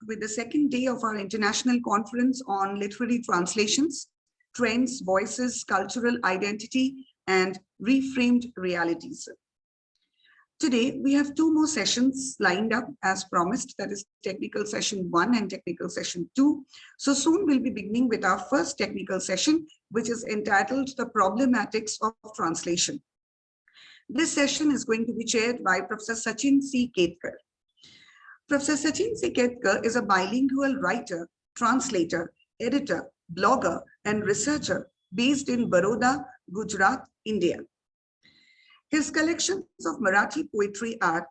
with the second day of our international conference on literary translations, trends, voices, cultural identity, and reframed realities. Today, we have two more sessions lined up as promised, that is technical session 1 and technical session 2. So soon we'll be beginning with our first technical session, which is entitled The Problematics of Translation. This session is going to be chaired by Professor Sachin C. Ketkar. Professor Sachin C. Ketkar is a bilingual writer, translator, editor, blogger, and researcher based in Baroda, Gujarat, India. His collections of Marathi poetry are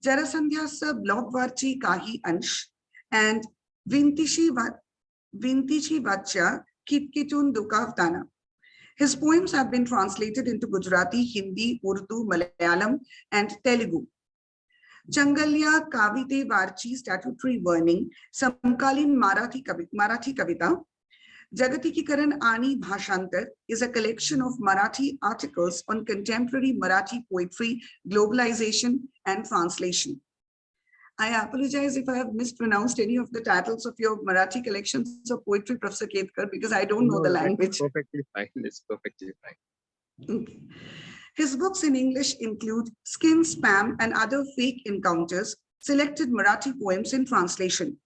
Jarasandhyasa Blogvarchi Kahi Ansh and Vintishi Vacha Kitkitun Dukavtana. His poems have been translated into Gujarati, Hindi, Urdu, Malayalam, and Telugu. Changalya Kavite Varchi Statutory Warning, Samkalin Marathi Kavita, Jagatikeekaran Ani Bhashantar is a collection of Marathi articles on contemporary Marathi poetry, globalization, and translation. I apologize if I have mispronounced any of the titles of your Marathi collections of poetry, Professor Ketkar, because I don't know the language. It's perfectly fine. It's perfectly fine. Okay. His books in English include Skin Spam and Other Fake Encounters, Selected Marathi Poems in Translation,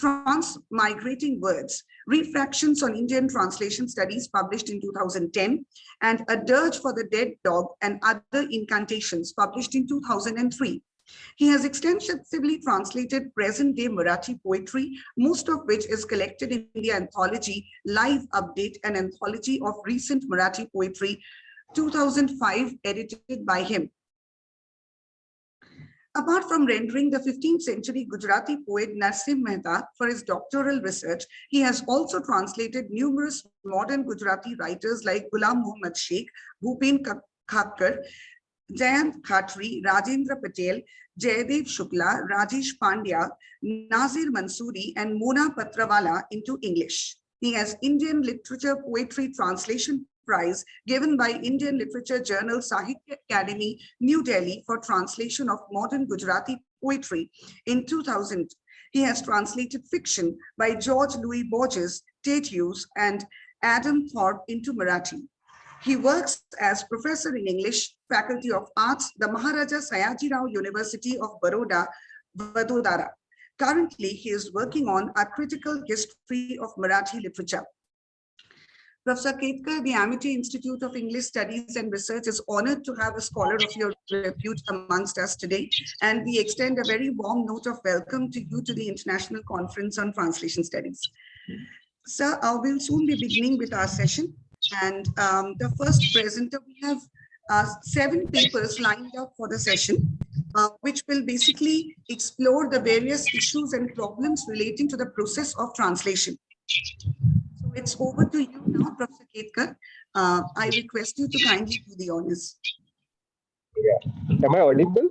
Transmigrating Words, Refractions on Indian Translation Studies published in 2010, and A Dirge for the Dead Dog and Other Incantations published in 2003. He has extensively translated present-day Marathi poetry, most of which is collected in the anthology Live Update, an anthology of recent Marathi poetry, 2005, edited by him. Apart from rendering the 15th century Gujarati poet Narsim Mehta for his doctoral research, he has also translated numerous modern Gujarati writers like Ghulam Muhammad Sheikh, Bhupen Khakkar, Jayant Khatri, Rajendra Patel, Jayadev Shukla, Rajesh Pandya, Nazir Mansoori, and Mona Patrawala into English. He has Indian Literature Poetry Translation Prize given by Indian Literature Journal Sahitya Academy, New Delhi for translation of modern Gujarati poetry in 2000. He has translated fiction by George Louis Borges, Tate Hughes, and Adam Thorpe into Marathi. He works as professor in English, Faculty of Arts, the Maharaja Sayaji Rao University of Baroda, Vadodara. Currently, he is working on a critical history of Marathi literature. Professor Ketkar, the Amity Institute of English Studies and Research is honored to have a scholar of your repute amongst us today, and we extend a very warm note of welcome to you to the International Conference on Translation Studies. Sir, we'll soon be beginning with our session, and the first presenter, we have 7 papers lined up for the session, which will basically explore the various issues and problems relating to the process of translation. So it's over to you now, Professor Ketkar. I request you to kindly do the honors. Yeah. Am I audible?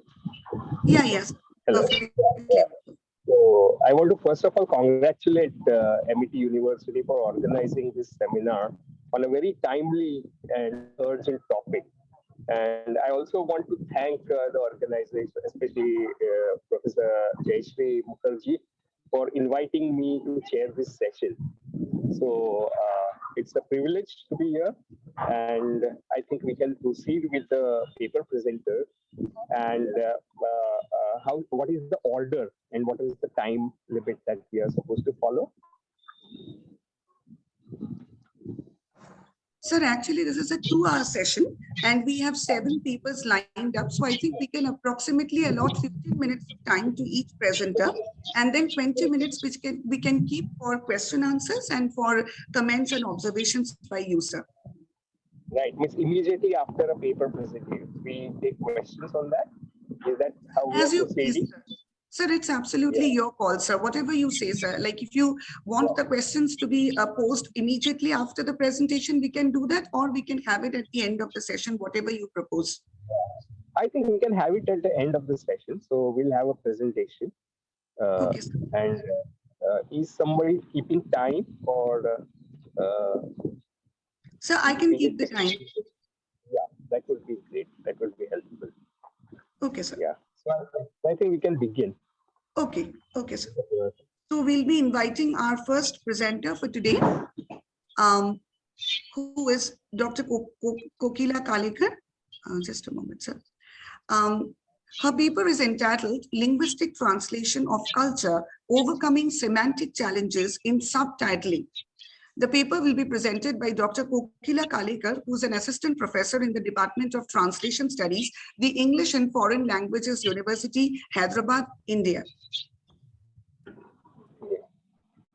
Yeah, yes. Hello. Yeah. So I want to first of all congratulate Amity University for organizing this seminar on a very timely and urgent topic. And I also want to thank the organization, especially Professor Jayashree Mukherjee, for inviting me to chair this session. So it's a privilege to be here, and I think we can proceed with the paper presenter and what is the order and what is the time limit that we are supposed to follow. Sir, actually, this is a 2-hour session and we have 7 papers lined up. So I think we can approximately allot 15 minutes of time to each presenter and then 20 minutes which we can keep for question answers and for comments and observations by you, sir. Right, means immediately after a paper presentation, we take questions on that. Is that how we are proceeding? Sir, it's absolutely your call, sir. Whatever you say, sir. Like if you want the questions to be posed immediately after the presentation, we can do that, or we can have it at the end of the session, whatever you propose. I think we can have it at the end of the session. So we'll have a presentation. Okay, sir. And is somebody keeping time for? Sir, I can keep the time. Yeah, that would be great. That would be helpful. Okay, sir. Yeah. So I think we can begin. Okay. Okay, sir. So we'll be inviting our first presenter for today, who is Dr. Kokila Kalekar. Just a moment, sir. Her paper is entitled Linguistic Translation of Culture, Overcoming Semantic Challenges in Subtitling. The paper will be presented by Dr. Kokila Kalekar, who's an assistant professor in the Department of Translation Studies, the English and Foreign Languages University, Hyderabad, India.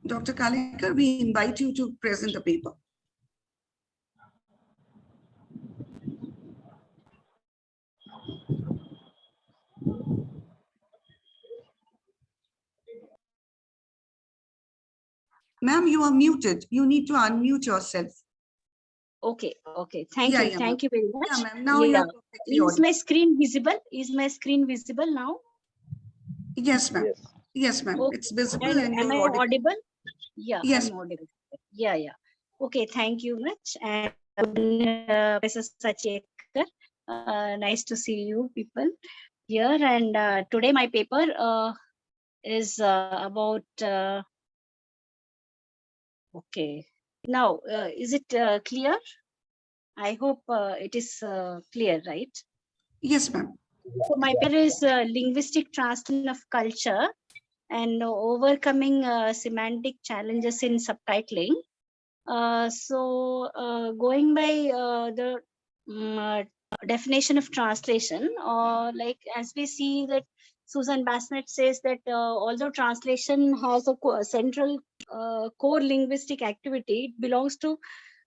Dr. Kalekar, we invite you to present the paper. Ma'am, you are muted. You need to unmute yourself. Okay. Thank you very much. Yeah, ma'am. Now you're perfectly audible. Is my screen visible? Is my screen visible now? Yes, ma'am. Yes, ma'am. Okay. It's visible and am I audible? Yeah, yes. I'm audible. Yeah. Okay, thank you much. And Professor Sachekar, nice to see you people here. And today my paper is about. Okay, now is it clear? I hope it is clear, right? Yes, ma'am. So my paper is linguistic translation of culture and overcoming semantic challenges in subtitling. Going by the definition of translation, like as we see that Susan Bassnett says that although translation has a central core linguistic activity, it belongs to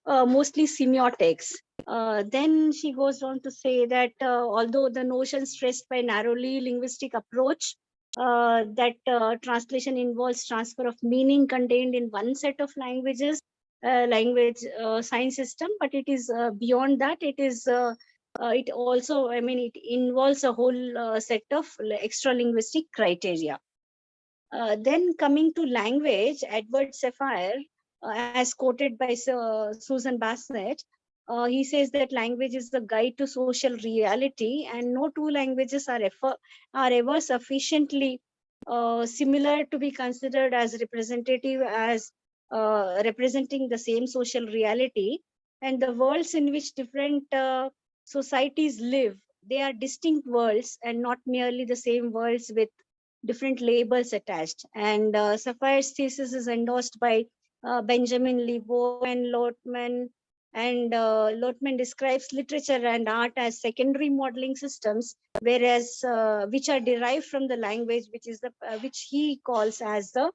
mostly semiotics. Then she goes on to say that although the notion stressed by narrowly linguistic approach, that translation involves transfer of meaning contained in one set of language science system, but it is beyond that. It is it also, I mean, it involves a whole set of extra linguistic criteria. Then coming to language, Edward Sapphire, as quoted by Susan Bassnett, he says that language is the guide to social reality, and no two languages are ever sufficiently similar to be considered as representative as representing the same social reality. And the worlds in which different societies live, they are distinct worlds and not merely the same worlds with different labels attached. And Sapphire's thesis is endorsed by Benjamin Lebo and Lotman. And Lotman describes literature and art as secondary modeling systems, whereas which are derived from the language, which he calls as the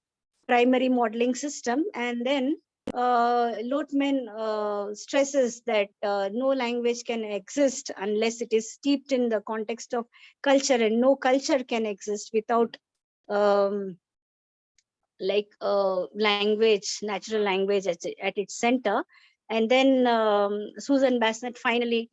primary modeling system. And then Lotman stresses that no language can exist unless it is steeped in the context of culture, and no culture can exist without language, natural language at its center. And then Susan Bassnett finally,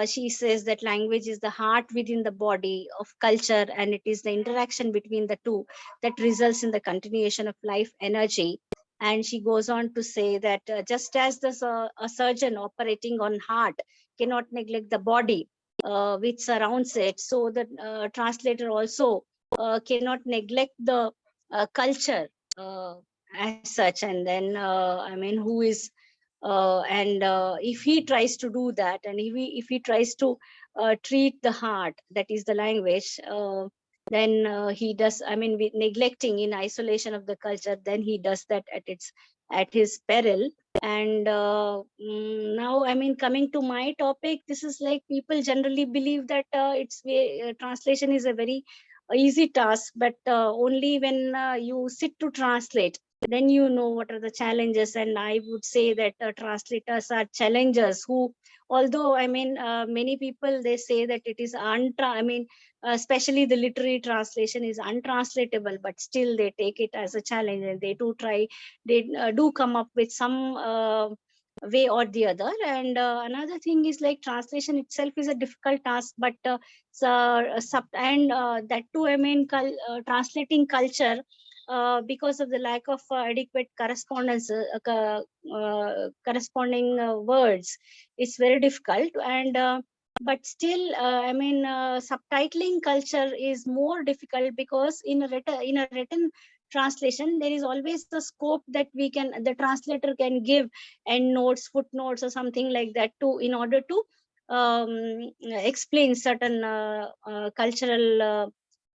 she says that language is the heart within the body of culture, and it is the interaction between the two that results in the continuation of life energy. And she goes on to say that just as a surgeon operating on heart cannot neglect the body which surrounds it, so the translator also cannot neglect the culture as such. And then I mean, who is if he tries to do that, and if he tries to treat the heart, that is the language, then he does, I mean, neglecting in isolation of the culture, then he does that at his peril. And now, I mean, coming to my topic, this is like people generally believe that translation is a very easy task, but only when you sit to translate, then you know what are the challenges. And I would say that translators are challengers who, although I mean many people, they say that it is especially the literary translation is untranslatable, but still they take it as a challenge, and they do come up with some way or the other. And another thing is like translation itself is a difficult task, but that too, I mean, translating culture because of the lack of adequate corresponding words, it's very difficult. And but still, I mean, subtitling culture is more difficult, because in a written translation, there is always the scope that the translator can give endnotes, footnotes, or something like that in order to explain certain cultural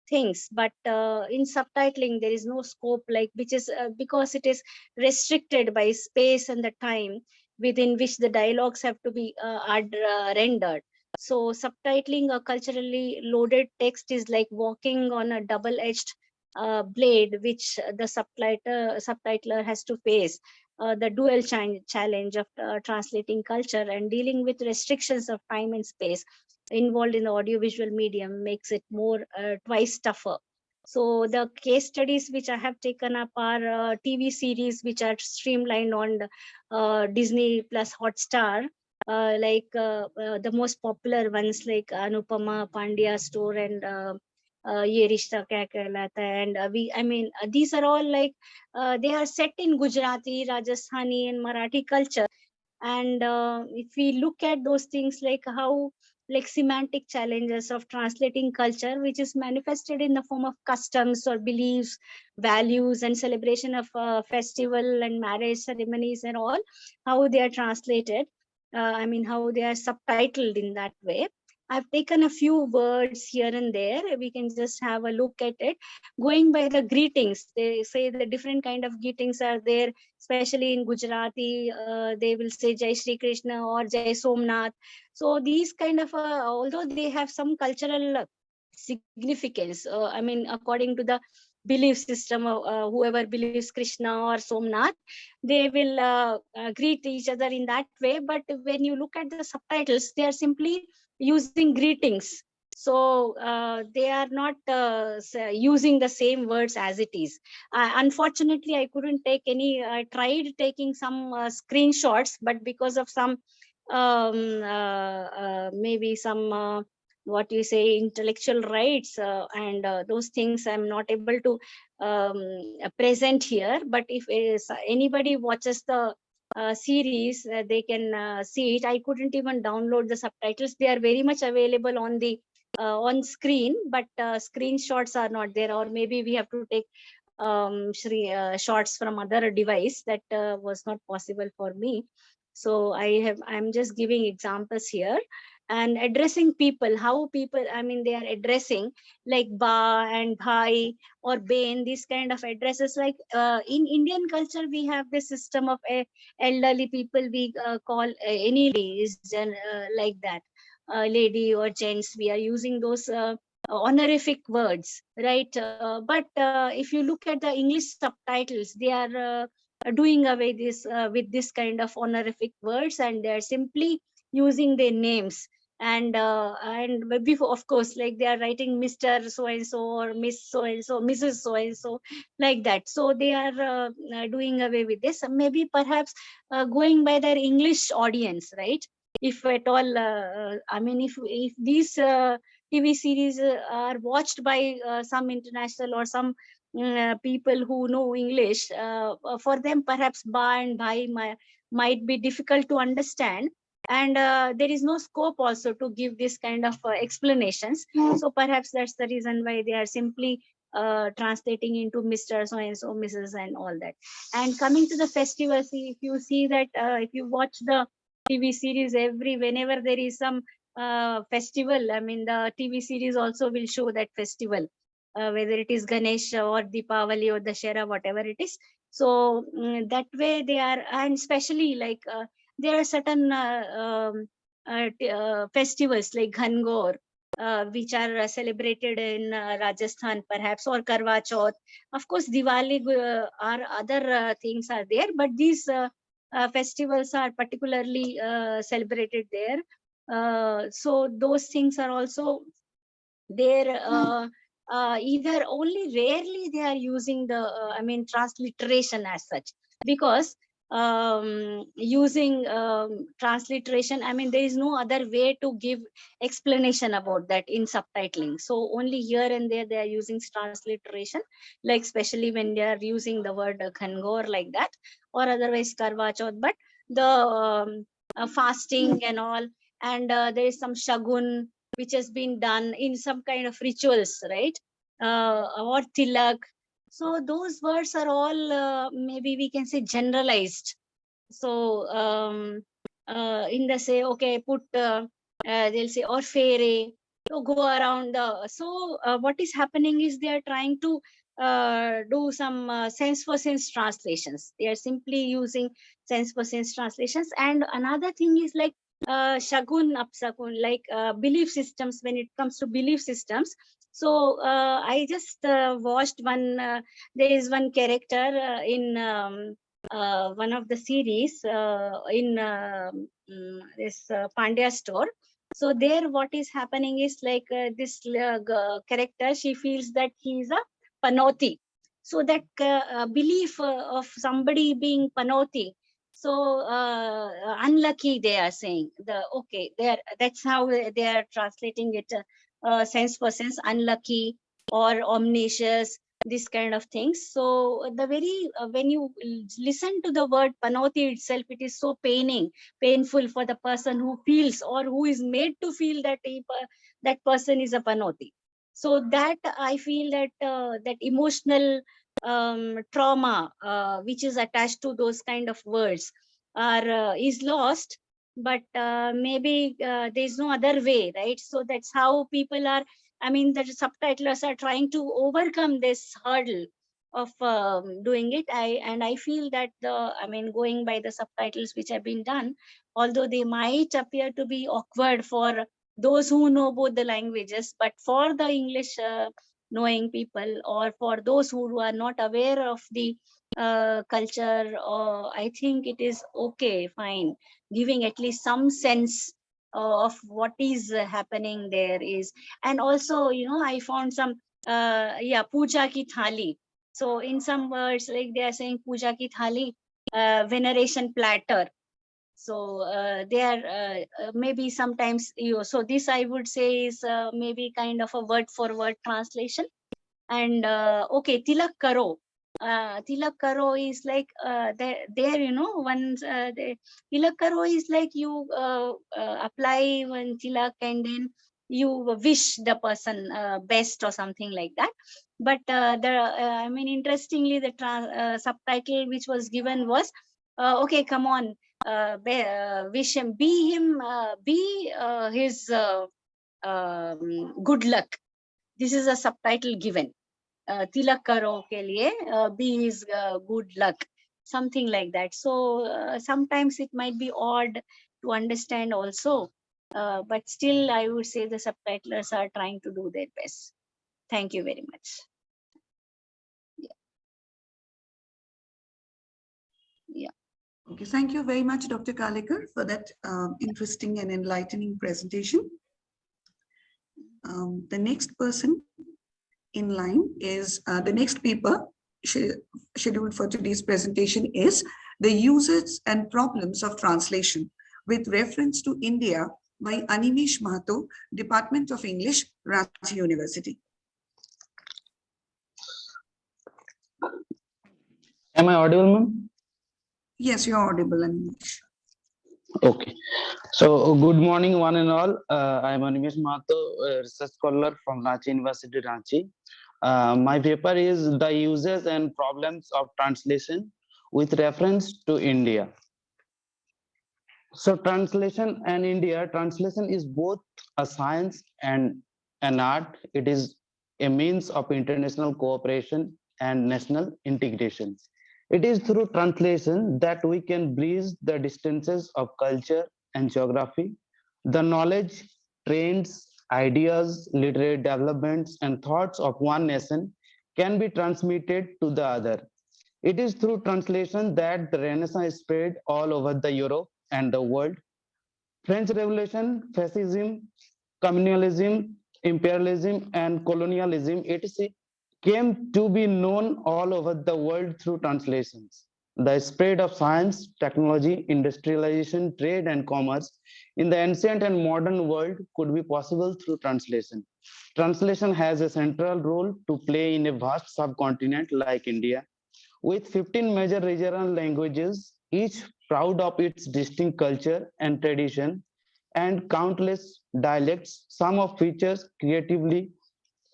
things. But in subtitling, there is no scope, like, which is because it is restricted by space and the time within which the dialogues have to be rendered. So subtitling a culturally loaded text is like walking on a double-edged blade, which the subtitler has to face. The dual challenge of translating culture and dealing with restrictions of time and space involved in the audiovisual medium makes it more twice tougher. So the case studies which I have taken up are TV series which are streamlined on Disney plus Hotstar, the most popular ones like Anupama Pandya Store and Ye Rishta Kya Kehlata, and these are all like they are set in Gujarati, Rajasthani, and Marathi culture. And if we look at those things, like how, like, semantic challenges of translating culture, which is manifested in the form of customs or beliefs, values, and celebration of festival and marriage ceremonies and all, how they are translated, how they are subtitled in that way. I've taken a few words here and there. We can just have a look at it. Going by the greetings, they say the different kind of greetings are there, especially in Gujarati. They will say Jai Shri Krishna or Jai Somnath. So these kind of, although they have some cultural significance, according to the belief system of whoever believes Krishna or Somnath, they will greet each other in that way. But when you look at the subtitles, they are simply using greetings. So they are not using the same words as it is. Unfortunately, I couldn't take any. I tried taking some screenshots, but because of some maybe some what you say, intellectual rights and those things, I'm not able to present here. But if anybody watches the series, they can see it. I couldn't even download the subtitles. They are very much available on the on screen, but screenshots are not there, or maybe we have to take shots from other device. That was not possible for me. So I'm just giving examples here. And addressing people, how people, they are addressing, like ba and bhai or ben, these kind of addresses. Like in Indian culture, we have this system of elderly people, we call any ladies like that, lady or gents, we are using those honorific words, right? But if you look at the English subtitles, they are doing away this with this kind of honorific words, and they are simply using their names. And before, of course, like they are writing Mr. so and so or Miss so and so, Mrs. so and so, like that. So they are doing away with this. Maybe perhaps going by their English audience, right? If at all, if these TV series are watched by some international or some people who know English, for them perhaps ba and bhai might be difficult to understand. And there is no scope also to give this kind of explanations. So perhaps that's the reason why they are simply translating into Mr. so and so, Mrs. and all that. And coming to the festivals, if you see that, if you watch the TV series, whenever there is some festival, the TV series also will show that festival, whether it is Ganesh or Deepavali or Dashera, whatever it is. So that way they are, and especially like there are certain festivals like Ghangor, which are celebrated in Rajasthan perhaps, or Karwa Chauth. Of course, Diwali or other things are there, but these festivals are particularly celebrated there. So those things are also there. Either only rarely they are using the transliteration as such, because using transliteration, there is no other way to give explanation about that in subtitling. So only here and there they are using transliteration, like especially when they are using the word Khangor like that, or otherwise Karwa Chauth. But the fasting and all, and there is some shagun which has been done in some kind of rituals, right? Or tilak. So those words are all maybe we can say generalized. So in the say, okay, put they'll say or fere, to go around. So what is happening is they are trying to do some sense for sense translations. They are simply using sense for sense translations. And another thing is like shagun apsakun, like belief systems. When it comes to belief systems, so I just watched one. There is one character in one of the series in this Pandya store. So there, what is happening is like this character, she feels that he is a panoti. So that belief of somebody being panoti. So unlucky, they are saying the okay. They are, that's how they are translating it. Sense for sense, unlucky or omniscious, this kind of things. So the very when you listen to the word panoti itself, it is so painful for the person who feels or who is made to feel that that person is a panoti. So that I feel that that emotional trauma which is attached to those kind of words are is lost. But maybe there's no other way, right? So that's how people are, I mean, the subtitlers are trying to overcome this hurdle of doing it. I feel that I mean, going by the subtitles which have been done, although they might appear to be awkward for those who know both the languages, but for the English knowing people, or for those who are not aware of the culture, I think it is okay, fine, giving at least some sense of what is happening there is. And also, you know, I found some yeah, puja ki thali. So in some words, like they are saying puja ki thali, veneration platter. So they are maybe sometimes you, so this I would say is maybe kind of a word for word translation. And okay, tilak karo. Tilak karo is like there, you know, once tilak karo is like you apply one tilak and then you wish the person best or something like that. But I mean, interestingly, the subtitle which was given was okay, come on, wish him, be him, be his good luck. This is a subtitle given. Tilak karo ke liye, be his good luck, something like that. So sometimes it might be odd to understand also, but still I would say the subtitlers are trying to do their best. Thank you very much. Yeah. Okay, thank you very much, Dr. Kalekar, for that interesting and enlightening presentation. The next person in line is the next paper scheduled for today's presentation is The Uses and Problems of Translation with Reference to India by Animesh Mahato, Department of English, Ranchi University. Am I audible, ma'am? Yes, you're audible, Animesh. Okay. So, good morning, one and all. I am Animesh Mahato, research scholar from Ranchi University, Ranchi. My paper is The Uses and Problems of Translation with Reference to India. So, translation and India, translation is both a science and an art. It is a means of international cooperation and national integration. It is through translation that we can bridge the distances of culture and geography. The knowledge, trends, ideas, literary developments, and thoughts of one nation can be transmitted to the other. It is through translation that the Renaissance spread all over the Europe and the world. French Revolution, fascism, communalism, imperialism, and colonialism, etc., came to be known all over the world through translations. The spread of science, technology, industrialization, trade, and commerce in the ancient and modern world could be possible through translation. Translation has a central role to play in a vast subcontinent like India, with 15 major regional languages, each proud of its distinct culture and tradition, and countless dialects, some of which are creatively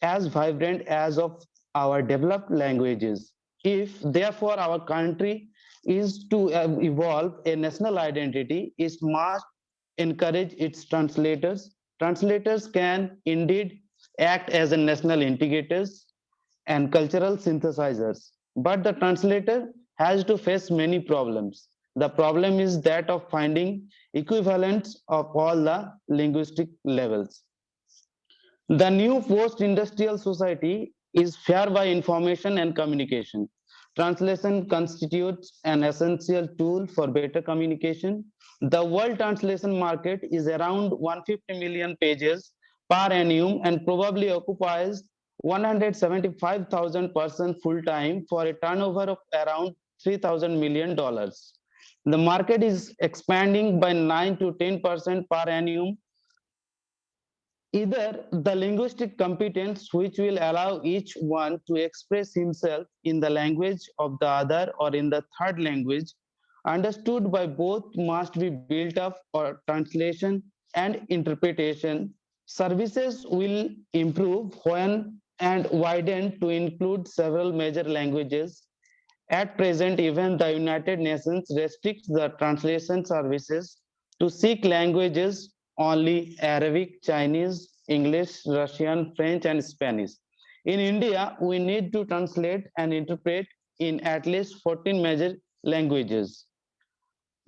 as vibrant as of our developed languages. If therefore our country is to evolve a national identity, it must encourage its translators. Translators can indeed act as a national integrators and cultural synthesizers. But the translator has to face many problems. The problem is that of finding equivalents of all the linguistic levels. The new post-industrial society is fair by information and communication. Translation constitutes an essential tool for better communication. The world translation market is around 150 million pages per annum and probably occupies 175,000 persons full-time for a turnover of around $3,000 million. The market is expanding by 9 to 10% per annum. Either the linguistic competence which will allow each one to express himself in the language of the other or in the third language understood by both must be built up for translation and interpretation. Services will improve when and widen to include several major languages. At present, even the United Nations restricts the translation services to seek languages only: Arabic, Chinese, English, Russian, French, and Spanish. In India, we need to translate and interpret in at least 14 major languages.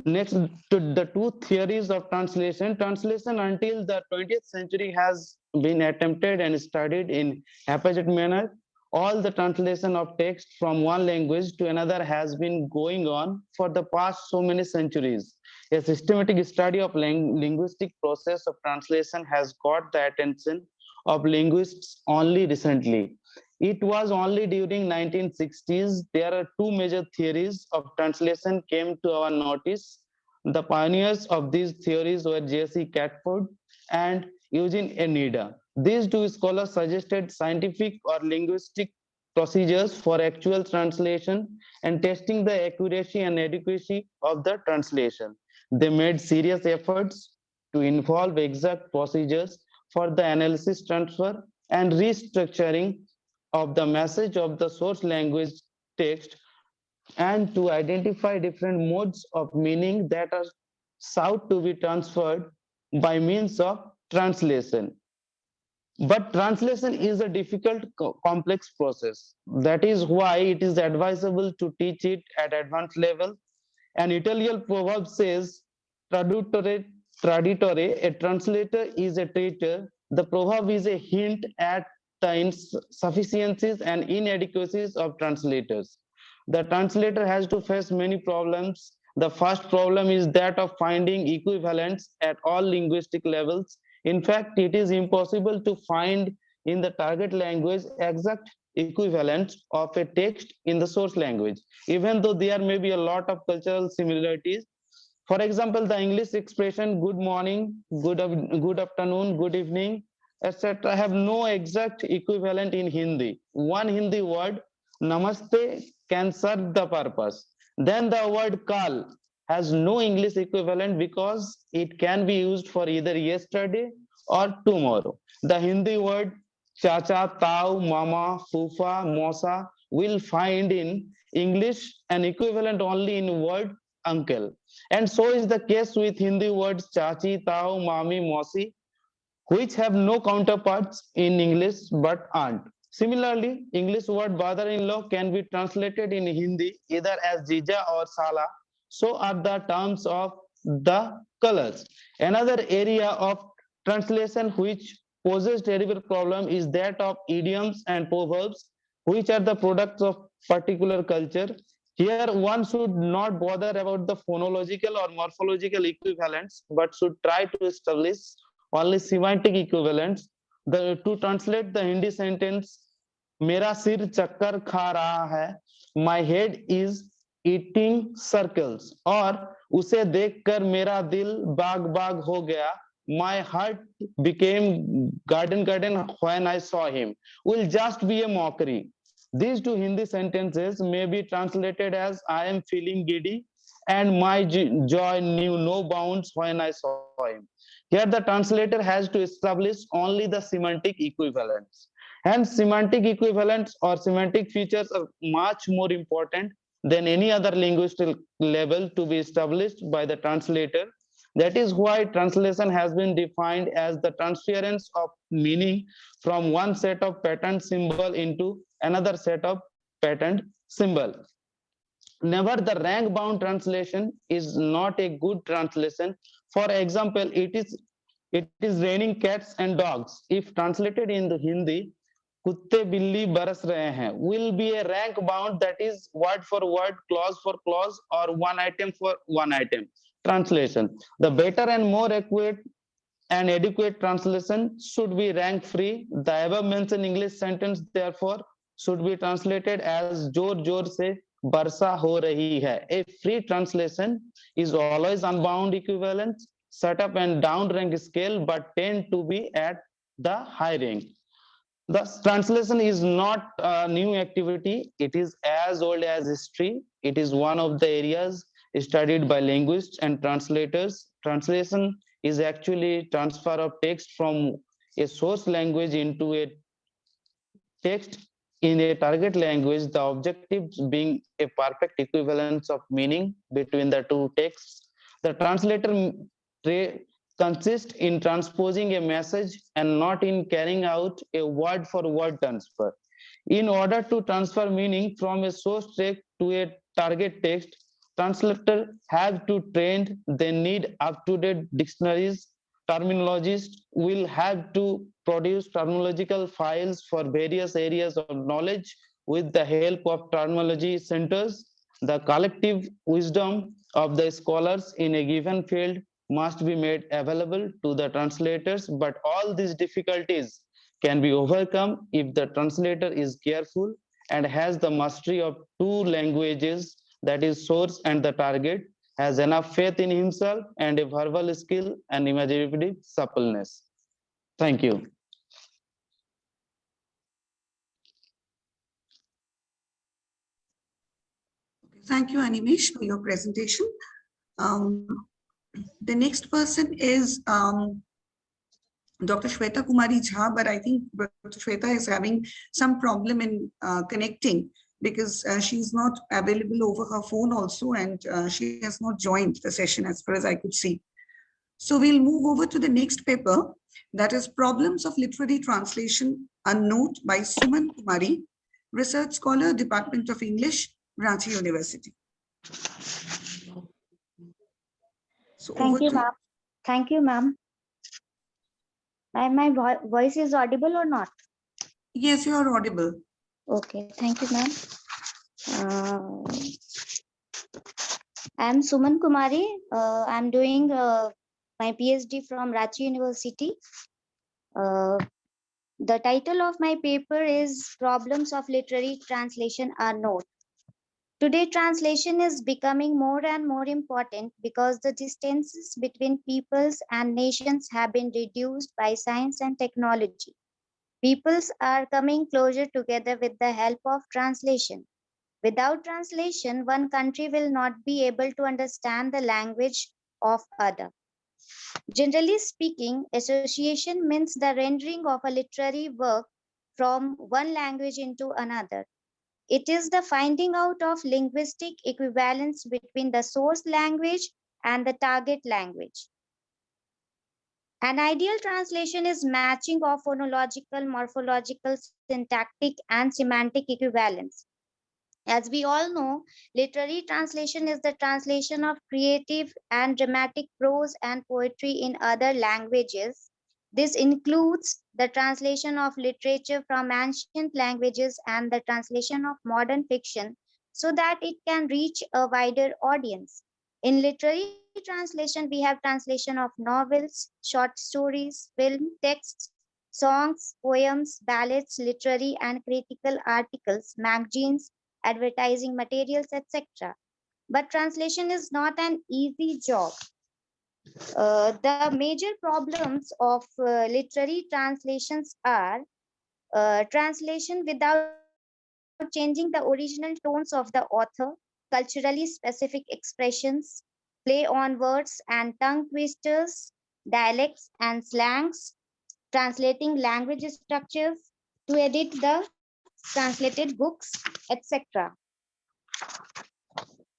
Next, to the two theories of translation. Translation until the 20th century has been attempted and studied in haphazard manner. All the translation of text from one language to another has been going on for the past so many centuries. A systematic study of linguistic process of translation has got the attention of linguists only recently. It was only during 1960s there are two major theories of translation came to our notice. The pioneers of these theories were J.C. Catford and Eugene Nida. These two scholars suggested scientific or linguistic procedures for actual translation and testing the accuracy and adequacy of the translation. They made serious efforts to involve exact procedures for the analysis, transfer, and restructuring of the message of the source language text and to identify different modes of meaning that are sought to be transferred by means of translation. But translation is a difficult, complex process. That is why it is advisable to teach it at advanced level. An Italian proverb says, traduttore, traditore, a translator is a traitor. The proverb is a hint at the insufficiencies and inadequacies of translators. The translator has to face many problems. The first problem is that of finding equivalents at all linguistic levels. In fact, it is impossible to find in the target language exact equivalents of a text in the source language, even though there may be a lot of cultural similarities. For example, the English expression good morning, good afternoon, good evening, etc. have no exact equivalent in Hindi. One Hindi word, namaste, can serve the purpose. Then the word kal has no English equivalent because it can be used for either yesterday or tomorrow. The Hindi word chacha, tau, mama, fufa, mosa will find in English an equivalent only in word uncle. And so is the case with Hindi words chachi, tau, mami, mosi, which have no counterparts in English but aunt. Similarly, English word brother-in-law can be translated in Hindi either as jija or sala. So are the terms of the colors. Another area of translation which poses terrible problem is that of idioms and proverbs, which are the products of particular culture. Here, one should not bother about the phonological or morphological equivalents, but should try to establish only semantic equivalents. To translate the Hindi sentence, मेरा सिर चक्कर खा रहा है, my head is eating circles, और उसे देखकर मेरा दिल बाग बाग हो गया, my heart became garden when I saw him, will just be a mockery. These two Hindi sentences may be translated as I am feeling giddy and my joy knew no bounds when I saw him. Here the translator has to establish only the semantic equivalents. Hence, semantic equivalents or semantic features are much more important than any other linguistic level to be established by the translator. That is why translation has been defined as the transference of meaning from one set of pattern symbol into another set of patterned symbol. Never the rank bound translation is not a good translation. For example, it is raining cats and dogs. If translated in the Hindi, कुत्ते बिल्ली बरस रहे हैं will be a rank bound, that is word for word, clause for clause, or one item for one item translation. The better and more accurate and adequate translation should be rank free. The above mentioned English sentence therefore should be translated as जोर जोर से वर्षा हो रही है. A free translation is always unbound equivalent, set up and down rank scale, but tend to be at the high rank. Thus, translation is not a new activity. It is as old as history. It is one of the areas studied by linguists and translators. Translation is actually transfer of text from a source language into a text in a target language, the objective being a perfect equivalence of meaning between the two texts. The translator consists in transposing a message and not in carrying out a word for word transfer. In order to transfer meaning from a source text to a target text, translators have to train, they need up-to-date dictionaries, terminologists will have to produce terminological files for various areas of knowledge with the help of terminology centers. The collective wisdom of the scholars in a given field must be made available to the translators, but all these difficulties can be overcome if the translator is careful and has the mastery of two languages, that is source and the target, has enough faith in himself and a verbal skill and imaginative suppleness. Thank you. Thank you, Animesh, for your presentation. The next person is Dr. Shweta Kumari Jha, but I think Dr. Shweta is having some problem in connecting because she's not available over her phone also, and she has not joined the session as far as I could see. So we'll move over to the next paper, that is Problems of Literary Translation, a note by Suman Kumari, Research Scholar, Department of English, Ranchi University. So Thank you, ma'am. Thank you, ma'am. My voice is audible or not? Yes, you are audible. Okay, thank you, ma'am. I'm Suman Kumari. I'm doing my PhD from Ranchi University. The title of my paper is Problems of Literary Translation, a note. Today, translation is becoming more and more important because the distances between peoples and nations have been reduced by science and technology. Peoples are coming closer together with the help of translation. Without translation, one country will not be able to understand the language of other. Generally speaking, association means the rendering of a literary work from one language into another. It is the finding out of linguistic equivalence between the source language and the target language. An ideal translation is matching of phonological, morphological, syntactic, and semantic equivalence. As we all know, literary translation is the translation of creative and dramatic prose and poetry in other languages. This includes the translation of literature from ancient languages and the translation of modern fiction so that it can reach a wider audience. In literary translation, we have translation of novels, short stories, film texts, songs, poems, ballads, literary and critical articles, magazines, advertising materials, etc. But translation is not an easy job. The major problems of literary translations are translation without changing the original tones of the author, culturally specific expressions, play on words and tongue twisters, dialects and slangs, translating language structures, to edit the translated books, etc.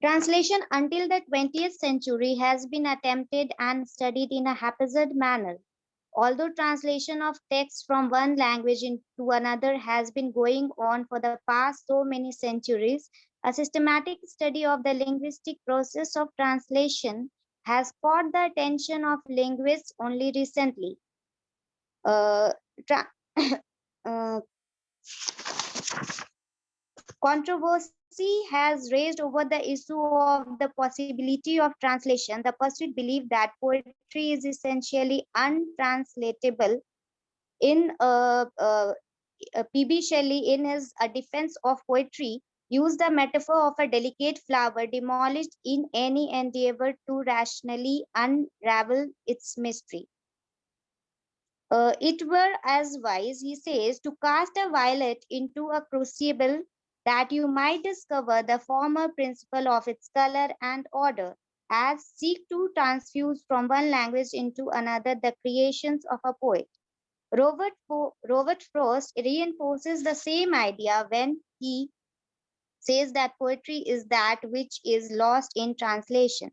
Translation until the 20th century has been attempted and studied in a haphazard manner. Although translation of text from one language into another has been going on for the past so many centuries, a systematic study of the linguistic process of translation has caught the attention of linguists only recently. Uh, tra- uh, Controversy has raised over the issue of the possibility of translation. The pursuit believe that poetry is essentially untranslatable. In P.B. Shelley, in his A Defense of Poetry, used the metaphor of a delicate flower demolished in any endeavor to rationally unravel its mystery. It were as wise, he says, to cast a violet into a crucible that you might discover the former principle of its color and order, as seek to transfuse from one language into another the creations of a poet. Robert Frost reinforces the same idea when he says that poetry is that which is lost in translation.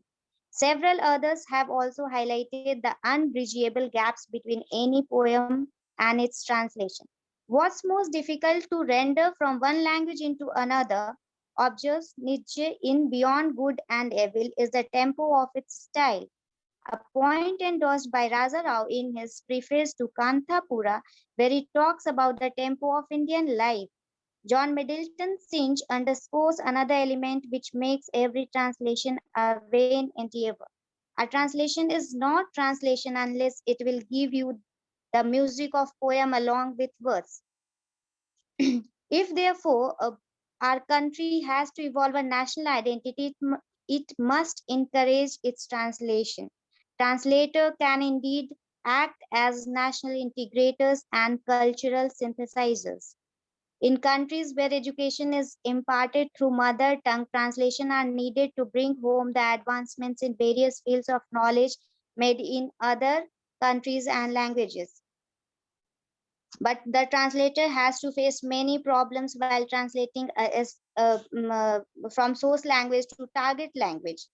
Several others have also highlighted the unbridgeable gaps between any poem and its translation. What's most difficult to render from one language into another, observes Nietzsche in Beyond Good and Evil, is the tempo of its style, a point endorsed by Raja Rao in his preface to Kanthapura, where he talks about the tempo of Indian life. John Middleton Synge underscores another element which makes every translation a vain endeavor. A translation is not translation unless it will give you the music of poem along with words. If therefore our country has to evolve a national identity, it must encourage its translation. Translator can indeed act as national integrators and cultural synthesizers. In countries where education is imparted through mother tongue, translation are needed to bring home the advancements in various fields of knowledge made in other countries and languages. But the translator has to face many problems while translating from source language to target language.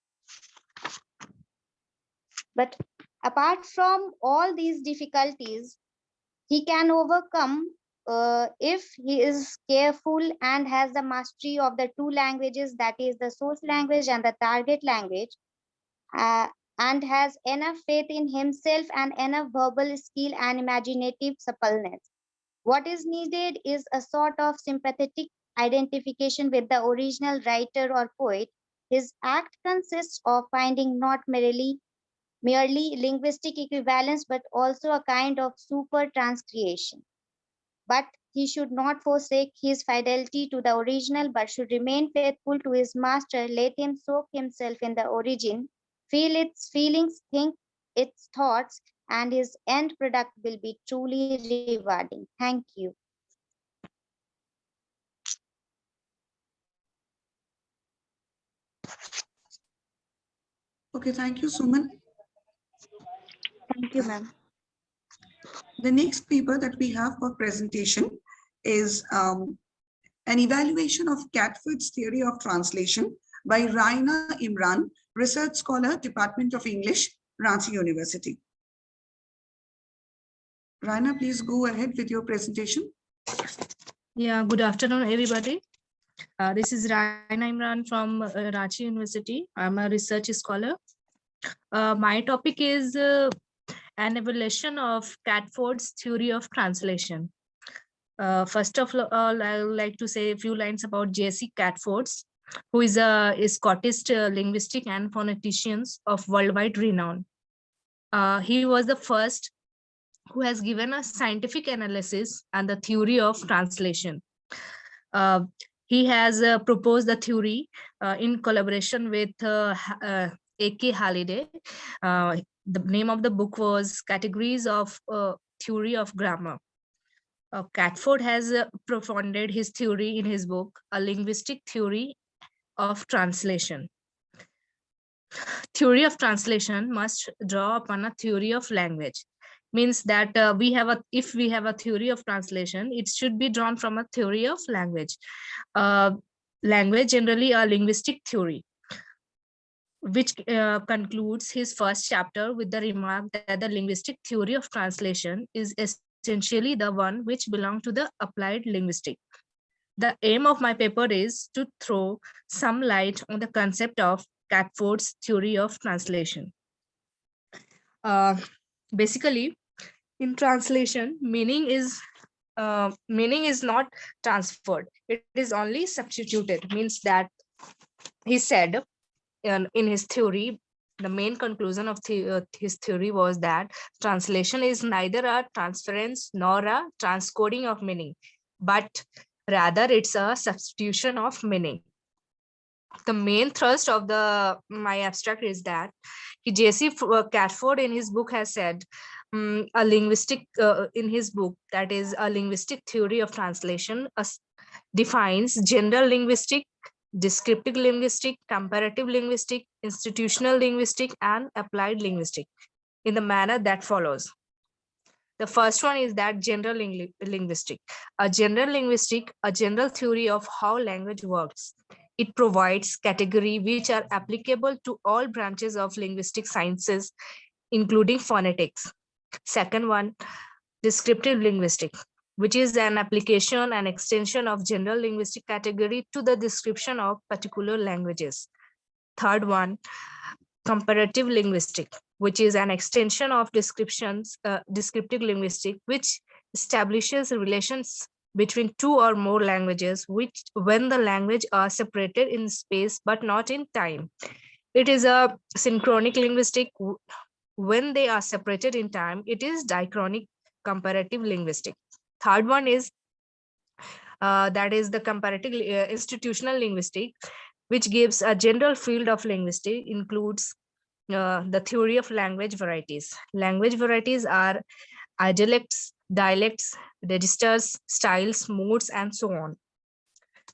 But apart from all these difficulties, he can overcome if he is careful and has the mastery of the two languages, that is the source language and the target language, and has enough faith in himself and enough verbal skill and imaginative suppleness. What is needed is a sort of sympathetic identification with the original writer or poet. His act consists of finding not merely linguistic equivalence, but also a kind of super transcreation. But he should not forsake his fidelity to the original, but should remain faithful to his master. Let him soak himself in the origin, feel its feelings, think its thoughts, and his end product will be truly rewarding. Thank you. Okay, thank you, Suman. Thank you, ma'am. The next paper that we have for presentation is an evaluation of Catford's theory of translation by Raina Imran, research scholar, Department of English, Ranchi University. Raina, please go ahead with your presentation. Yeah, good afternoon, everybody. This is Raina Imran from Ranchi University. I'm a research scholar. My topic is an evaluation of Catford's theory of translation. First of all, I would like to say a few lines about J.C. Catfords, who is a Scottish linguistic and phonetician of worldwide renown. He was the first who has given a scientific analysis and the theory of translation. He has proposed the theory in collaboration with A.K. Halliday. The name of the book was Categories of Theory of Grammar. Catford has profounded his theory in his book, A Linguistic Theory of Translation. Theory of translation must draw upon a theory of language. Means that if we have a theory of translation, it should be drawn from a theory of language. Language generally a linguistic theory, which concludes his first chapter with the remark that the linguistic theory of translation is essentially the one which belongs to the applied linguistic. The aim of my paper is to throw some light on the concept of Catford's theory of translation. Basically, in translation, meaning is not transferred; it is only substituted. Means that he said in his theory, the main conclusion of his theory was that translation is neither a transference nor a transcoding of meaning, but rather it's a substitution of meaning. The main thrust of my abstract is that J.C. Catford in his book has said a linguistic in his book, that is a linguistic theory of translation, defines general linguistic, descriptive linguistic, comparative linguistic, institutional linguistic, and applied linguistic in the manner that follows. The first one is that general linguistic. A general theory of how language works. It provides categories which are applicable to all branches of linguistic sciences, including phonetics. Second one, descriptive linguistic, which is an application and extension of general linguistic category to the description of particular languages. Third one, comparative linguistic, which is an extension of descriptive linguistic, which establishes relations between two or more languages, which when the language are separated in space but not in time. It is a synchronic linguistic. When they are separated in time, it is diachronic comparative linguistic. Third one is that is the comparative institutional linguistic, which gives a general field of linguistics, includes the theory of language varieties. Language varieties are dialects, registers, styles, modes, and so on.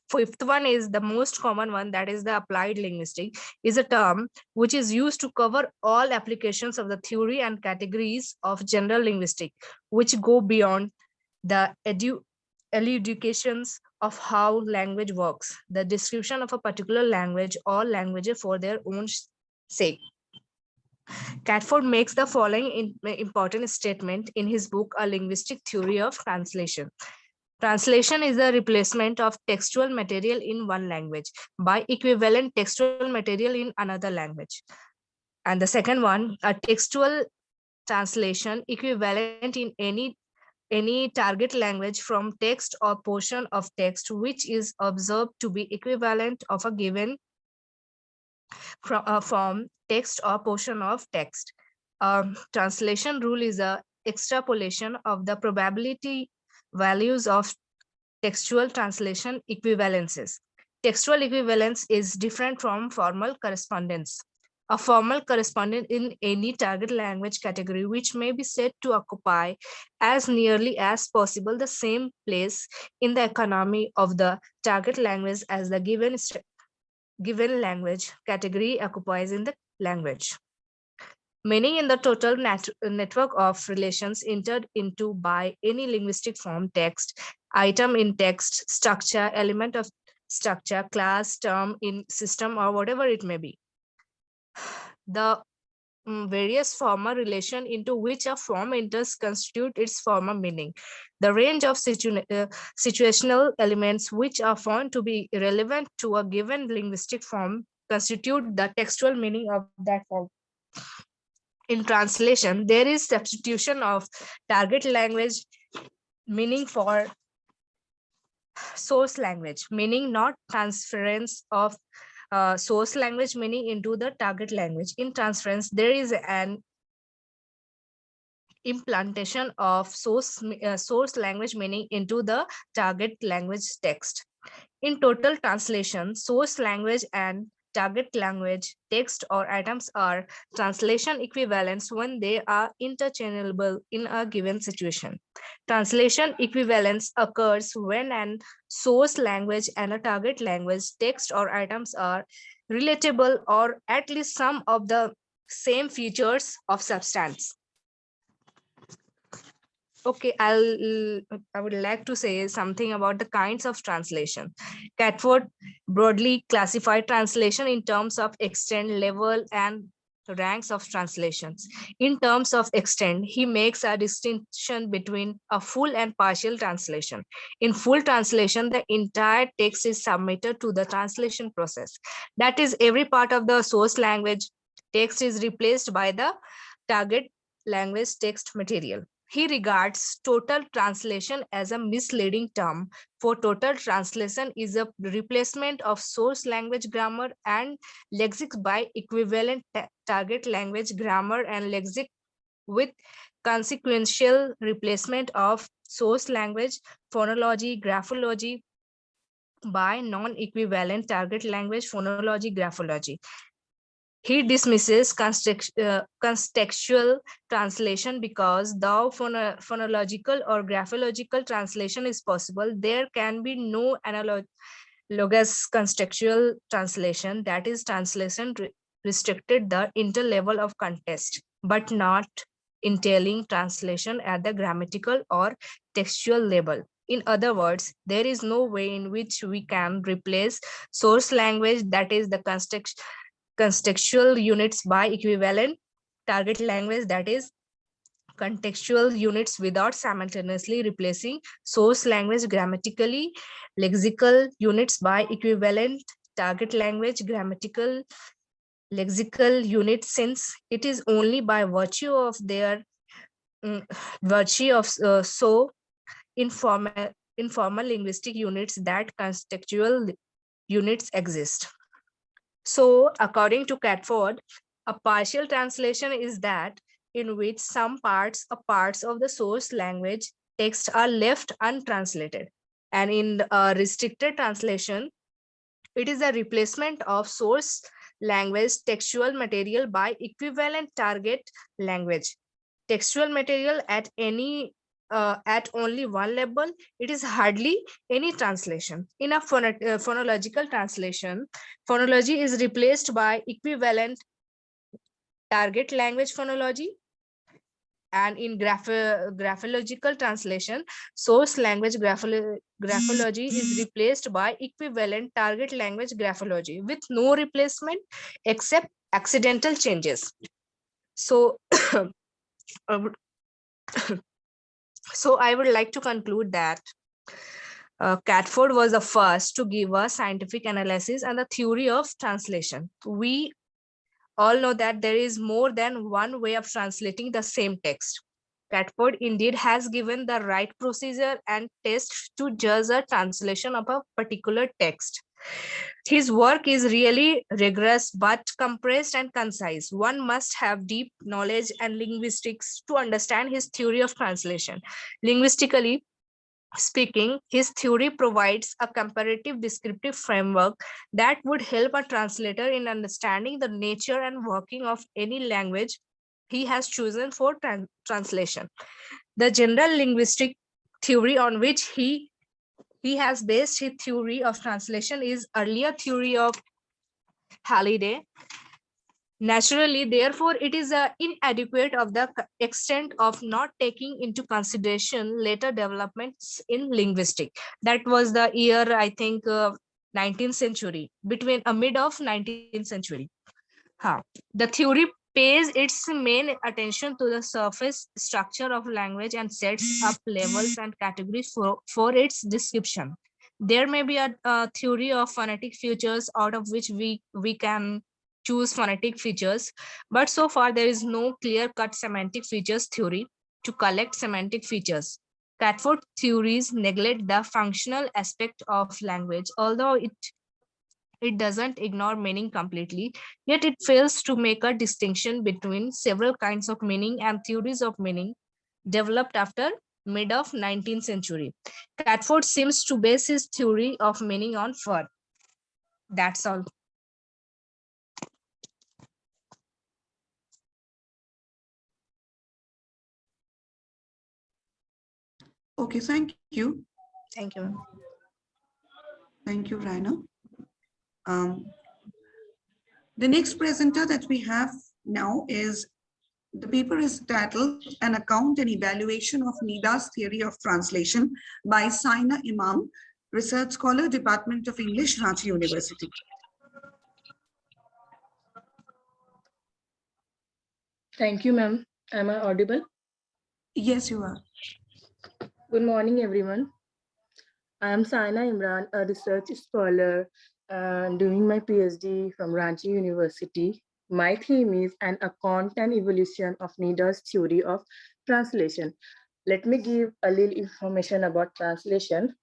Fifth one is the most common one, that is the applied linguistic, is a term which is used to cover all applications of the theory and categories of general linguistic, which go beyond the elucidations of how language works, the description of a particular language or languages for their own sake. Catford makes the following important statement in his book, A Linguistic Theory of Translation. Translation is the replacement of textual material in one language by equivalent textual material in another language. And the second one, a textual translation equivalent in any target language from text or portion of text which is observed to be equivalent of a given form, text or portion of text. Translation rule is a extrapolation of the probability values of textual translation equivalences. Textual equivalence is different from formal correspondence. A formal correspondence in any target language category which may be said to occupy as nearly as possible the same place in the economy of the target language as the given language category occupies in the language. Meaning in the total network of relations entered into by any linguistic form, text, item in text, structure, element of structure, class, term in system, or whatever it may be. The various formal relation into which a form enters constitute its formal meaning. The range of situational elements which are found to be relevant to a given linguistic form constitute the textual meaning of that form. In translation, there is substitution of target language meaning for source language meaning, not transference of source language meaning into the target language. In transference, there is an implantation of source language meaning into the target language text. In total translation, source language and target language text or items are translation equivalents when they are interchangeable in a given situation. Translation equivalence occurs when an source language and a target language text or items are relatable or at least some of the same features of substance. Okay, I would like to say something about the kinds of translation. Catford broadly classified translation in terms of extent, level, and ranks of translations. In terms of extent, he makes a distinction between a full and partial translation. In full translation, the entire text is submitted to the translation process. That is, every part of the source language text is replaced by the target language text material. He regards total translation as a misleading term, for total translation is a replacement of source language grammar and lexic by equivalent target language grammar and lexic, with consequential replacement of source language phonology, graphology by non-equivalent target language phonology, graphology. He dismisses contextual translation because though phonological or graphological translation is possible, there can be no analogous contextual translation, that is, translation restricted the interlevel of context, but not entailing translation at the grammatical or textual level. In other words, there is no way in which we can replace source language, that is the contextual units, by equivalent target language, that is contextual units, without simultaneously replacing source language grammatically lexical units by equivalent target language grammatical lexical units, since it is only by virtue of their so informal linguistic units that contextual units exist. So, according to Catford, a partial translation is that in which some parts of the source language text are left untranslated. And in a restricted translation, it is a replacement of source language textual material by equivalent target language textual material at only one level. It is hardly any translation. In a phonological translation, phonology is replaced by equivalent target language phonology, and in graphological translation, source language graphology is replaced by equivalent target language graphology with no replacement except accidental changes. So so I would like to conclude that Catford was the first to give a scientific analysis and the theory of translation. We all know that there is more than one way of translating the same text. Catford indeed has given the right procedure and test to judge a translation of a particular text. His work is really rigorous but compressed and concise. One must have deep knowledge and linguistics to understand his theory of translation. Linguistically speaking, his theory provides a comparative descriptive framework that would help a translator in understanding the nature and working of any language he has chosen for translation. The general linguistic theory on which he has based his theory of translation is earlier theory of Halliday. Naturally, therefore, it is inadequate of the extent of not taking into consideration later developments in linguistics. That was the year, I think, 19th century, between a mid of 19th century. The theory pays its main attention to the surface structure of language and sets up levels and categories for its description. There may be a theory of phonetic features out of which we can choose phonetic features, but so far there is no clear-cut semantic features theory to collect semantic features. Catford theories neglect the functional aspect of language, although it doesn't ignore meaning completely, yet it fails to make a distinction between several kinds of meaning and theories of meaning developed after mid of 19th century. Catford seems to base his theory of meaning on Freud. That's all. Okay, thank you. Thank you. Thank you, Raina. The next presenter that we have now is The paper is titled An Account and Evaluation of Nida's Theory of Translation by Saina Imam, Research Scholar, Department of English, Ranchi University. Thank you, ma'am. Am I audible? Yes, you are. Good morning, everyone. I am Saina Imran, a research scholar doing my PhD from Ranchi University. My theme is an account and evolution of Nida's theory of translation. Let me give a little information about translation.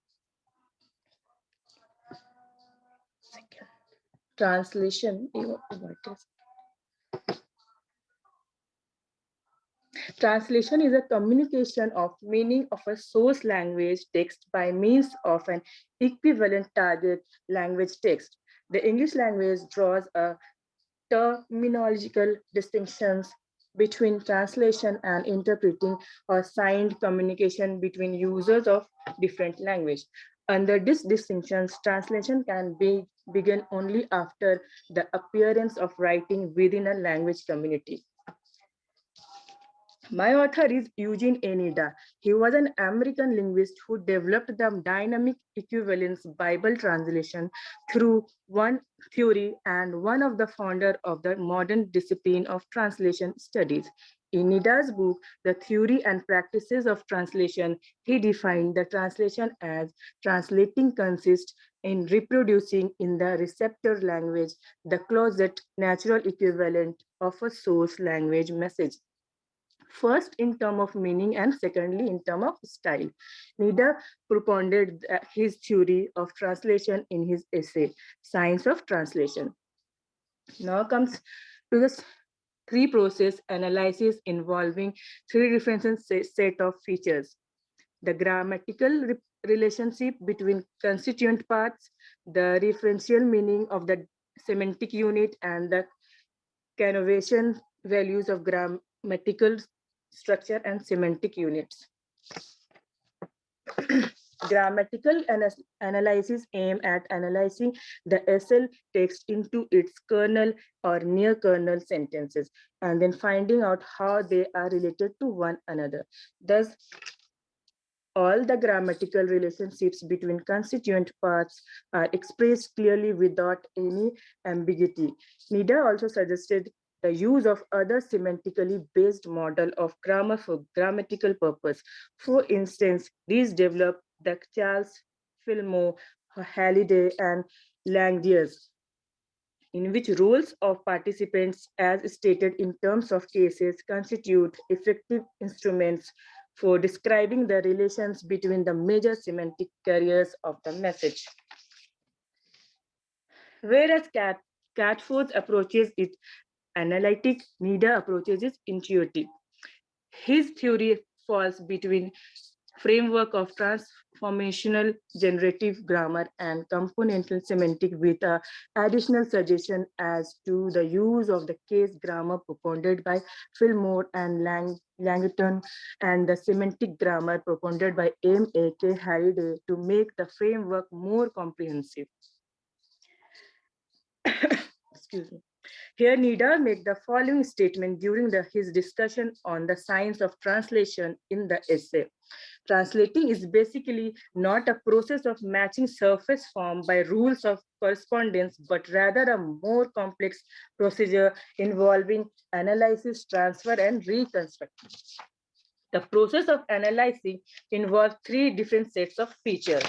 Translation. Translation is a communication of meaning of a source language text by means of an equivalent target language text. The English language draws a terminological distinctions between translation and interpreting or signed communication between users of different language. Under these distinctions, translation can begin only after the appearance of writing within a language community. My author is Eugene A. Nida. He was an American linguist who developed the dynamic equivalence Bible translation through one theory and one of the founder of the modern discipline of translation studies. In Nida's book, The Theory and Practices of Translation, he defined the translation as translating consists in reproducing in the receptor language the closest natural equivalent of a source language message. First in terms of meaning and secondly in terms of style. Nida propounded his theory of translation in his essay, Science of Translation. Now comes to the three process analysis involving three different set of features. The grammatical relationship between constituent parts, the referential meaning of the semantic unit, and the connovation values of grammatical structure and semantic units. Grammatical analysis aim at analyzing the SL text into its kernel or near kernel sentences and then finding out how they are related to one another. Thus, all the grammatical relationships between constituent parts are expressed clearly without any ambiguity. Nida also suggested the use of other semantically based model of grammar for grammatical purpose. For instance, these developed the Charles Fillmore, Halliday, and Langdiers, in which roles of participants, as stated in terms of cases, constitute effective instruments for describing the relations between the major semantic carriers of the message. Whereas Catford's approaches it analytic, Nida approaches is intuitive. His theory falls between framework of transformational generative grammar and componental semantic with an additional suggestion as to the use of the case grammar propounded by Fillmore and Langton and the semantic grammar propounded by M.A.K. Halliday to make the framework more comprehensive. Excuse me. Here, Nida made the following statement during his discussion on the science of translation in the essay. Translating is basically not a process of matching surface form by rules of correspondence, but rather a more complex procedure involving analysis, transfer, and reconstruction. The process of analyzing involves three different sets of features.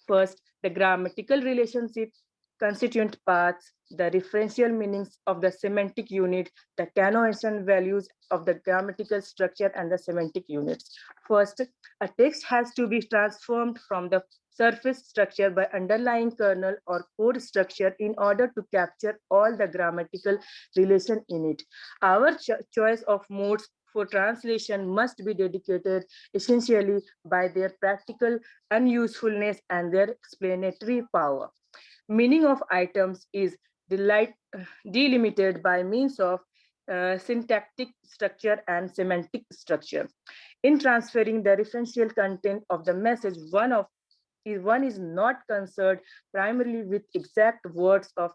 First, the grammatical relationship, constituent parts, the referential meanings of the semantic unit, the connotation values of the grammatical structure, and the semantic units. First, a text has to be transformed from the surface structure by underlying kernel or core structure in order to capture all the grammatical relation in it. Our choice of modes for translation must be dedicated essentially by their practical unusefulness and their explanatory power. Meaning of items is delimited by means of syntactic structure and semantic structure. In transferring the referential content of the message, one is not concerned primarily with exact words of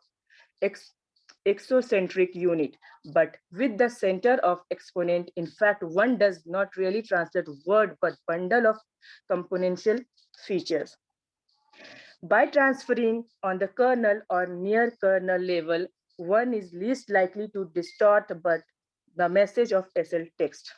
exocentric unit, but with the center of exponent. In fact, one does not really translate word, but bundle of componential features. By transferring on the kernel or near kernel level, one is least likely to distort but the message of SL text.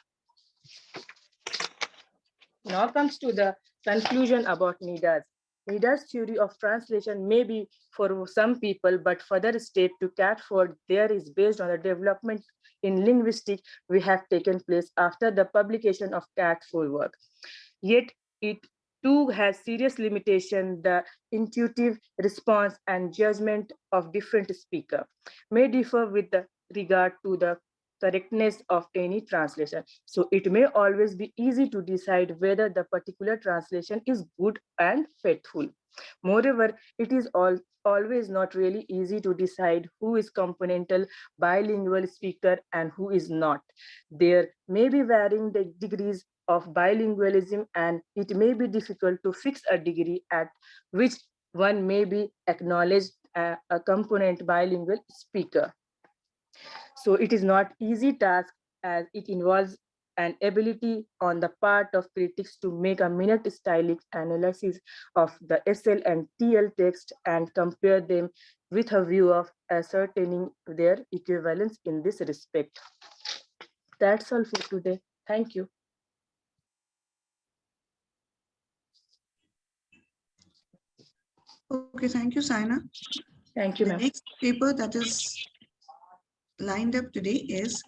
Now comes to the conclusion about Nida's. Nida's theory of translation may be for some people, but further step to Catford there is based on the development in linguistics we have taken place after the publication of Catford work. Yet it too has serious limitation. The intuitive response and judgment of different speaker may differ with the regard to the correctness of any translation. So it may always be easy to decide whether the particular translation is good and faithful. Moreover, it is always not really easy to decide who is componental bilingual speaker and who is not. There may be varying degrees of bilingualism, and it may be difficult to fix a degree at which one may be acknowledged a component bilingual speaker. So it is not easy task as it involves an ability on the part of critics to make a minute stylistic analysis of the SL and TL text and compare them with a view of ascertaining their equivalence in this respect. That's all for today. Thank you. Okay, thank you, Saina. Thank you, The ma'am. next paper that is lined up today is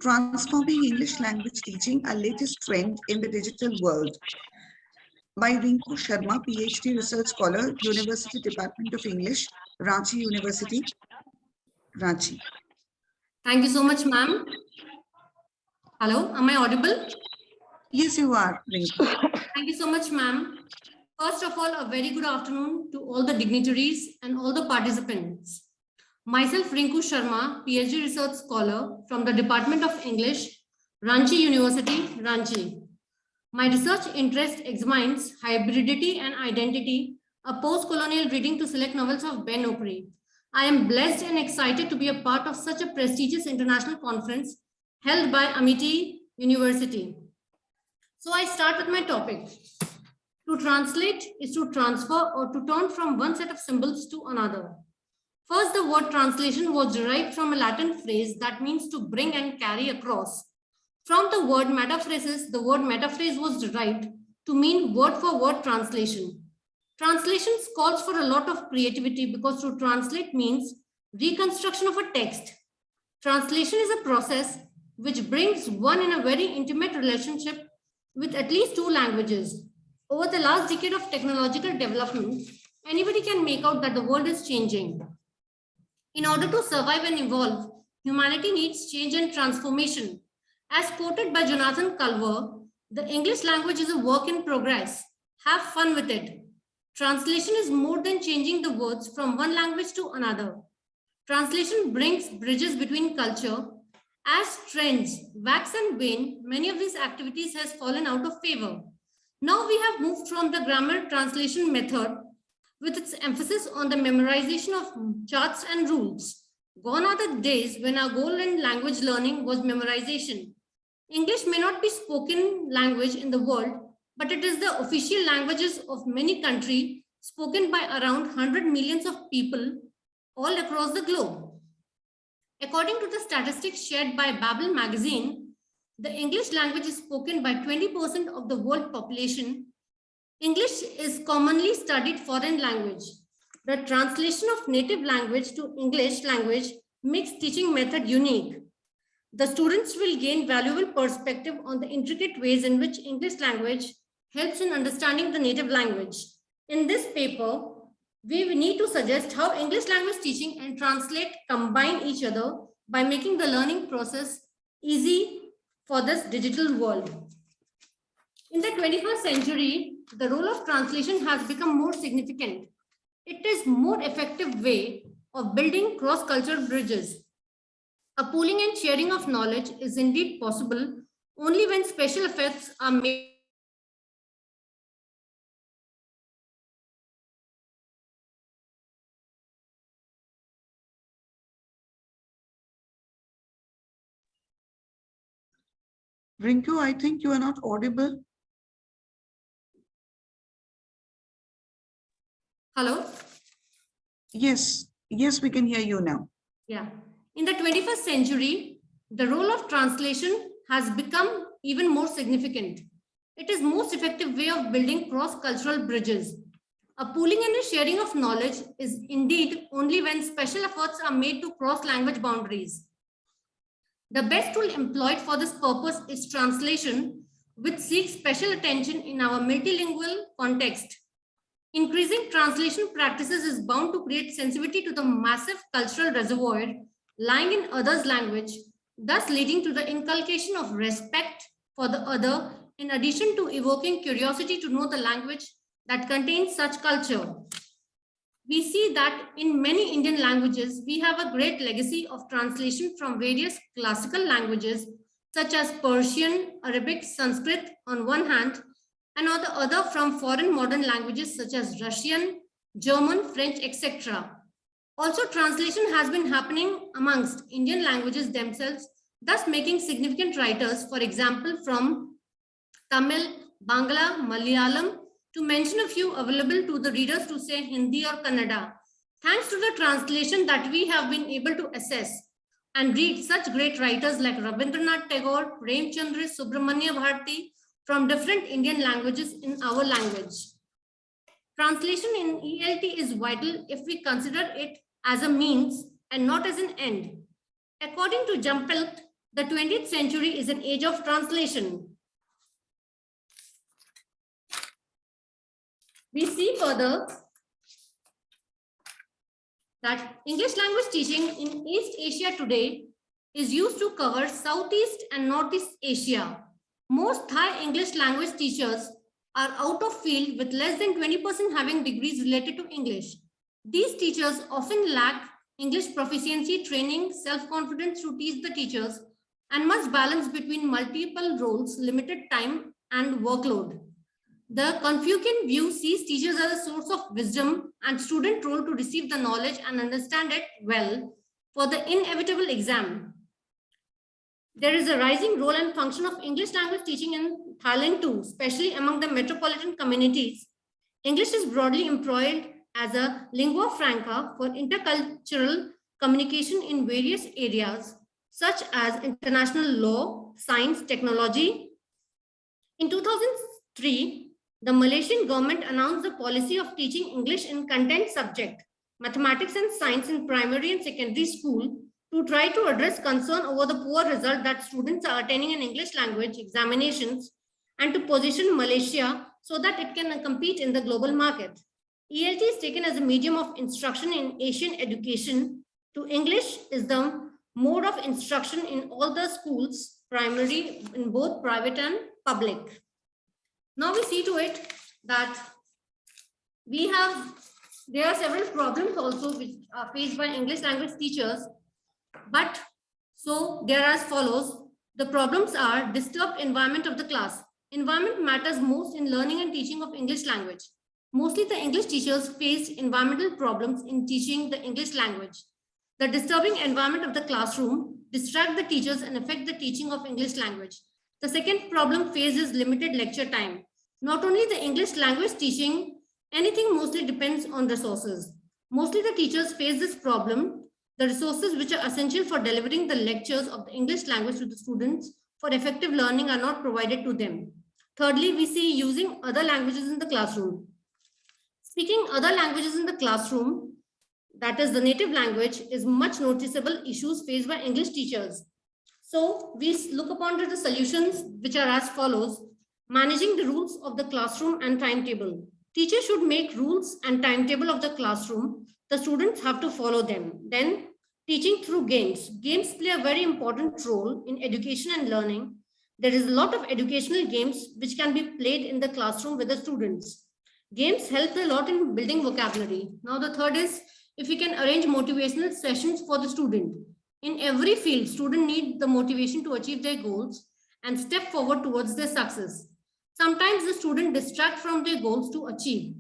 Transforming English Language Teaching, a Latest Trend in the Digital World by Rinku Sharma, PhD Research Scholar, University Department of English, Ranchi University, Ranchi. Thank you so much, ma'am. Hello, am I audible? Yes, you are, Rinku. Thank you so much, ma'am. First of all, a very good afternoon to all the dignitaries and all the participants. Myself, Rinku Sharma, PhD Research Scholar from the Department of English, Ranchi University, Ranchi. My research interest examines hybridity and identity, a post-colonial reading to select novels of Ben Okri. I am blessed and excited to be a part of such a prestigious international conference held by Amity University. So I start with my topic. To translate is to transfer or to turn from one set of symbols to another. First, the word translation was derived from a Latin phrase that means to bring and carry across. From the word metaphrasis, the word metaphrase was derived to mean word-for-word translation. Translations calls for a lot of creativity because to translate means reconstruction of a text. Translation is a process which brings one in a very intimate relationship with at least two languages. Over the last decade of technological development, anybody can make out that the world is changing. In order to survive and evolve, humanity needs change and transformation. As quoted by Jonathan Culver, the English language is a work in progress. Have fun with it. Translation is more than changing the words from one language to another. Translation brings bridges between culture. As trends wax and wane, many of these activities has fallen out of favor. Now we have moved from the grammar translation method with its emphasis on the memorization of charts and rules. Gone are the days when our goal in language learning was memorization. English may not be spoken language in the world, but it is the official languages of many countries spoken by around 100 millions of people all across the globe. According to the statistics shared by Babel magazine, the English language is spoken by 20% of the world population. English is commonly studied foreign language. The translation of native language to English language makes teaching method unique. The students will gain valuable perspective on the intricate ways in which English language helps in understanding the native language. In this paper, we need to suggest how English language teaching and translate combine each other by making the learning process easy for this digital world. In the 21st century, the role of translation has become more significant. It is a more effective way of building cross-cultural bridges. A pooling and sharing of knowledge is indeed possible only when special efforts are made Rinku, I think you are not audible. Hello? Yes, yes, we can hear you now. Yeah. In the 21st century, the role of translation has become even more significant. It is most effective way of building cross-cultural bridges. A pooling and a sharing of knowledge is indeed only when special efforts are made to cross language boundaries. The best tool employed for this purpose is translation, which seeks special attention in our multilingual context. Increasing translation practices is bound to create sensitivity to the massive cultural reservoir lying in others' language, thus leading to the inculcation of respect for the other, in addition to evoking curiosity to know the language that contains such culture. We see that in many Indian languages, we have a great legacy of translation from various classical languages, such as Persian, Arabic, Sanskrit on one hand, and on the other from foreign modern languages such as Russian, German, French, etc. Also, translation has been happening amongst Indian languages themselves, thus making significant writers, for example, from Tamil, Bangla, Malayalam, to mention a few available to the readers to say Hindi or Kannada. Thanks to the translation that we have been able to assess and read such great writers like Rabindranath Tagore, Premchandra, Subramanya Bharati from different Indian languages in our language. Translation in ELT is vital if we consider it as a means and not as an end. According to Jumpelt, the 20th century is an age of translation. We see further that English language teaching in East Asia today is used to cover Southeast and Northeast Asia. Most Thai English language teachers are out of field with less than 20% having degrees related to English. These teachers often lack English proficiency, training, self-confidence to teach the teachers, and must balance between multiple roles, limited time, and workload. The Confucian view sees teachers as a source of wisdom and student role to receive the knowledge and understand it well for the inevitable exam. There is a rising role and function of English language teaching in Thailand too, especially among the metropolitan communities. English is broadly employed as a lingua franca for intercultural communication in various areas, such as international law, science, technology. In 2003, the Malaysian government announced the policy of teaching English in content subject, mathematics and science in primary and secondary school to try to address concern over the poor result that students are attaining in English language examinations and to position Malaysia so that it can compete in the global market. ELT is taken as a medium of instruction in Asian education. To English is the mode of instruction in all the schools, primary, in both private and public. Now we see to it that there are several problems also which are faced by English language teachers, but so they are as follows. The problems are disturbed environment of the class. Environment matters most in learning and teaching of English language. Mostly the English teachers face environmental problems in teaching the English language. The disturbing environment of the classroom distract the teachers and affect the teaching of English language. The second problem faced is limited lecture time. Not only the English language teaching, anything mostly depends on resources. Mostly the teachers face this problem. The resources which are essential for delivering the lectures of the English language to the students for effective learning are not provided to them. Thirdly, we see using other languages in the classroom. Speaking other languages in the classroom, that is the native language, is much noticeable issues faced by English teachers. So we look upon to the solutions which are as follows. Managing the rules of the classroom and timetable. Teachers should make rules and timetable of the classroom. The students have to follow them. Then teaching through games. Games play a very important role in education and learning. There is a lot of educational games which can be played in the classroom with the students. Games help a lot in building vocabulary. Now the third is if we can arrange motivational sessions for the student. In every field, students need the motivation to achieve their goals and step forward towards their success. Sometimes the student distract from their goals to achieve.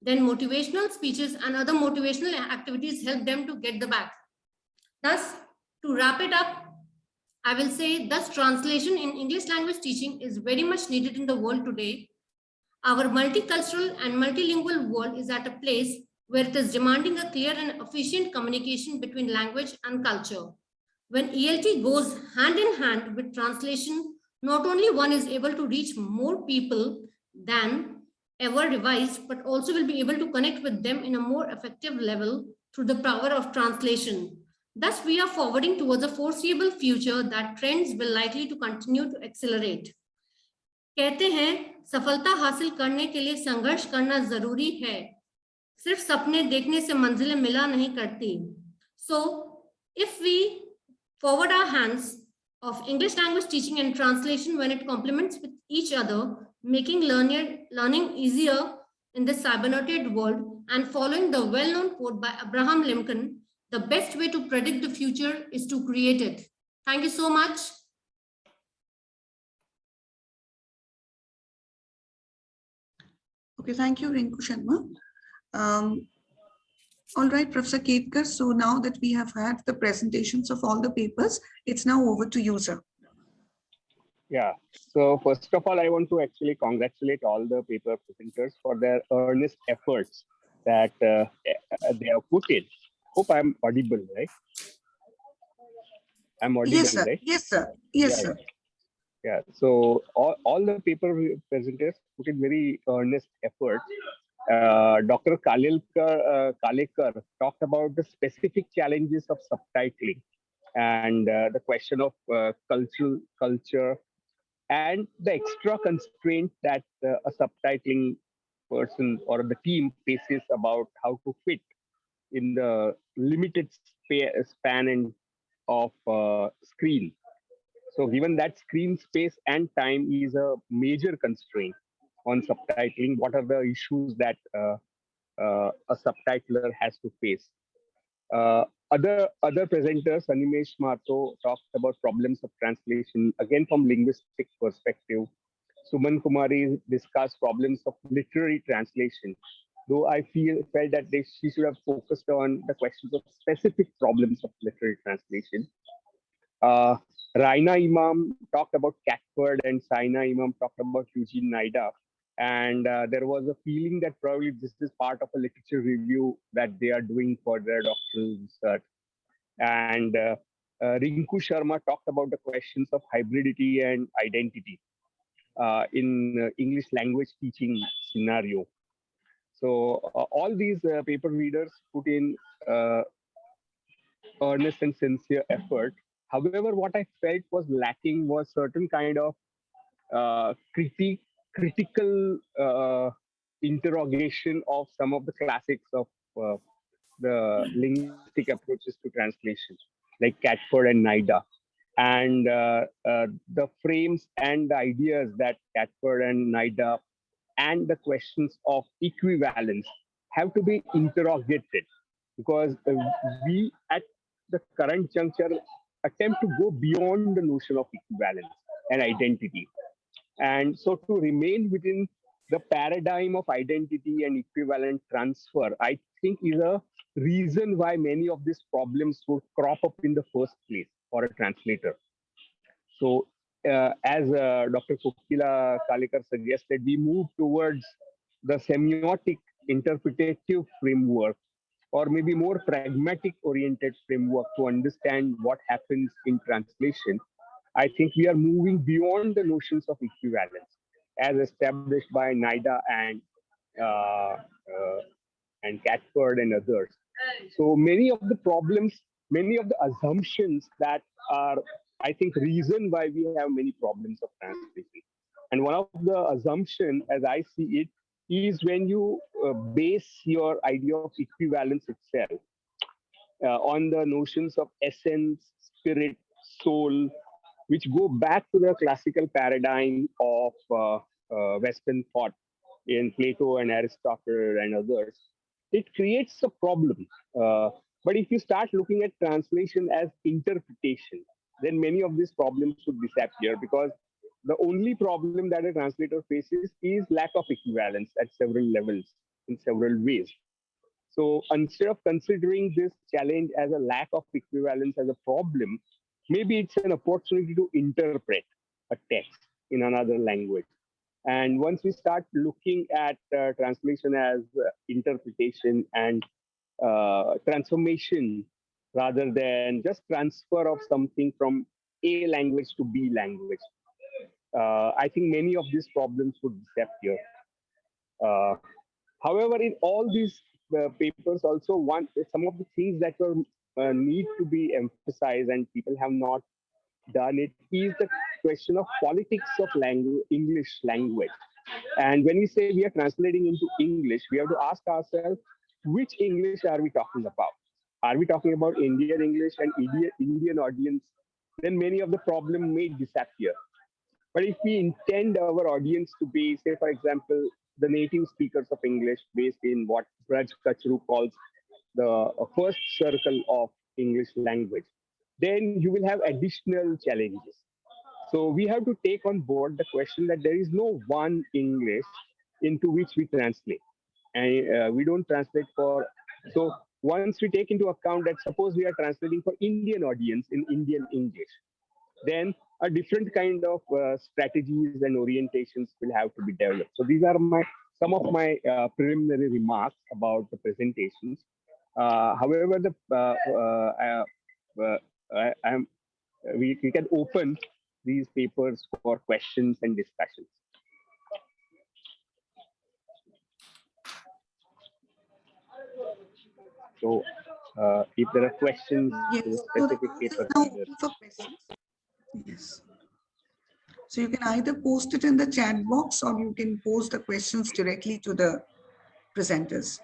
Then motivational speeches and other motivational activities help them to get the back. Thus, to wrap it up, I will say, thus, translation in English language teaching is very much needed in the world today. Our multicultural and multilingual world is at a place where it is demanding a clear and efficient communication between language and culture. When ELT goes hand in hand with translation, not only one is able to reach more people than ever revised, but also will be able to connect with them in a more effective level through the power of translation. Thus, we are forwarding towards a foreseeable future that trends will likely to continue to accelerate. कहते हैं सफलता हासिल करने के लिए संघर्ष करना जरूरी है, सिर्फ सपने देखने से मंजिलें मिला नहीं करती. So, if we forward our hands of English language teaching and translation when it complements with each other, making learning easier in this cybernetic world, and following the well-known quote by Abraham Lincoln, the best way to predict the future is to create it. Thank you so much. Okay, thank you, Rinku Sharma. All right, Professor Ketkar. So now that we have had the presentations of all the papers, it's now over to you, sir. Yeah. So first of all, I want to actually congratulate all the paper presenters for their earnest efforts that they have put in. Hope I'm audible, right? I'm audible, Yes, sir. right? Yes, sir. Yes, Yeah, sir. Yeah. So all the paper presenters put in very earnest efforts. Dr. Kalekar talked about the specific challenges of subtitling and the question of culture and the extra constraint that a subtitling person or the team faces about how to fit in the limited span and of screen. So given that screen space and time is a major constraint on subtitling, what are the issues that a subtitler has to face? Other presenters, Animesh Mato talked about problems of translation, again from linguistic perspective. Suman Kumari discussed problems of literary translation, though I felt that she should have focused on the questions of specific problems of literary translation. Raina Imam talked about Catford and Saina Imam talked about Eugene Nida. And there was a feeling that probably this is part of a literature review that they are doing for their doctoral research. And Rinku Sharma talked about the questions of hybridity and identity in English language teaching scenario. So all these paper readers put in earnest and sincere effort. However, what I felt was lacking was certain kind of critical interrogation of some of the classics of the linguistic approaches to translation, like Catford and Nida. And the frames and the ideas that Catford and Nida and the questions of equivalence have to be interrogated, because we at the current juncture attempt to go beyond the notion of equivalence and identity. And so to remain within the paradigm of identity and equivalent transfer, I think is a reason why many of these problems would crop up in the first place for a translator. So as Dr. Kokila Kalekar suggested, we move towards the semiotic interpretative framework, or maybe more pragmatic oriented framework to understand what happens in translation. I think we are moving beyond the notions of equivalence as established by Nida and Catford and others. So many of the problems, many of the assumptions that are, I think, reason why we have many problems of translation. And one of the assumptions, as I see it, is when you base your idea of equivalence itself on the notions of essence, spirit, soul, which go back to the classical paradigm of Western thought in Plato and Aristotle and others, it creates a problem. But if you start looking at translation as interpretation, then many of these problems should disappear, because the only problem that a translator faces is lack of equivalence at several levels in several ways. So instead of considering this challenge as a lack of equivalence as a problem, maybe it's an opportunity to interpret a text in another language. And once we start looking at translation as interpretation and transformation rather than just transfer of something from A language to B language, I think many of these problems would disappear. Uh, However, in all these papers, also some of the things that were need to be emphasized and people have not done it is the question of politics of language, English language. And when we say we are translating into English, we have to ask ourselves, which English are we talking about? Are we talking about Indian English and Indian audience? Then many of the problem may disappear. But if we intend our audience to be, say, for example, the native speakers of English based in what Braj Kachru calls the first circle of English language, then you will have additional challenges. So we have to take on board the question that there is no one English into which we translate. And we don't translate for, so once we take into account that suppose we are translating for Indian audience in Indian English, then a different kind of strategies and orientations will have to be developed. So these are some of my preliminary remarks about the presentations. However, we can open these papers for questions and discussions. So if there are questions Yes, to so the specific floor is papers, now open for questions. Yes. So you can either post it in the chat box or you can post the questions directly to the presenters.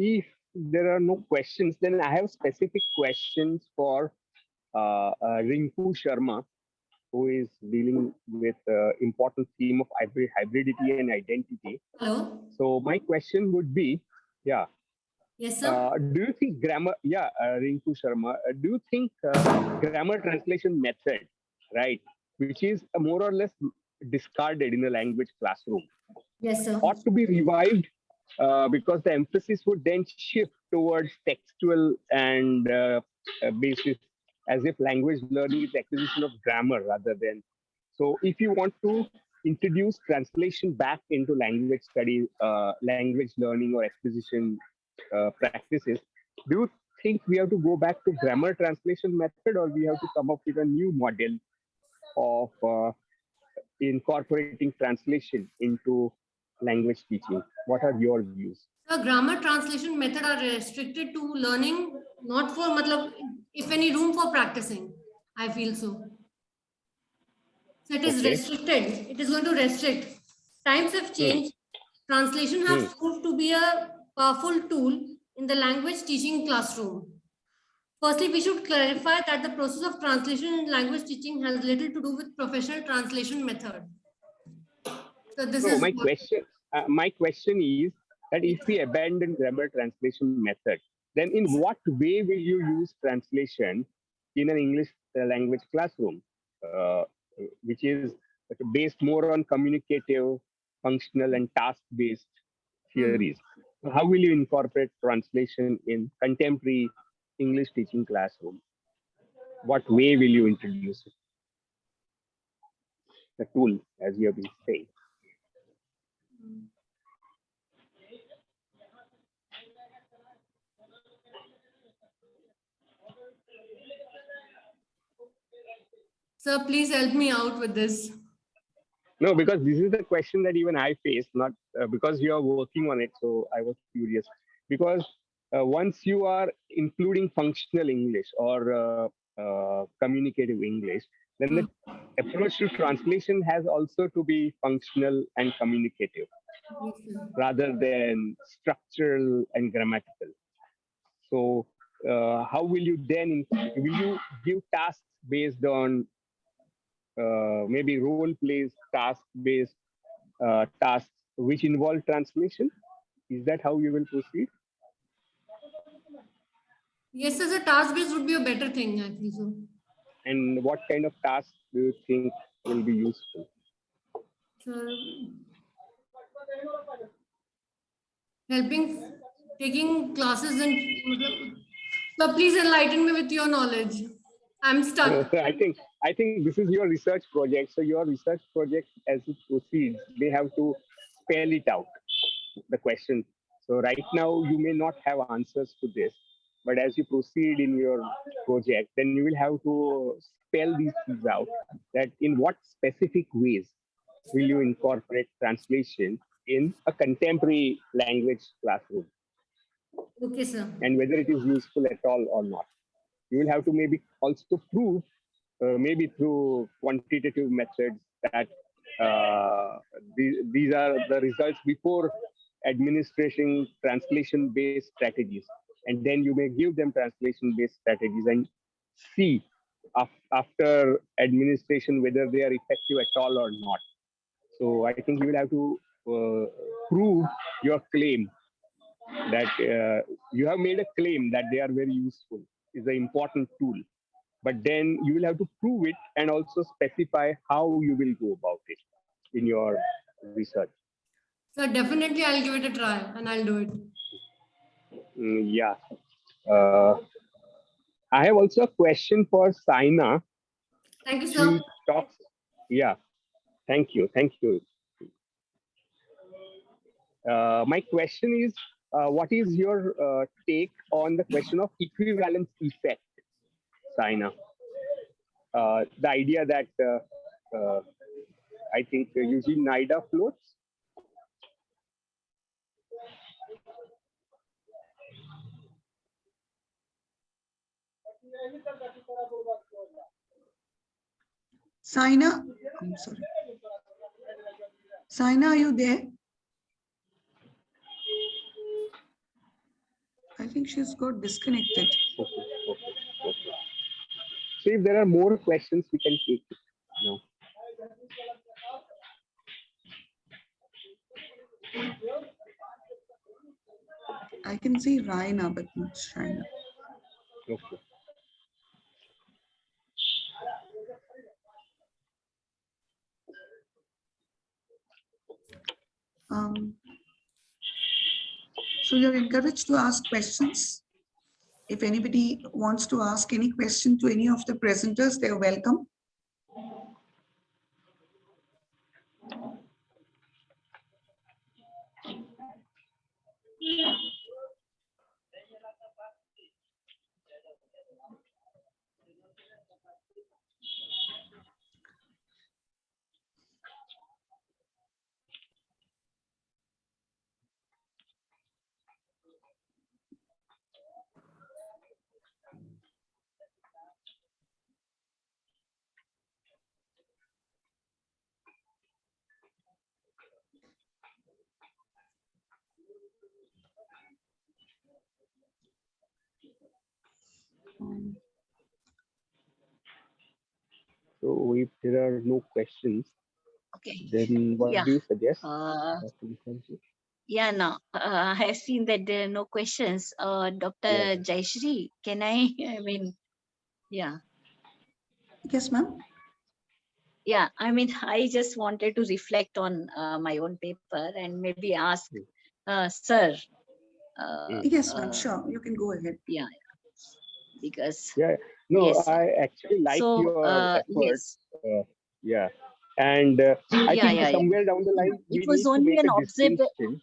if there are no questions, then I have specific questions for Rinku Sharma, who is dealing with important theme of hybridity and identity. Hello. So my question would be, yeah, Yes, sir. do you think grammar, Rinku Sharma, do you think grammar translation method, right, which is more or less discarded in a language classroom, Yes, sir. ought to be revived because the emphasis would then shift towards textual and basis, as if language learning is acquisition of grammar rather than. So if you want to introduce translation back into language study, language learning or acquisition practices, do you think we have to go back to grammar translation method, or we have to come up with a new model of incorporating translation into language teaching? What are your views? The grammar translation method are restricted to learning, not for matlab, if any room for practicing. I feel so. So it is Okay. restricted. It is going to restrict. Times have changed. Translation has proved to be a powerful tool in the language teaching classroom. Firstly, we should clarify that the process of translation in language teaching has little to do with professional translation method. So this is my question is that if we abandon grammar translation method, then in what way will you use translation in an English language classroom, which is based more on communicative, functional, and task-based theories? How will you incorporate translation in contemporary English teaching classroom? What way will you introduce it? The tool, as you have been saying. Sir, please help me out with this. No, because this is the question that even I faced, not because you are working on it. So I was curious because once you are including functional English or communicative English, then the approach to translation has also to be functional and communicative. Yes, sir. rather than structural and grammatical. So, how will you then, will you give tasks based on maybe role plays, task based tasks which involve translation? Is that how you will proceed? Yes, as a task based would be a better thing, actually. So, And what kind of tasks do you think will be useful? sir, helping, taking classes and so please enlighten me with your knowledge. I'm stuck. I think this is your research project. So your research project, as it proceeds, they have to spell it out, the question. So right now you may not have answers to this, but as you proceed in your project, then you will have to spell these things out. That in what specific ways will you incorporate translation in a contemporary language classroom, Okay, sir. and whether it is useful at all or not. You will have to maybe also prove, maybe through quantitative methods, that these are the results before administration translation based strategies, and then you may give them translation based strategies and see after administration whether they are effective at all or not. So I think you will have to prove your claim that you have made a claim that they are very useful, is an important tool, but then you will have to prove it and also specify how you will go about it in your research. So definitely I'll give it a try and I'll do it. Yeah. Uh, I have also a question for Saina. Thank you, She sir. talks. Yeah. Thank you. Thank you. My question is, what is your take on the question of equivalence effect, Saina? The idea that I think Eugene Nida floats. Saina, I'm sorry. Saina, are you there? I think she's got disconnected. Okay. So if there are more questions, we can take it now. I can see Raina, but not Shaina. Okay. So you're encouraged to ask questions. If anybody wants to ask any question to any of the presenters, they're welcome. So if there are no questions, Okay. then what Yeah. do you suggest? Yeah, no, I have seen that there are no questions. Dr. Jayashree, can I mean, yeah. Yes, ma'am. Yeah, I mean, I just wanted to reflect on my own paper and maybe ask sir. Yes, ma'am, sure. You can go ahead. Yeah, because Yeah, no, yes, sir. I actually like So, your efforts. yes. Yeah, and I Yeah, think yeah. somewhere down the line It we was need to only make an a distinction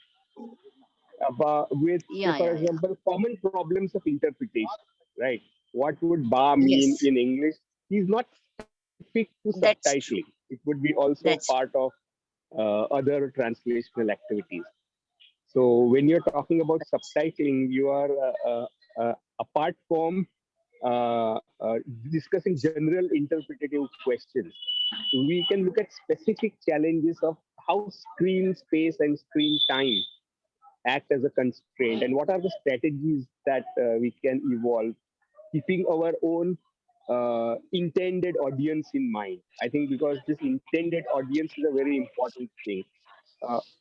about with, Yeah, for yeah, example, common problems of interpretation. Right? What would "ba" mean Yes, in English? Is not specific to that's true. subtitling. It would be also That's part of other translational activities. So when you're talking about subtitling, you are apart from discussing general interpretative questions, we can look at specific challenges of how screen space and screen time act as a constraint, and what are the strategies that we can evolve, keeping our own intended audience in mind. I think because this intended audience is a very important thing.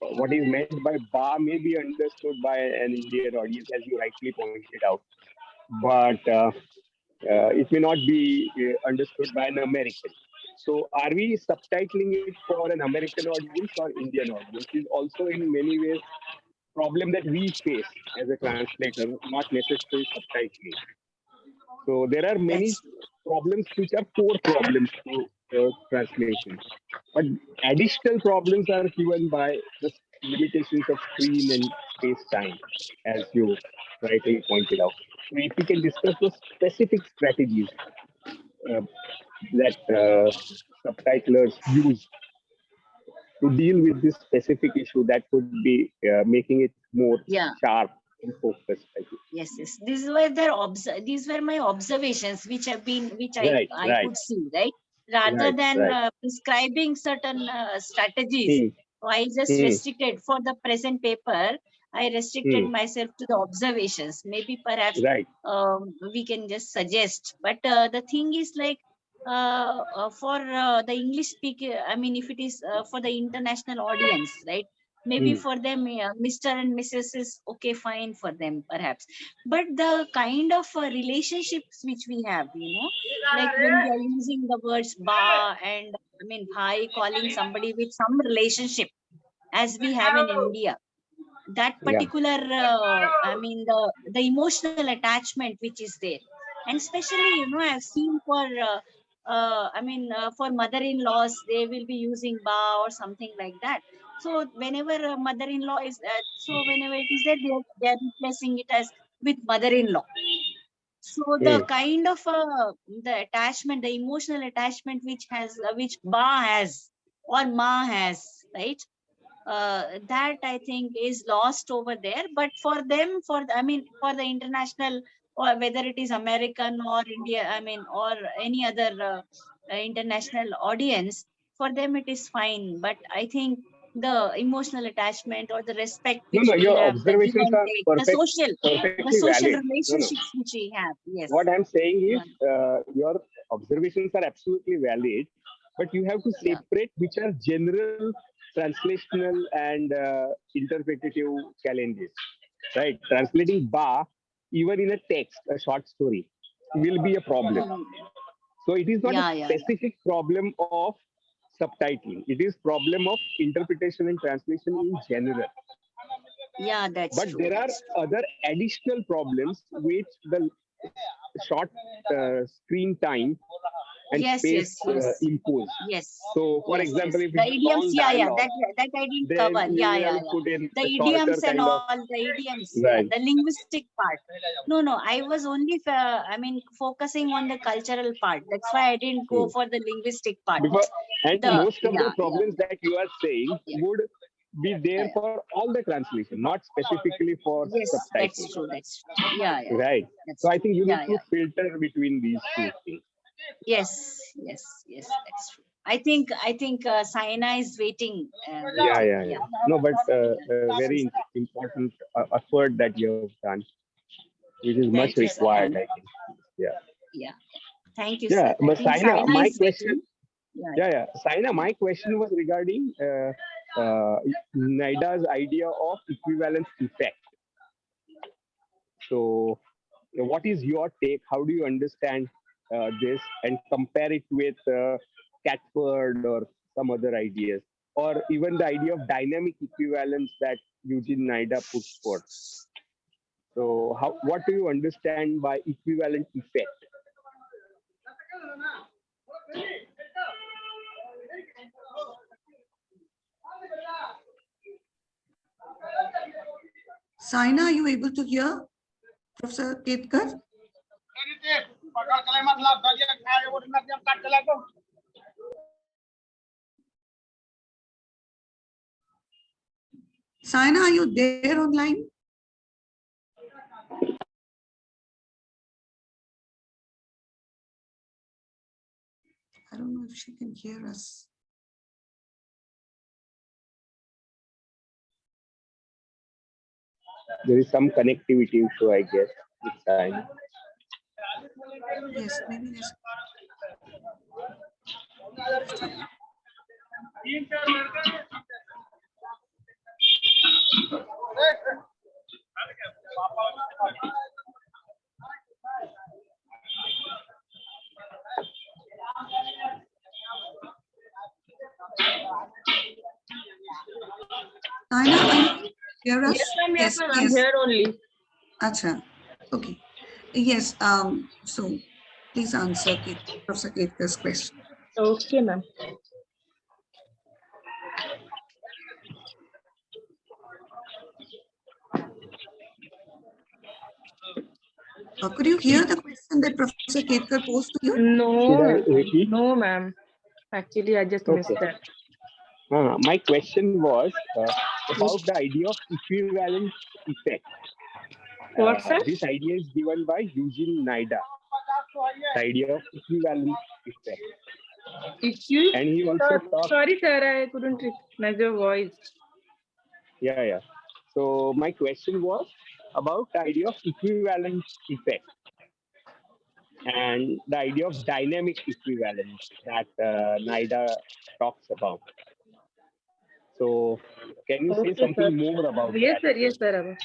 What is meant by bar may be understood by an Indian audience, as you rightly pointed out, but it may not be understood by an American. So, are we subtitling it for an American audience or Indian audience? Is also in many ways problem that we face as a translator, not necessarily subtitling. So there are many That's problems which are core problems to translation, but additional problems are given by the limitations of screen and space time, as you rightly pointed out. So if we can discuss the specific strategies uh, that subtitlers use to deal with this specific issue, that could be making it more Yeah. sharp and focused. I think. Yes, yes. These were my observations, which Right, I right, could see, right? Rather right, than right. prescribing certain strategies, Hmm, I just hmm, restricted for the present paper. I restricted hmm. myself to the observations. Maybe perhaps Right. we can just suggest. But the thing is like for the English speaker, I mean, if it is for the international audience, right? Maybe Hmm. for them, Mr. and Mrs. is okay, fine for them, perhaps. But the kind of relationships which we have, like when we are using the words ba and I mean bhai, calling somebody with some relationship as we have in India, that Yeah. particular, I mean, the emotional attachment which is there. And especially, I've seen for, I mean, for mother-in-laws, they will be using ba or something like that. So whenever a mother-in-law is, so whenever it is there, they are replacing it as with mother-in-law. So Hmm. the kind of the attachment, the emotional attachment which ba has or ma has, right? That I think is lost over there. But for them, I mean, for the international, or whether it is American or India, I mean, or any other international audience, for them it is fine. But I think the emotional attachment or the respect No, which no, we your have, the give observations and are take, the perfectly social valid. No, no. relationships which we have. Yes. What I'm saying is Yeah. your observations are absolutely valid, but you have to Yeah. separate which are general translational and interpretative challenges. Right? Translating ba, even in a text, a short story, will be a problem. Mm. So it is not a Yeah. Yeah. Yeah. specific problem of subtitling. It is problem of interpretation and translation in general. Yeah. That's But true. there are That's true. other additional problems which the short screen time and Yes. space Yes. Yes. impose. Yes, So, for yes, example, yes. if The it's idioms, long yeah, yeah. dialogue, That I didn't then cover. you Yeah, yeah, will yeah. put in The a shorter idioms and kind of all, the idioms, yeah. right. The linguistic part. No, no. I was only, I mean, focusing on the cultural part. That's why I didn't go Hmm. for the linguistic part. Because and most of the Yeah, yeah, problems that you are saying yeah, would be yeah, there yeah. for all the translation, not specifically for Yes, that's subtitling. true. That's true. Yeah, yeah, yeah. Right. That's So I true. think you need Yeah, to yeah. filter between these two things. Yes, yes, yes. That's true. I think Saina is waiting. Yeah, Waiting. yeah, Yeah, yeah. No, but she's very important effort that you have done, which is much thank you, sir. required, Thank I you. think. Yeah. Yeah. Thank you, Yeah. sir. I But think Saina, Saina my is question, waiting. Yeah. yeah. Saina, my question was regarding NIDA's idea of equivalence effect. So, what is your take? How do you understand this and compare it with Catford or some other ideas, or even the idea of dynamic equivalence that Eugene NIDA puts forth? So, what do you understand by equivalent effect? Saina, are you able to hear Professor Ketkar? Saina, are you there online? I don't know if she can hear us. There is some connectivity issue, I guess, this time. Yes, maybe yes. Naina, can you hear us? Yes, ma'am. Yes, ma'am. I'm yes. here only. Acha. Okay. Yes. So please answer Professor Ketkar's question. Okay, ma'am. Could you hear the question that Professor Ketkar posed to you? Should I No, repeat? no, ma'am. Actually, I just missed Okay. that. My question was about the idea of equivalence effect. What, sir? This idea is given by Eugene Nida. The idea of equivalence effect. And he also talked. Sorry, sir, I couldn't recognize your voice. Yeah. So my question was about the idea of equivalence effect and the idea of dynamic equivalence that Nida talks about. So can you say Okay, something sir. more about Yes, that? sir. Yes, sir.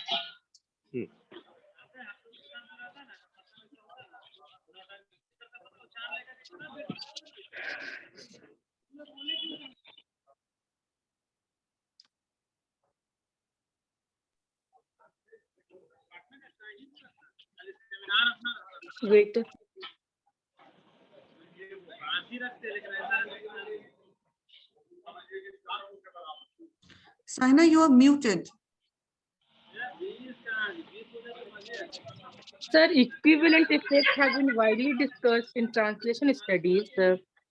Wait. Saina, you are muted. Sir, equivalent effect has been widely discussed in translation studies.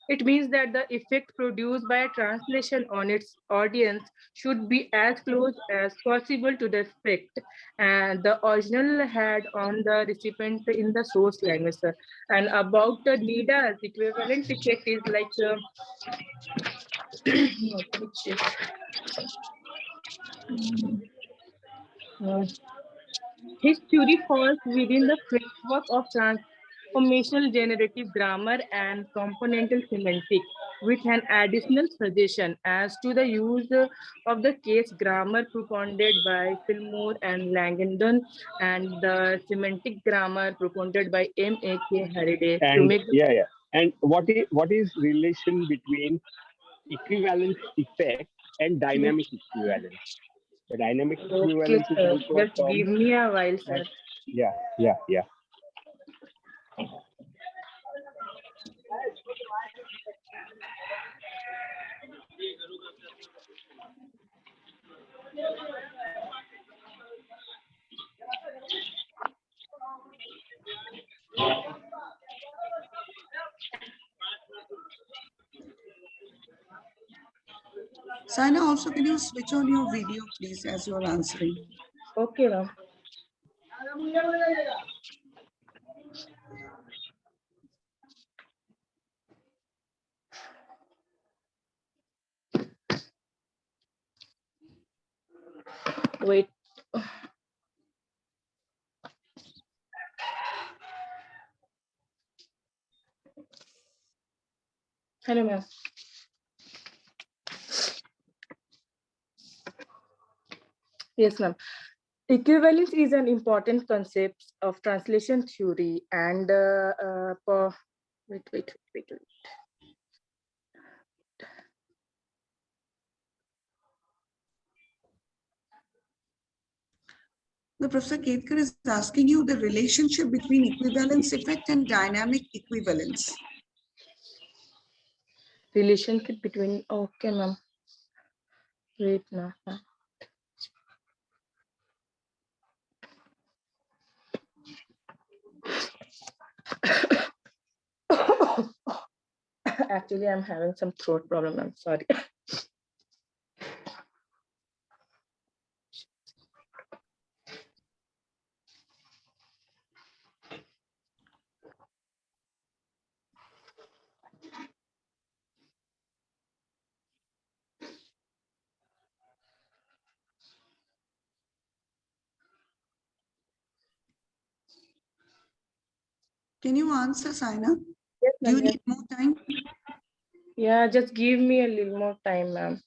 It means that the effect produced by a translation on its audience should be as close as possible to the effect and the original had on the recipient in the source language. Sir. And about the NIDA's equivalent effect is like his theory falls within the framework of transformational generative grammar and componental semantics, with an additional suggestion as to the use of the case grammar propounded by Fillmore and Langdon and the semantic grammar propounded by M.A.K. Halliday. And yeah. And what is relation between equivalence effect and dynamic equivalence? The dynamic equivalence is also a Just term. give me a while, sir. Yeah. Saina, also can you switch on your video, please, as you are answering? Okay, ma'am. Wait. Hello, ma'am. Yes, ma'am. Equivalence is an important concept of translation theory and wait. The Professor Ketkar is asking you the relationship between equivalence effect and dynamic equivalence. Relationship between, okay, ma'am. Wait now. Actually, I'm having some throat problem. I'm sorry. Can you answer, Saina? Yes, Do you ma'am. Yes. need more time? Yeah, just give me a little more time, ma'am.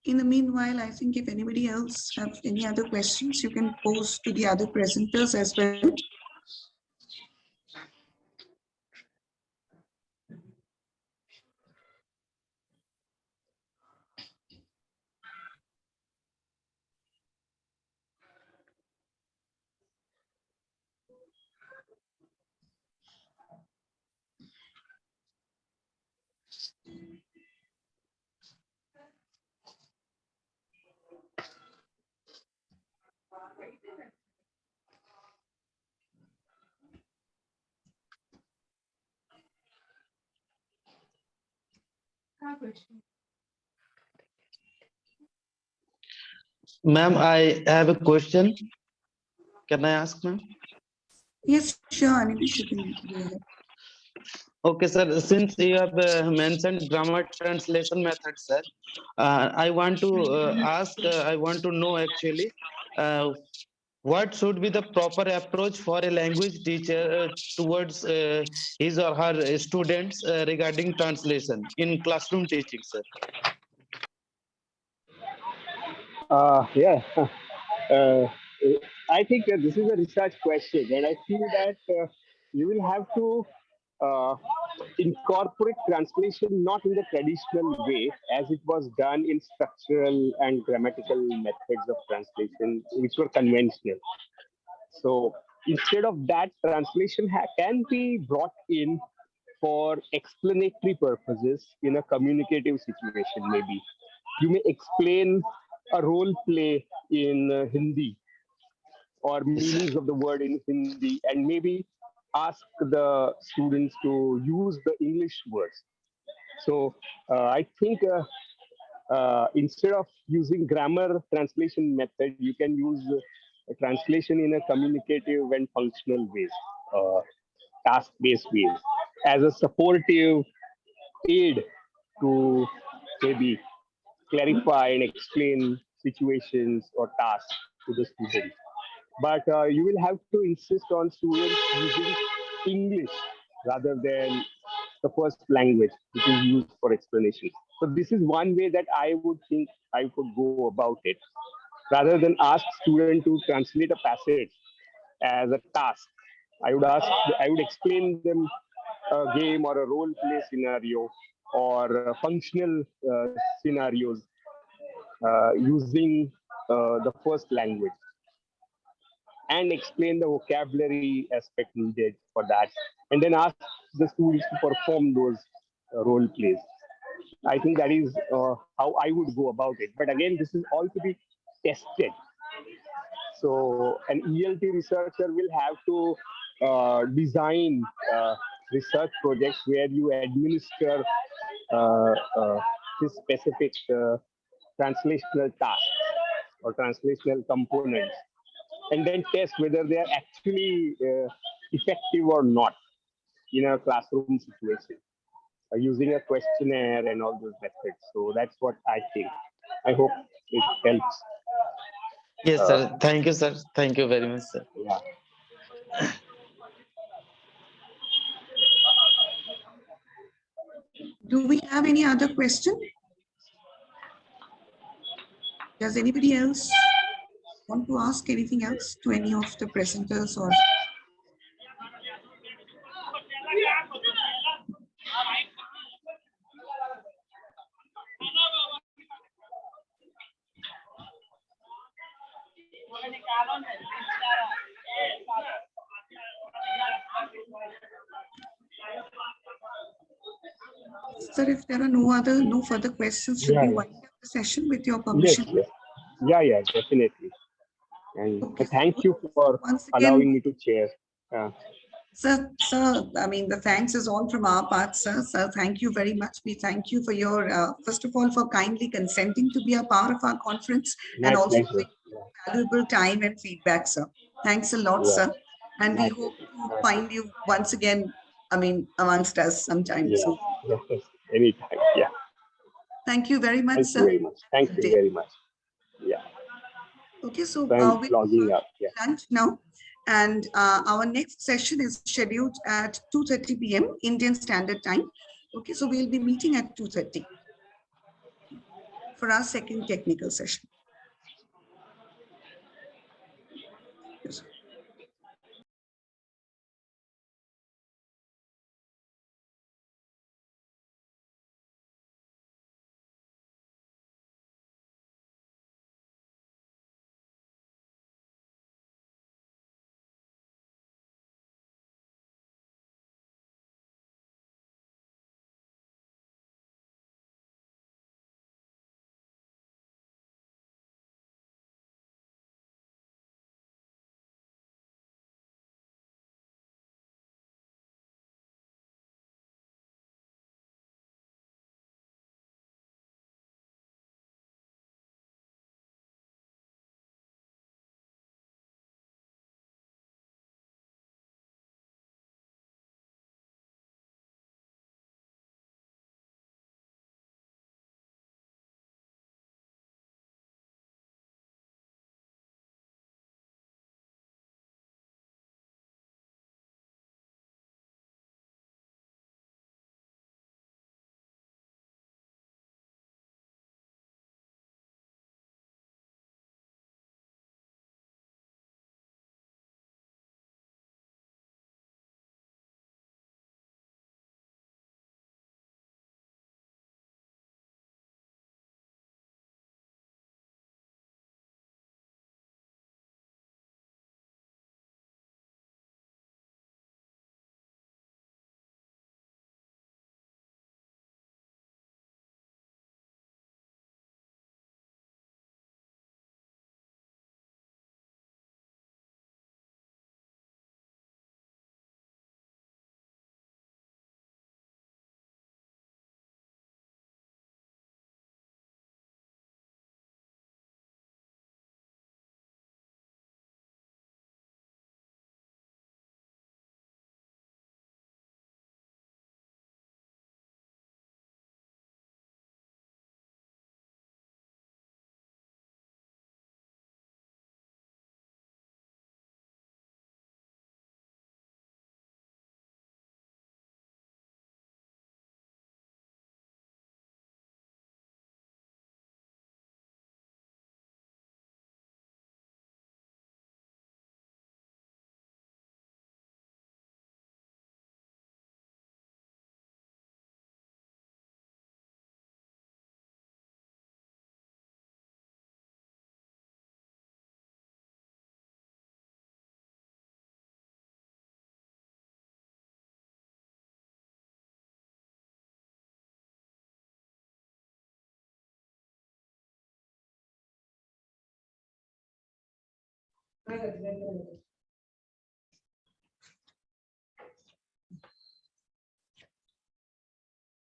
In the meanwhile, I think if anybody else have any other questions, you can pose to the other presenters as well. Ma'am, I have a question. Can I ask, ma'am? Yes, sure, Anish, you can go ahead. Okay, sir. Since you have mentioned grammar translation method, sir, I want to ask. I want to know actually, what should be the proper approach for a language teacher towards his or her students regarding translation in classroom teaching, sir? Yeah. Uh, I think this is a research question, and I feel that you will have to incorporate translation not in the traditional way as it was done in structural and grammatical methods of translation, which were conventional. So instead of that, translation can be brought in for explanatory purposes in a communicative situation, maybe. You may explain a role play in Hindi or meanings of the word in Hindi and maybe ask the students to use the English words. So I think instead of using grammar translation method, you can use a translation in a communicative and functional ways, task-based ways, as a supportive aid to maybe clarify and explain situations or tasks to the students. But you will have to insist on students using English rather than the first language which is used for explanation. So this is one way that I would think I could go about it. Rather than ask student to translate a passage as a task, I would explain them a game or a role play scenario or functional scenarios using the first language and explain the vocabulary aspect needed for that, and then ask the students to perform those role plays. I think that is how I would go about it. But again, this is all to be tested. So an ELT researcher will have to design research projects where you administer this specific translational tasks or translational components, and then test whether they are actually effective or not in a classroom situation using a questionnaire and all those methods. So that's what I think. I hope it helps. Yes, sir. Thank you, sir. Thank you very much, sir. Yeah. Do we have any other question? Does anybody else want to ask anything else to any of the presenters or? Sir, if there are no further questions, should we wind up the session with your permission? Yes, yes. Yeah, definitely. And Okay. thank you for Once again, allowing me to chair. Sir, I mean, the thanks is all from our part, sir. Sir, thank you very much. We thank you for your, first of all, for kindly consenting to be a part of our conference and also for valuable time and feedback, sir. Thanks a lot, sir. And we hope to find you once again, I mean, amongst us sometime. Yeah. So Anytime. Yeah. thank you very much, Thank you sir. very much. Thank Good you day. very much. Yeah. Okay, so So I'm we'll logging up. Yeah. lunch now. And our next session is scheduled at 2:30 p.m. Indian Standard Time. Okay, so we'll be meeting at 2:30 for our second technical session. Yes.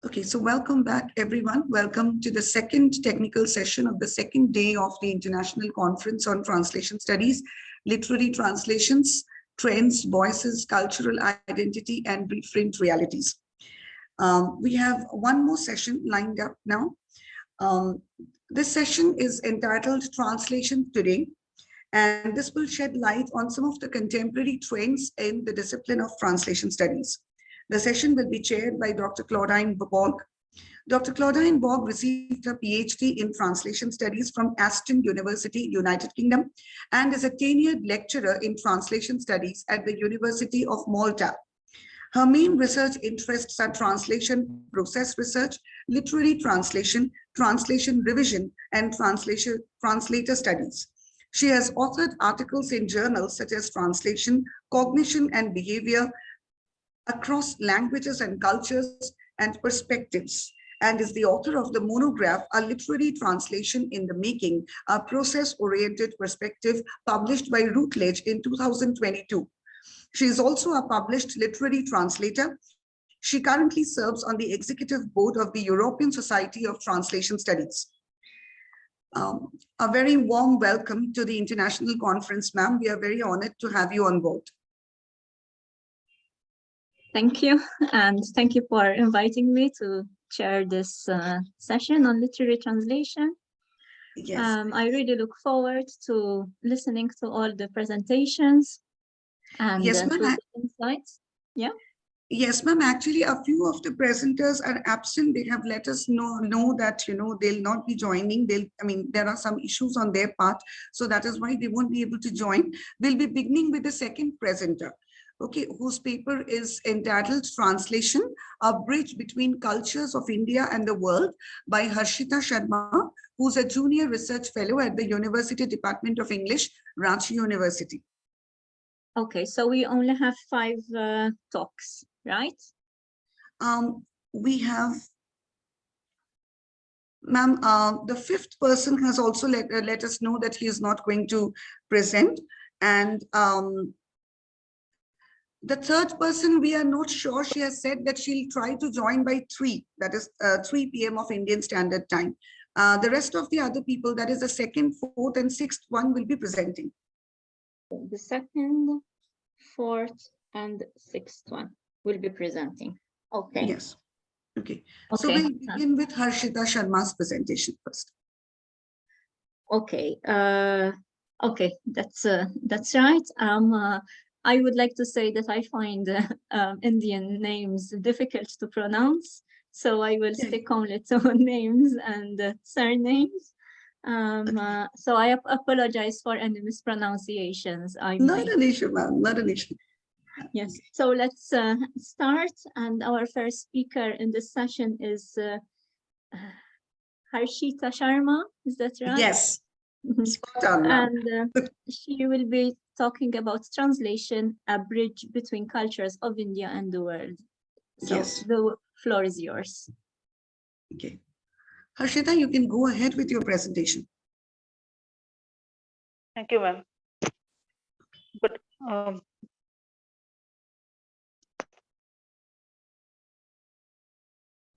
Okay, so welcome back, everyone. Welcome to the second technical session of the second day of the International Conference on Translation Studies, Literary Translations, Trends, Voices, Cultural Identity, and Reframed Realities. We have one more session lined up now. This session is entitled Translation Today, and this will shed light on some of the contemporary trends in the discipline of translation studies. The session will be chaired by Dr. Claudine Borg. Dr. Claudine Borg received her PhD in Translation Studies from Aston University, United Kingdom, and is a tenured lecturer in Translation Studies at the University of Malta. Her main research interests are translation process research, literary translation, translation revision, and translator studies. She has authored articles in journals such as Translation, Cognition and Behavior Across Languages and Cultures and Perspectives, and is the author of the monograph, A Literary Translation in the Making, a process-oriented perspective, published by Routledge in 2022. She is also a published literary translator. She currently serves on the executive board of the European Society of Translation Studies. A very warm welcome to the International Conference, ma'am. We are very honored to have you on board. Thank you, and thank you for inviting me to chair this session on literary translation. Yes. I really look forward to listening to all the presentations and Yes, to ma'am. the insights. Yeah. Yes, ma'am. Actually, a few of the presenters are absent. They have let us know that, they'll not be joining. There are some issues on their part. So that is why they won't be able to join. We'll be beginning with the second presenter, okay, whose paper is entitled Translation, A Bridge Between Cultures of India and the World by Harshita Sharma, who's a junior research fellow at the University Department of English, Ranchi University. Okay, so we only have 5 talks, right? We have, ma'am, the 5th person has also let us know that he is not going to present. And the 3rd person, we are not sure. She has said that she'll try to join by 3, that is 3 p.m. of Indian Standard Time. The rest of the other people, that is the 2nd, 4th, and 6th one, will be presenting. The 2nd, 4th, and 6th one will be presenting. Okay. Yes. Okay. Okay. So we'll begin with Harshita Sharma's presentation first. Okay. Okay, that's right. I would like to say that I find Indian names difficult to pronounce, so I will stick only to names and surnames. So I apologize for any mispronunciations. Not an issue, ma'am. Not an issue. Yes. So let's start. And our first speaker in this session is Harshita Sharma. Is that right? Yes. Spot on, ma'am. And she will be talking about translation, a bridge between cultures of India and the world. So Yes. the floor is yours. Okay. Harshita, you can go ahead with your presentation. Thank you, ma'am. But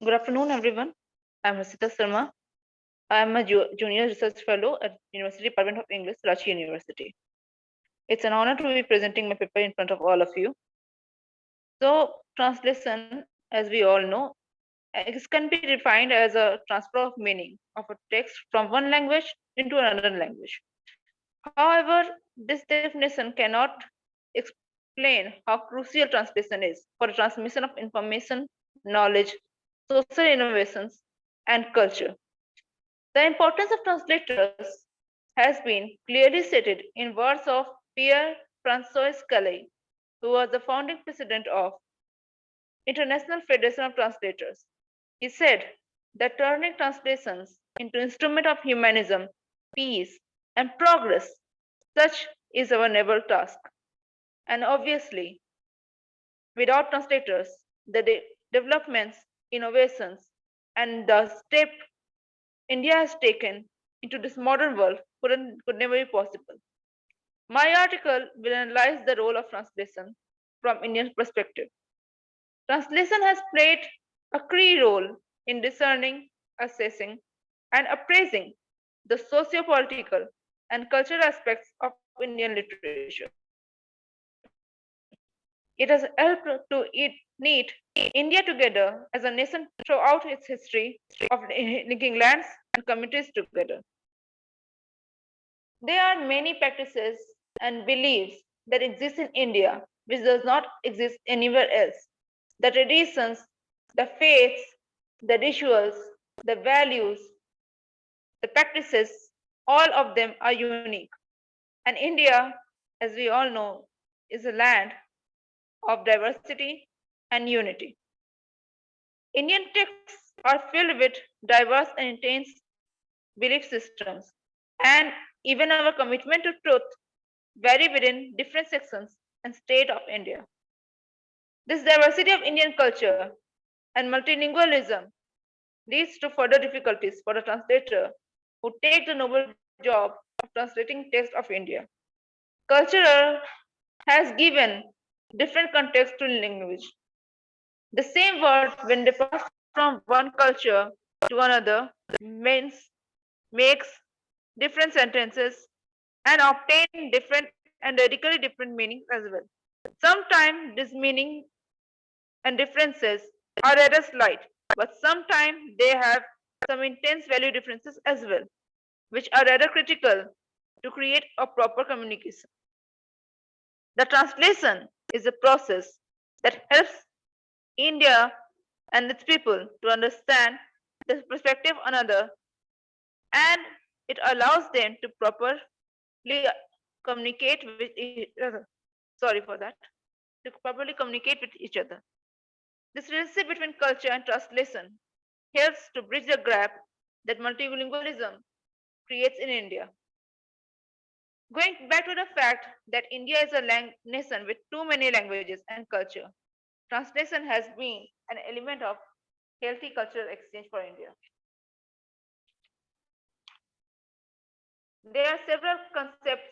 good afternoon, everyone. I'm Harshita Sharma. I am a junior research fellow at University Department of English, Ranchi University. It's an honor to be presenting my paper in front of all of you. So, translation, as we all know, it can be defined as a transfer of meaning of a text from one language into another language. However, this definition cannot explain how crucial translation is for the transmission of information, knowledge, social innovations, and culture. The importance of translators has been clearly stated in words of Pierre-François Calais, who was the founding president of International Federation of Translators. He said that turning translations into instrument of humanism, peace, and progress, such is our noble task. And obviously, without translators, the developments, innovations, and the step India has taken into this modern world could never be possible. My article will analyze the role of translation from Indian perspective. Translation has played a key role in discerning, assessing, and appraising the socio-political and cultural aspects of Indian literature. It has helped to knit India together as a nation throughout its history of linking lands and communities together. There are many practices and beliefs that exist in India which does not exist anywhere else. The traditions, the faiths, the rituals, the values, the practices, all of them are unique. And India, as we all know, is a land of diversity and unity. Indian texts are filled with diverse and intense belief systems, and even our commitment to truth vary within different sections and state of India. This diversity of Indian culture and multilingualism leads to further difficulties for the translator who take the noble job of translating text of India. Culture has given different context to language. The same word, when they pass from one culture to another, makes different sentences and obtain different and radically different meanings as well. Sometimes this meaning and differences are rather slight, but sometimes they have some intense value differences as well, which are rather critical to create a proper communication. The translation is a process that helps India and its people to understand the perspective of another, and it allows them to properly communicate with each other. Sorry for that. To properly communicate with each other. This relationship between culture and translation helps to bridge the gap that multilingualism creates in India. Going back to the fact that India is a nation with too many languages and culture, translation has been an element of healthy cultural exchange for India. There are several concepts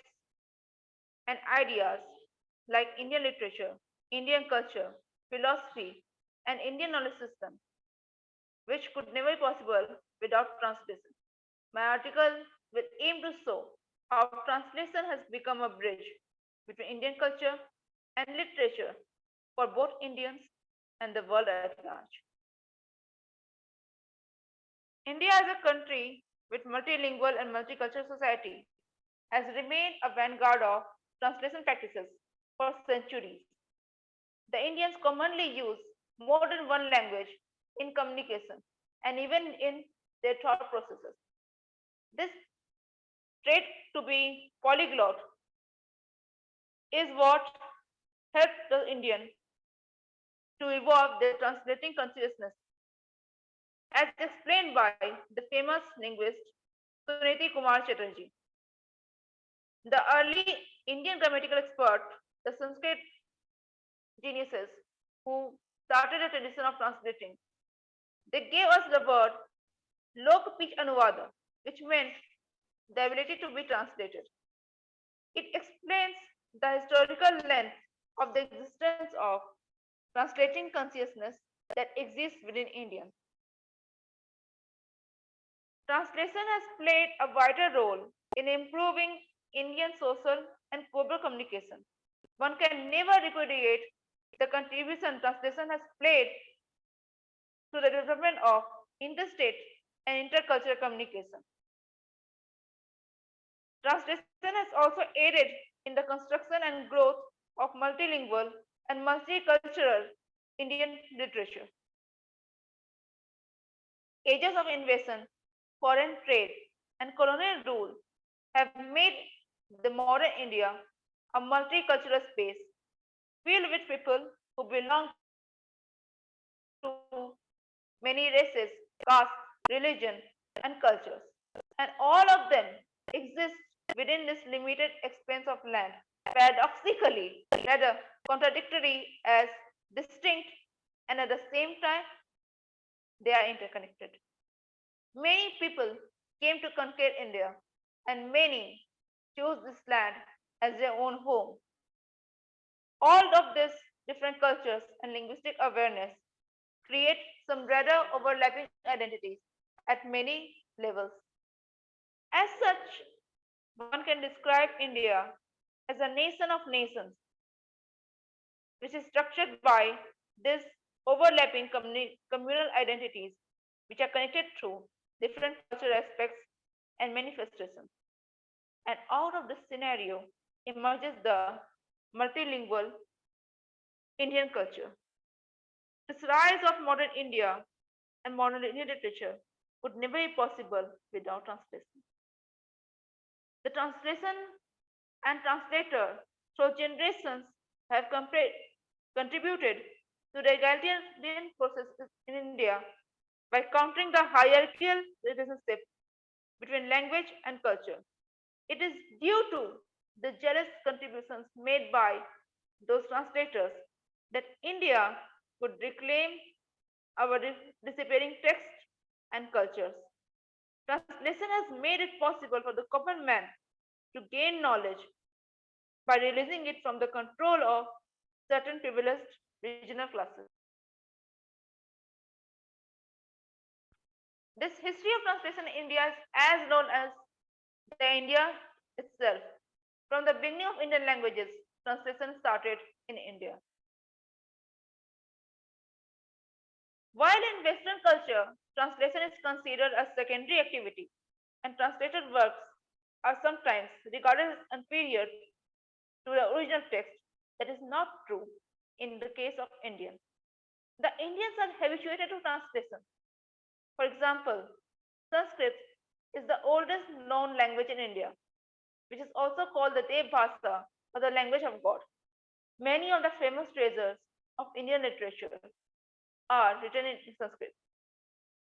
and ideas like Indian literature, Indian culture, philosophy, and Indian knowledge system, which could never be possible without translation. My article will aim to show how translation has become a bridge between Indian culture and literature for both Indians and the world at large. India as a country with multilingual and multicultural society has remained a vanguard of translation practices for centuries. The Indians commonly use more than one language in communication and even in their thought processes. This trait to be polyglot is what helped the Indian to evolve their translating consciousness, as explained by the famous linguist Suniti Kumar Chatterjee. The early Indian grammatical expert, the Sanskrit geniuses who started a tradition of translating, they gave us the word Lokpich Anuvada, which meant the ability to be translated. It explains the historical length of the existence of translating consciousness that exists within Indians. Translation has played a vital role in improving Indian social and global communication. One can never repudiate the contribution translation has played to the development of interstate and intercultural communication. Translation has also aided in the construction and growth of multilingual and multicultural Indian literature. Ages of invasion, foreign trade, and colonial rule have made the modern India a multicultural space filled with people who belong to many races, castes, religion, and cultures. And all of them exist within this limited expanse of land, paradoxically, rather contradictory as distinct, and at the same time, they are interconnected. Many people came to conquer India, and many chose this land as their own home. All of these different cultures and linguistic awareness create some rather overlapping identities at many levels. As such, one can describe India as a nation of nations, which is structured by these overlapping communal identities, which are connected through different cultural aspects and manifestations. And out of this scenario emerges the multilingual Indian culture. This rise of modern India and modern Indian literature would never be possible without translation. The translation and translator through generations have contributed to the egalitarian process in India by countering the hierarchical relationship between language and culture. It is due to the jealous contributions made by those translators that India could reclaim our disappearing texts and cultures. Translation has made it possible for the common man to gain knowledge by releasing it from the control of certain privileged regional classes. This history of translation in India is as known as the India itself. From the beginning of Indian languages, translation started in India. While in Western culture, translation is considered a secondary activity, and translated works are sometimes regarded as inferior to the original text. That is not true in the case of Indians. The Indians are habituated to translation. For example, Sanskrit is the oldest known language in India, which is also called the Dev Bhasa, or the language of God. Many of the famous treasures of Indian literature are written in Sanskrit.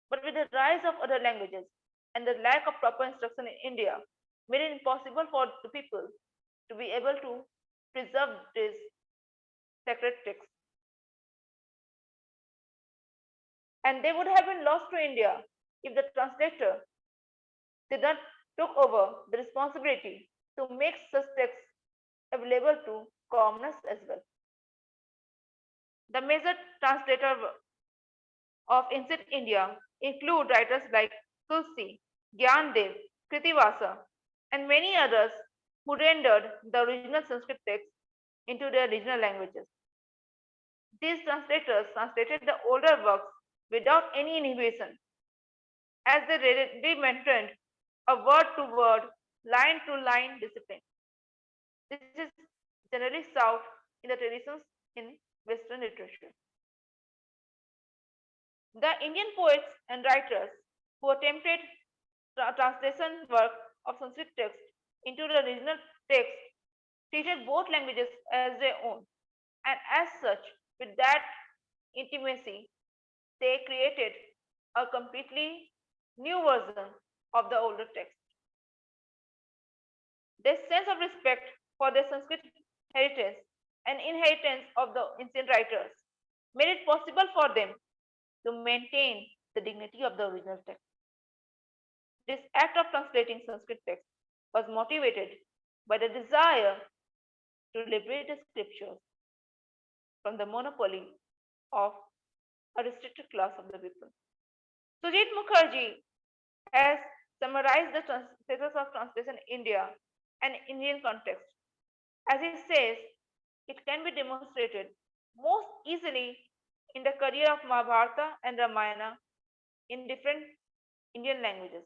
But with the rise of other languages and the lack of proper instruction in India, made it impossible for the people to be able to preserve these sacred texts. And they would have been lost to India if the translator did not took over the responsibility to make such texts available to commoners as well. The major translator of ancient India include writers like Tulsi, Gyandev, Kritivasa, and many others who rendered the original Sanskrit text into their regional languages. These translators translated the older works without any inhibition, as they maintained a word-to-word, line-to-line discipline. This is generally sought in the traditions in Western literature. The Indian poets and writers who attempted translation work of Sanskrit text into the regional text treated both languages as their own, and as such, with that intimacy, they created a completely new version of the older text. This sense of respect for their Sanskrit heritage and inheritance of the ancient writers made it possible for them to maintain the dignity of the original text. This act of translating Sanskrit text was motivated by the desire to liberate the scriptures from the monopoly of a restricted class of the people. Sujit Mukherjee has summarized the status of translation in India and Indian context. As he says, it can be demonstrated most easily in the career of Mahabharata and Ramayana in different Indian languages.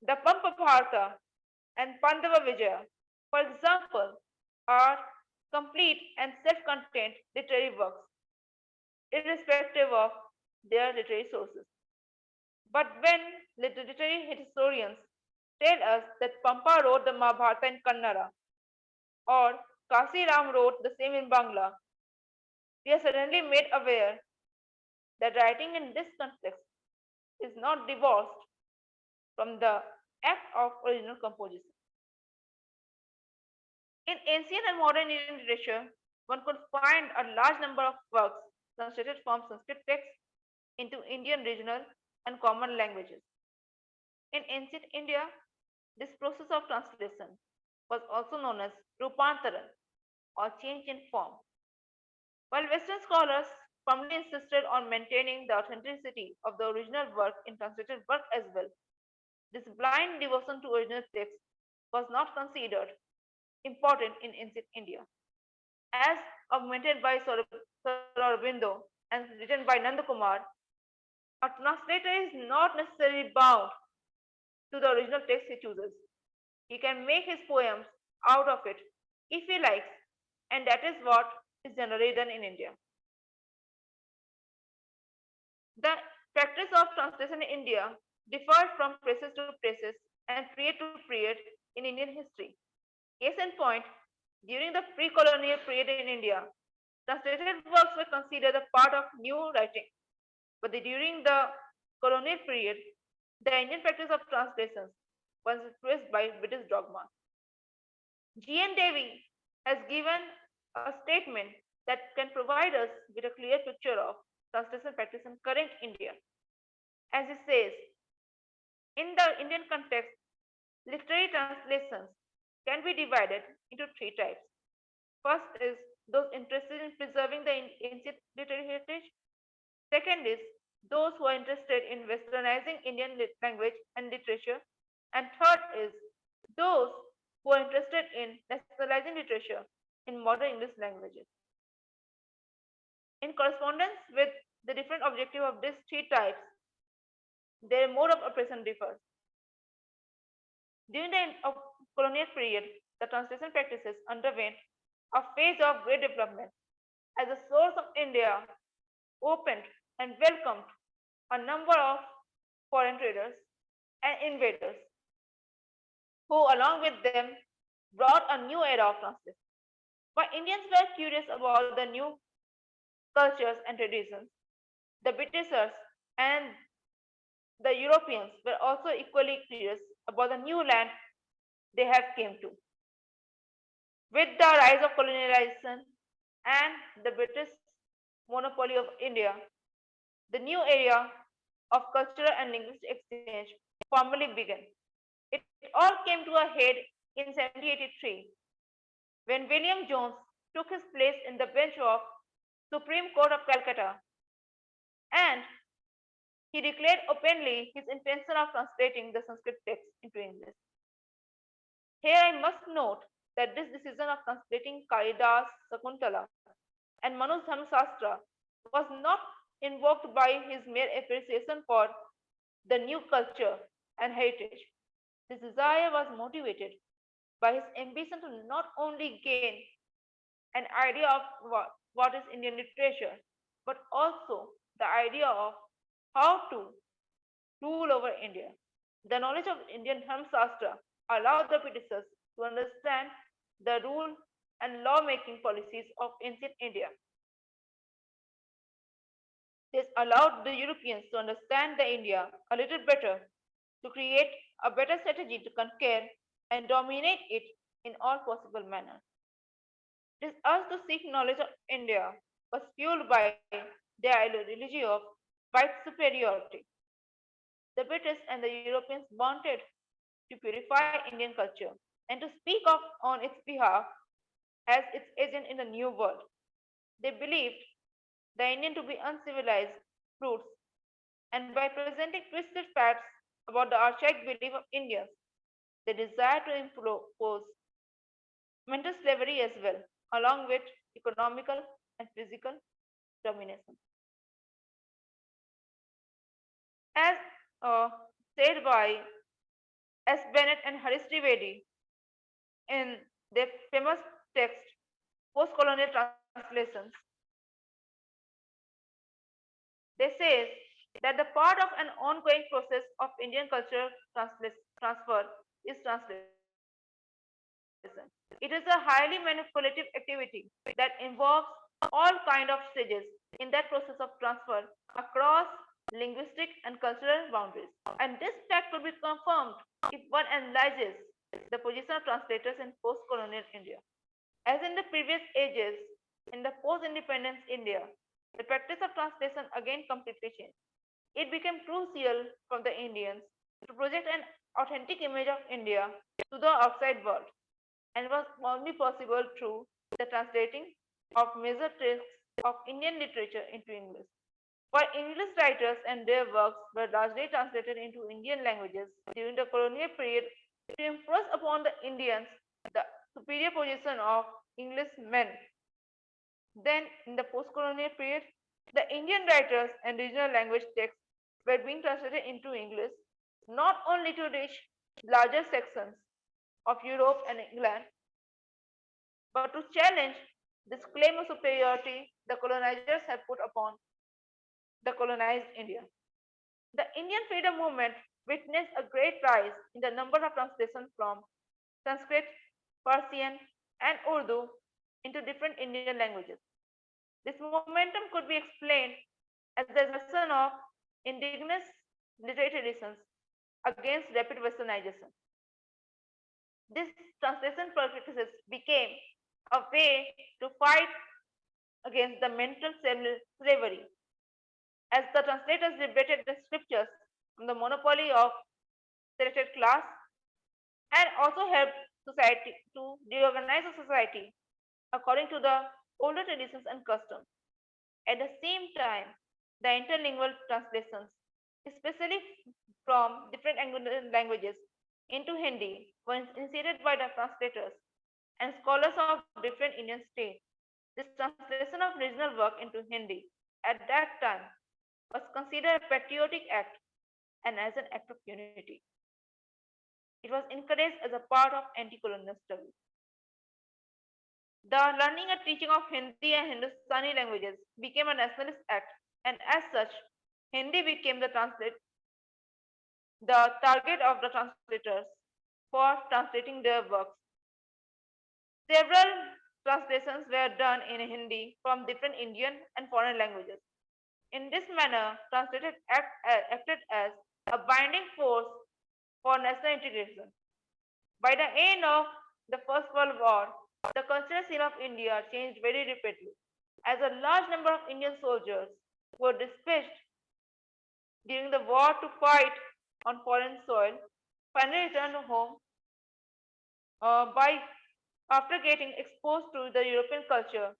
The Pampabharata and Pandava Vijaya, for example, are complete and self-contained literary works, irrespective of their literary sources. But when literary historians tell us that Pampa wrote the Mahabharata in Kannada or Kasi Ram wrote the same in Bangla, we are suddenly made aware that writing in this context is not divorced from the act of original composition. In ancient and modern Indian literature, one could find a large number of works translated from Sanskrit texts into Indian regional and common languages. In ancient India, this process of translation was also known as Rupantaran, or change in form. While Western scholars firmly insisted on maintaining the authenticity of the original work in translated work as well, this blind devotion to original text was not considered important in ancient India. As augmented by Sir Aurobindo and written by Nandakumar, a translator is not necessarily bound to the original text he chooses. He can make his poems out of it if he likes, and that is what is generally done in India. The practice of translation in India differs from places to places and period to period in Indian history. Case in point, during the pre-colonial period in India, translated works were considered a part of new writing. But during the colonial period, the Indian practice of translations was influenced by British dogma. G.N. Devi has given a statement that can provide us with a clear picture of translation practice in current India. As he says, in the Indian context, literary translations can be divided into three types. First is those interested in preserving the ancient literary heritage. Second is those who are interested in westernizing Indian language and literature. And third is those who are interested in nationalizing literature in modern English languages. In correspondence with the different objective of these three types, their mode of oppression differs. During the end of colonial period, the translation practices underwent a phase of great development as the source of India opened and welcomed a number of foreign traders and invaders who along with them brought a new era of translation. While Indians were curious about the new cultures and traditions, the Britishers and the Europeans were also equally curious about the new land they have came to. With the rise of colonialization and the British monopoly of India, the new era of cultural and linguistic exchange formally began. It all came to a head in 1783 when William Jones took his place in the bench of Supreme Court of Calcutta and he declared openly his intention of translating the Sanskrit text into English. Here I must note that this decision of translating Kalidas, Sakuntala and Manu's Dharmasastra was not invoked by his mere appreciation for the new culture and heritage. This desire was motivated by his ambition to not only gain an idea of what is Indian literature, but also the idea of how to rule over India. The knowledge of Indian Dharmasastra allowed the Britishers to understand the rule and law-making policies of ancient India. This allowed the Europeans to understand the India a little better, to create a better strategy to conquer and dominate it in all possible manners. This urge to seek knowledge of India was fueled by their ideology of white superiority. The British and the Europeans wanted to purify Indian culture and to speak of on its behalf as its agent in the new world. They believed the Indian to be uncivilized brutes, and by presenting twisted facts about the archaic belief of Indians, they desire to impose mental slavery as well, along with economical and physical domination. As said by S. Bennett and Harish Trivedi in their famous text, Post-Colonial Translations, they say that the part of an ongoing process of Indian cultural transfer is translation. It is a highly manipulative activity that involves all kind of stages in that process of transfer across linguistic and cultural boundaries. And this fact will be confirmed if one analyzes the position of translators in post-colonial India. As in the previous ages, in the post-independence India, the practice of translation again completely changed. It became crucial for the Indians to project an authentic image of India to the outside world, and was only possible through the translating of major texts of Indian literature into English. While English writers and their works were largely translated into Indian languages during the colonial period to impress upon the Indians the superior position of English men. Then, in the post-colonial period, the Indian writers and regional language texts were being translated into English not only to reach larger sections of Europe and England, but to challenge this claim of superiority the colonizers have put upon the colonized India. The Indian freedom movement witnessed a great rise in the number of translations from Sanskrit, Persian, and Urdu into different Indian languages. This momentum could be explained as the assertion of indigenous literary traditions against rapid westernization. This translation practices became a way to fight against the mental slavery, as the translators liberated the scriptures from the monopoly of selected class and also helped society to reorganize the society according to the older traditions and customs. At the same time, the interlingual translations, especially from different languages into Hindi, were initiated by the translators and scholars of different Indian states. This translation of regional work into Hindi at that time was considered a patriotic act and as an act of unity. It was encouraged as a part of anti-colonial struggle. The learning and teaching of Hindi and Hindustani languages became a nationalist act, and as such, Hindi became the target of the translators for translating their works. Several translations were done in Hindi from different Indian and foreign languages. In this manner, translators acted as a binding force for national integration. By the end of the First World War, the cultural scene of India changed very rapidly, as a large number of Indian soldiers were dispatched during the war to fight on foreign soil, finally returned home after getting exposed to the European culture,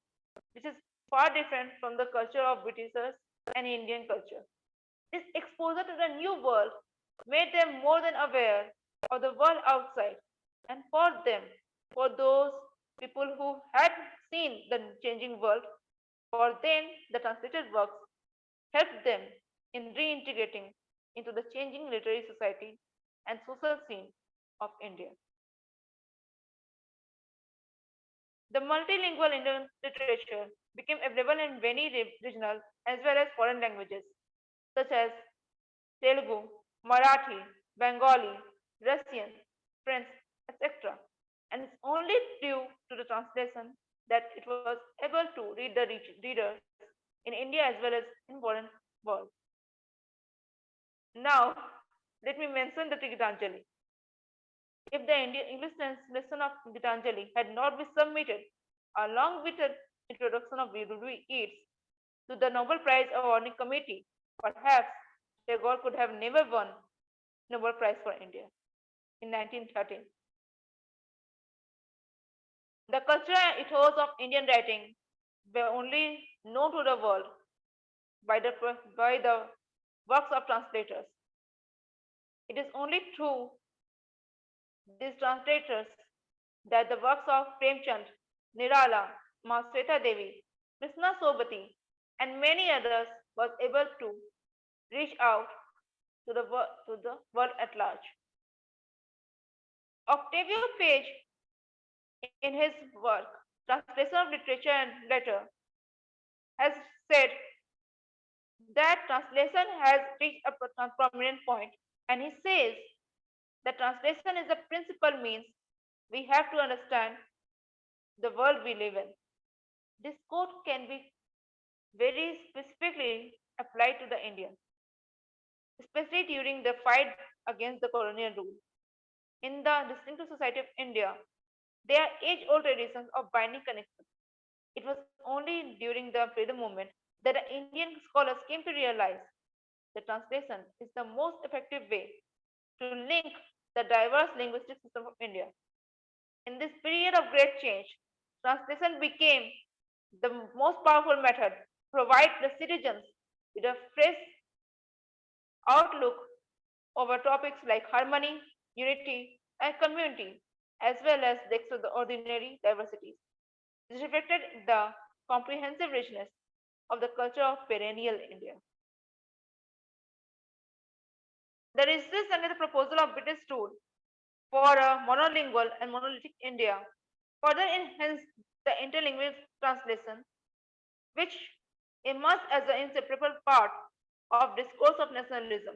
which is far different from the culture of Britishers and Indian culture. This exposure to the new world made them more than aware of the world outside, and for those people who had seen the changing world, for them the translated works helped them in reintegrating into the changing literary society and social scene of India. The multilingual Indian literature became available in many regional as well as foreign languages, such as Telugu, Marathi, Bengali, Russian, French, etc. And it's only due to the translation that it was able to read the readers in India as well as in foreign world. Now, let me mention the Gitanjali. If the English translation of Gitanjali had not been submitted along with the introduction of Rudy Yeats to the Nobel Prize awarding committee, perhaps Tagore could have never won Nobel Prize for India in 1913. The cultural ethos of Indian writing were only known to the world by the works of translators. It is only through these translators that the works of Premchand, Nirala, Masweta Devi, Krishna Sobati, and many others was able to reach out to the world at large. Octavio Page, in his work, Translation of Literature and Letter, has said that translation has reached a prominent point, and he says that translation is the principal means we have to understand the world we live in. This quote can be very specifically applied to the Indians, especially during the fight against the colonial rule. In the distinctive society of India, there are age-old traditions of binding connection. It was only during the freedom movement that the Indian scholars came to realize that translation is the most effective way to link the diverse linguistic system of India. In this period of great change, translation became the most powerful method to provide the citizens with a fresh outlook over topics like harmony, unity, and community, as well as the extraordinary diversities. This reflected the comprehensive richness of the culture of perennial India. The research under the proposal of British rule for a monolingual and monolithic India further enhanced the interlingual translation, which emerged as an inseparable part of discourse of nationalism.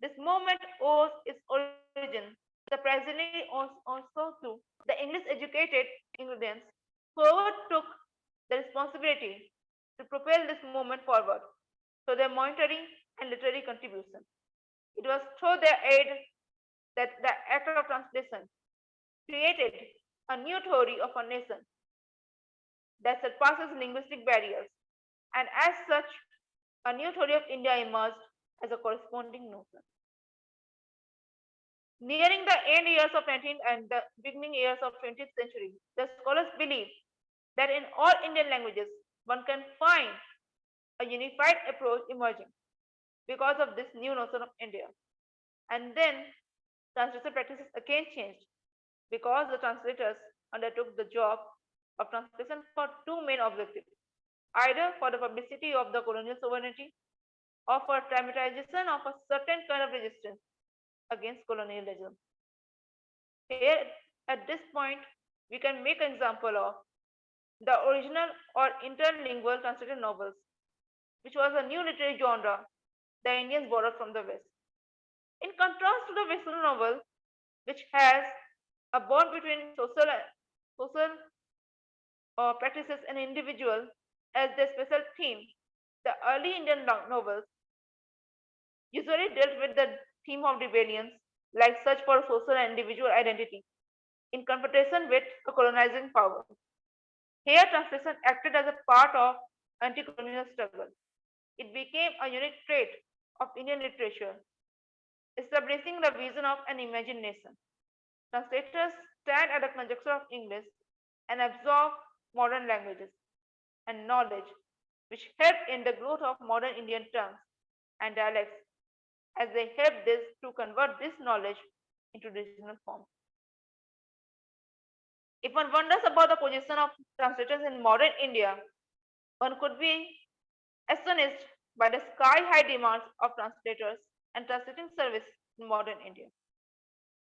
This movement owes its origin surprisingly also to the English educated Indians who took the responsibility to propel this movement forward through their monetary and literary contribution. It was through their aid that the act of translation created a new theory of a nation that surpasses linguistic barriers, and as such, a new theory of India emerged as a corresponding notion. Nearing the end years of 19th and the beginning years of 20th century, the scholars believe that in all Indian languages, one can find a unified approach emerging because of this new notion of India. And then translation practices again changed because the translators undertook the job of translation for two main objectives. either for the publicity of the colonial sovereignty or for dramatization of a certain kind of resistance against colonialism. Here, at this point, we can make an example of the original or interlingual translated novels, which was a new literary genre the Indians borrowed from the West. In contrast to the Western novel, which has a bond between social practices and individual as their special theme, the early Indian novels usually dealt with the theme of rebellions, like search for social and individual identity, in confrontation with a colonizing power. Here, translation acted as a part of anti-colonial struggle. It became a unique trait of Indian literature, establishing the vision of an imagined nation. Translators stand at the conjuncture of English and absorb modern languages and knowledge, which helped in the growth of modern Indian tongues and dialects, as they help this to convert this knowledge into regional form. If one wonders about the position of translators in modern India, one could be astonished by the sky-high demands of translators and translating service in modern India.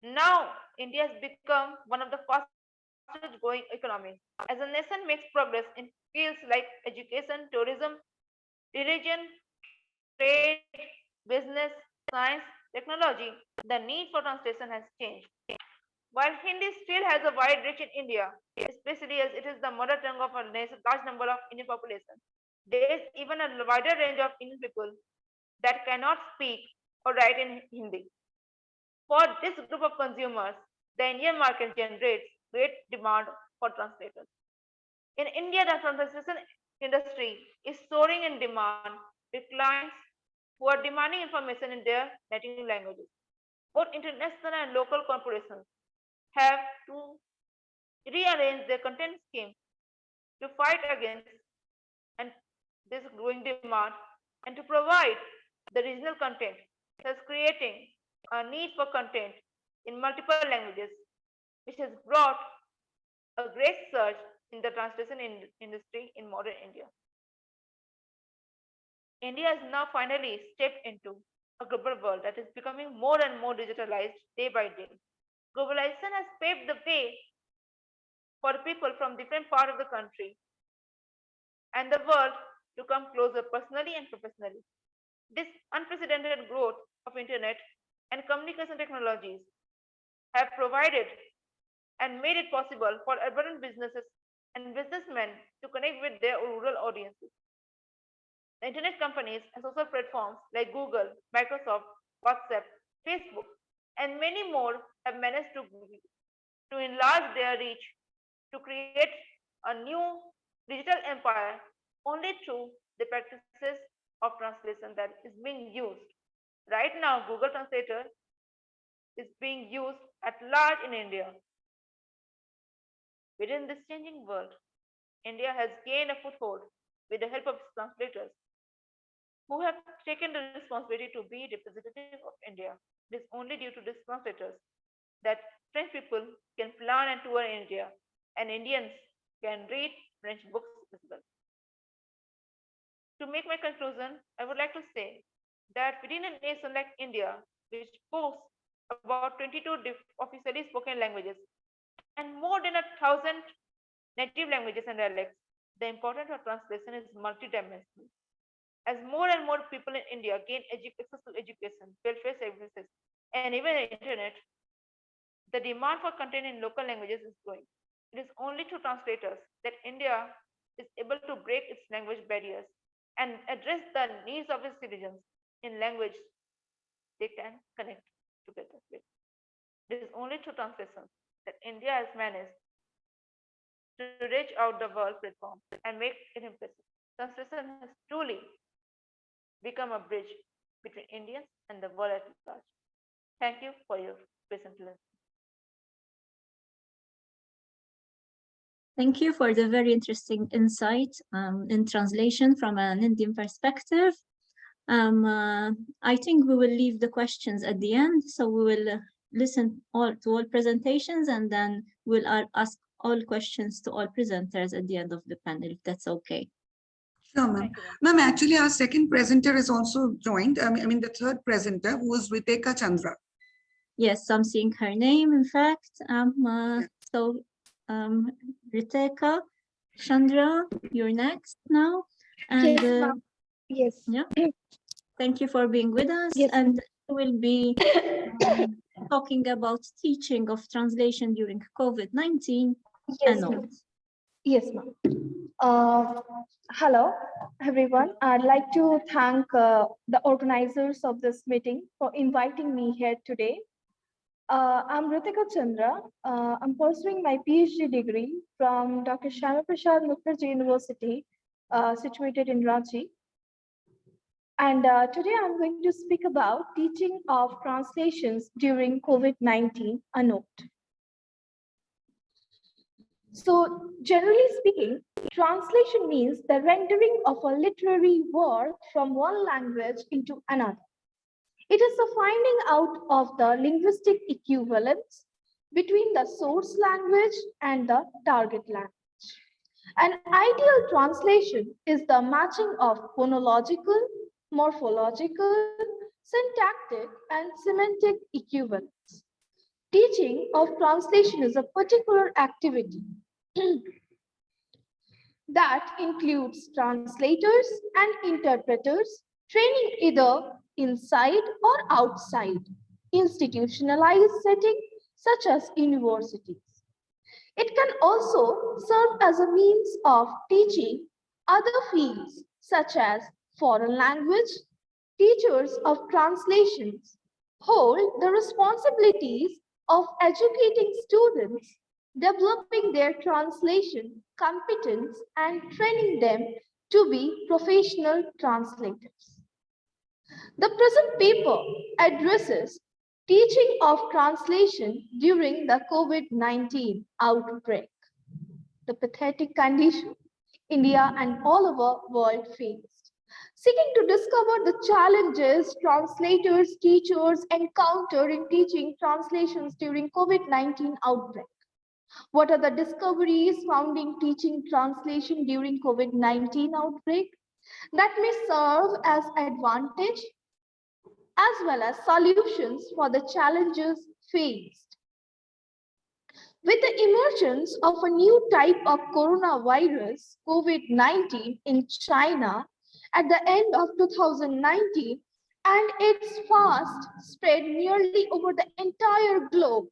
Now, India has become one of the fastest growing economies. As a nation makes progress in fields like education, tourism, religion, trade, business, science, technology, the need for translation has changed. While Hindi still has a wide reach in India, especially as it is the mother tongue of a large number of Indian population, there is even a wider range of Indian people that cannot speak or write in Hindi. For this group of consumers, the Indian market generates great demand for translators. In India, the translation industry is soaring in demand with clients who are demanding information in their native languages. Both international and local corporations have to rearrange their content scheme to fight against and this growing demand and to provide the regional content, thus creating a need for content in multiple languages, which has brought a great surge in the translation industry in modern India. India has now finally stepped into a global world that is becoming more and more digitalized day by day. Globalization has paved the way for people from different parts of the country and the world to come closer personally and professionally. This unprecedented growth of internet and communication technologies have provided and made it possible for urban businesses and businessmen to connect with their rural audiences. The internet companies and social platforms like Google, Microsoft, WhatsApp, Facebook, and many more have managed to enlarge their reach to create a new digital empire only through the practices of translation that is being used. Right now, Google Translator is being used at large in India. Within this changing world, India has gained a foothold with the help of translators who have taken the responsibility to be representative of India. It is only due to these translators that French people can plan and tour India and Indians can read French books as well. To make my conclusion, I would like to say that within a nation like India, which boasts about 22 officially spoken languages and more than 1,000 native languages and dialects, the importance of translation is multidimensional. As more and more people in India gain access to education, welfare services, and even the internet, the demand for content in local languages is growing. It is only through translators that India is able to break its language barriers and address the needs of its citizens in language they can connect together with. It is only through translation that India has managed to reach out the world platform and make it impressive. Translation has truly become a bridge between Indians and the world at large. Thank you for your patient listening. Thank you for the very interesting insight in translation from an Indian perspective. I think we will leave the questions at the end, so we will listen to all presentations and then we'll ask all questions to all presenters at the end of the panel, if that's okay. Sure, ma'am. Thank you, ma'am. Ma'am, actually, our second presenter is also joined. I mean, the third presenter, who is Riteka Chandra. Yes, I'm seeing her name, in fact. Riteka Chandra, you're next now. And Yes, ma'am. Yes. yeah, thank you for being with us. Yes, And we'll be talking about teaching of translation during COVID-19 Yes, and all. ma'am. Yes, ma'am. Hello, everyone. I'd like to thank the organizers of this meeting for inviting me here today. I'm Ritika Chandra. I'm pursuing my PhD degree from Dr. Shyama Prasad Mukherjee University, situated in Ranchi. And today I'm going to speak about teaching of translations during COVID-19, a note. So generally speaking, translation means the rendering of a literary work from one language into another. It is the finding out of the linguistic equivalence between the source language and the target language. An ideal translation is the matching of phonological, morphological, syntactic, and semantic equivalence. Teaching of translation is a particular activity that includes translators and interpreters training either inside or outside institutionalized settings such as universities. It can also serve as a means of teaching other fields such as foreign language. Teachers of translations hold the responsibilities of educating students, developing their translation competence, and training them to be professional translators. The present paper addresses teaching of translation during the COVID-19 outbreak, the pathetic condition India and all over world faced. Seeking to discover the challenges translators, teachers encounter in teaching translations during COVID-19 outbreak. What are the discoveries found in teaching translation during COVID-19 outbreak that may serve as advantage as well as solutions for the challenges faced? With the emergence of a new type of coronavirus, COVID-19, in China at the end of 2019, and its fast spread nearly over the entire globe,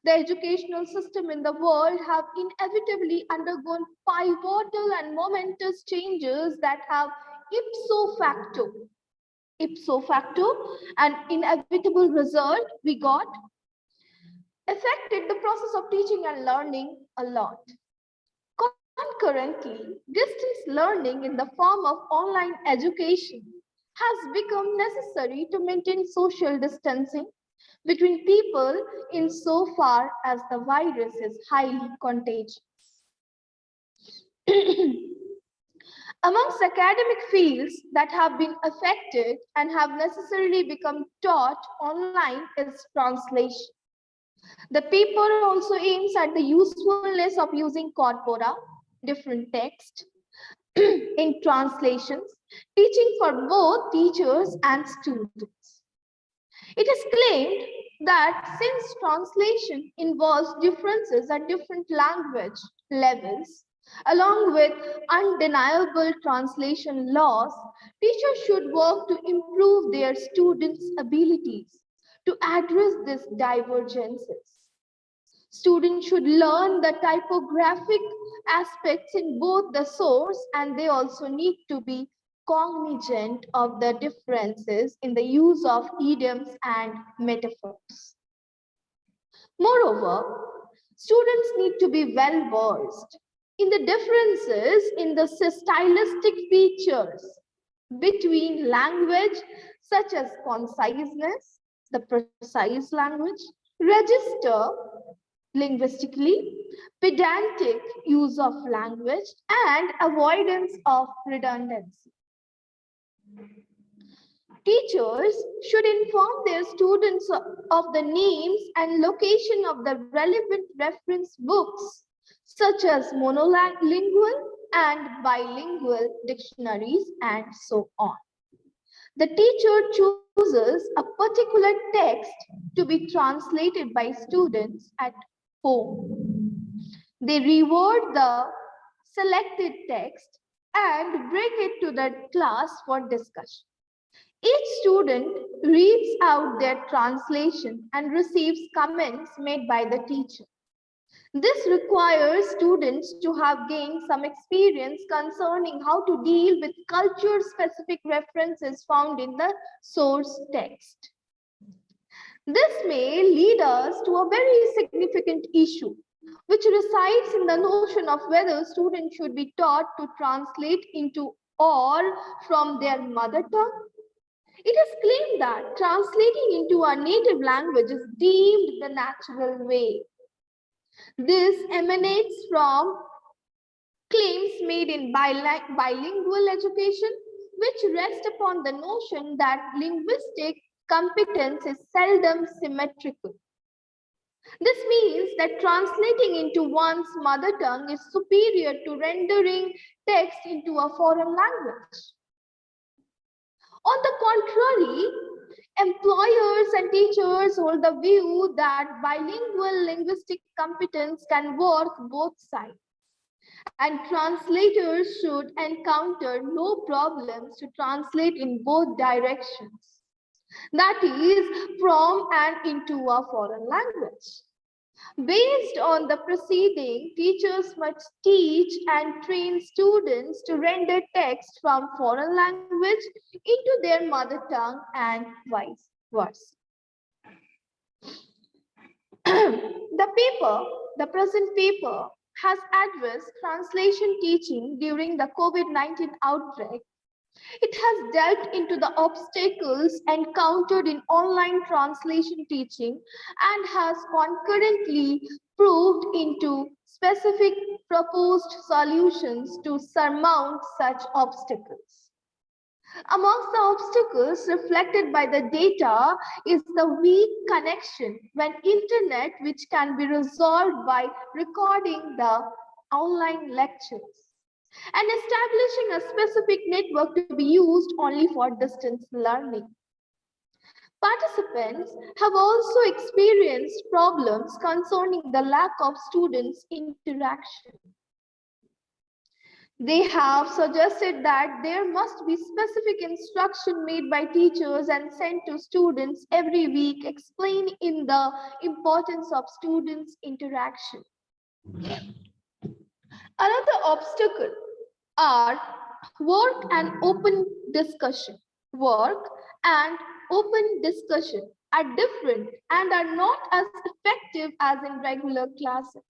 the educational system in the world have inevitably undergone pivotal and momentous changes that have ipso facto, an inevitable result we got, affected the process of teaching and learning a lot. Concurrently, distance learning in the form of online education has become necessary to maintain social distancing between people insofar as the virus is highly contagious. Amongst academic fields that have been affected and have necessarily become taught online is translation. The paper also aims at the usefulness of using corpora, different text, in translations, teaching for both teachers and students. It is claimed that since translation involves differences at different language levels, along with undeniable translation laws, teachers should work to improve their students' abilities to address these divergences. Students should learn the typographic aspects in both the source, and they also need to be cognizant of the differences in the use of idioms and metaphors. Moreover, students need to be well versed in the differences in the stylistic features between language such as conciseness, the precise language, register linguistically, pedantic use of language, and avoidance of redundancy. Teachers should inform their students of the names and location of the relevant reference books, such as monolingual and bilingual dictionaries, and so on. The teacher chooses a particular text to be translated by students at home. They reward the selected text and bring it to the class for discussion. Each student reads out their translation and receives comments made by the teacher. This requires students to have gained some experience concerning how to deal with culture-specific references found in the source text. This may lead us to a very significant issue, which resides in the notion of whether students should be taught to translate into or from their mother tongue. It is claimed that translating into a native language is deemed the natural way. This emanates from claims made in bilingual education, which rest upon the notion that linguistic competence is seldom symmetrical. This means that translating into one's mother tongue is superior to rendering text into a foreign language. On the contrary, employers and teachers hold the view that bilingual linguistic competence can work both sides, and translators should encounter no problems to translate in both directions, that is, from and into a foreign language. Based on the preceding, teachers must teach and train students to render text from foreign language into their mother tongue and vice versa. The present paper has addressed translation teaching during the COVID-19 outbreak. It has delved into the obstacles encountered in online translation teaching and has concurrently proved into specific proposed solutions to surmount such obstacles. Amongst the obstacles reflected by the data is the weak connection when internet, which can be resolved by recording the online lectures and establishing a specific network to be used only for distance learning. Participants have also experienced problems concerning the lack of students' interaction. They have suggested that there must be specific instruction made by teachers and sent to students every week explaining the importance of students' interaction. Another obstacle are work and open discussion. Work and open discussion are different and are not as effective as in regular classes.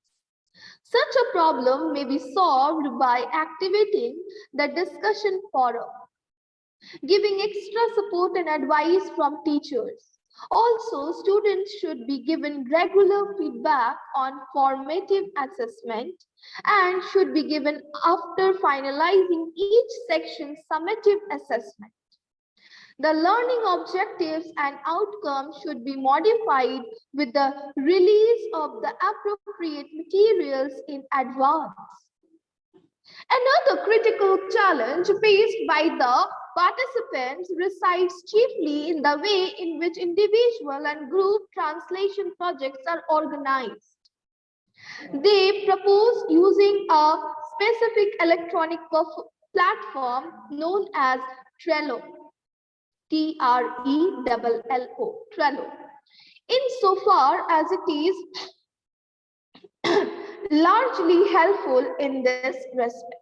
Such a problem may be solved by activating the discussion forum, giving extra support and advice from teachers. Also, students should be given regular feedback on formative assessment and should be given after finalizing each section summative assessment. The learning objectives and outcomes should be modified with the release of the appropriate materials in advance. Another critical challenge faced by the participants resides chiefly in the way in which individual and group translation projects are organized. They propose using a specific electronic platform known as Trello, T-R-E-L-L-O, Trello, insofar as it is largely helpful in this respect.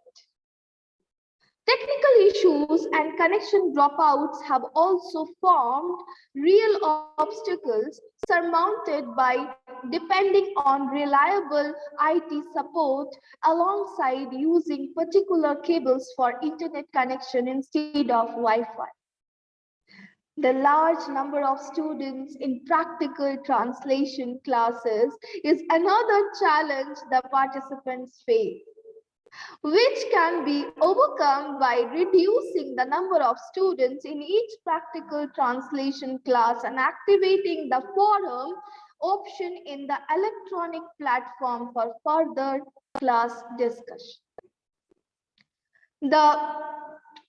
Technical issues and connection dropouts have also formed real obstacles surmounted by depending on reliable IT support alongside using particular cables for internet connection instead of Wi-Fi. The large number of students in practical translation classes is another challenge the participants face, which can be overcome by reducing the number of students in each practical translation class and activating the forum option in the electronic platform for further class discussion. The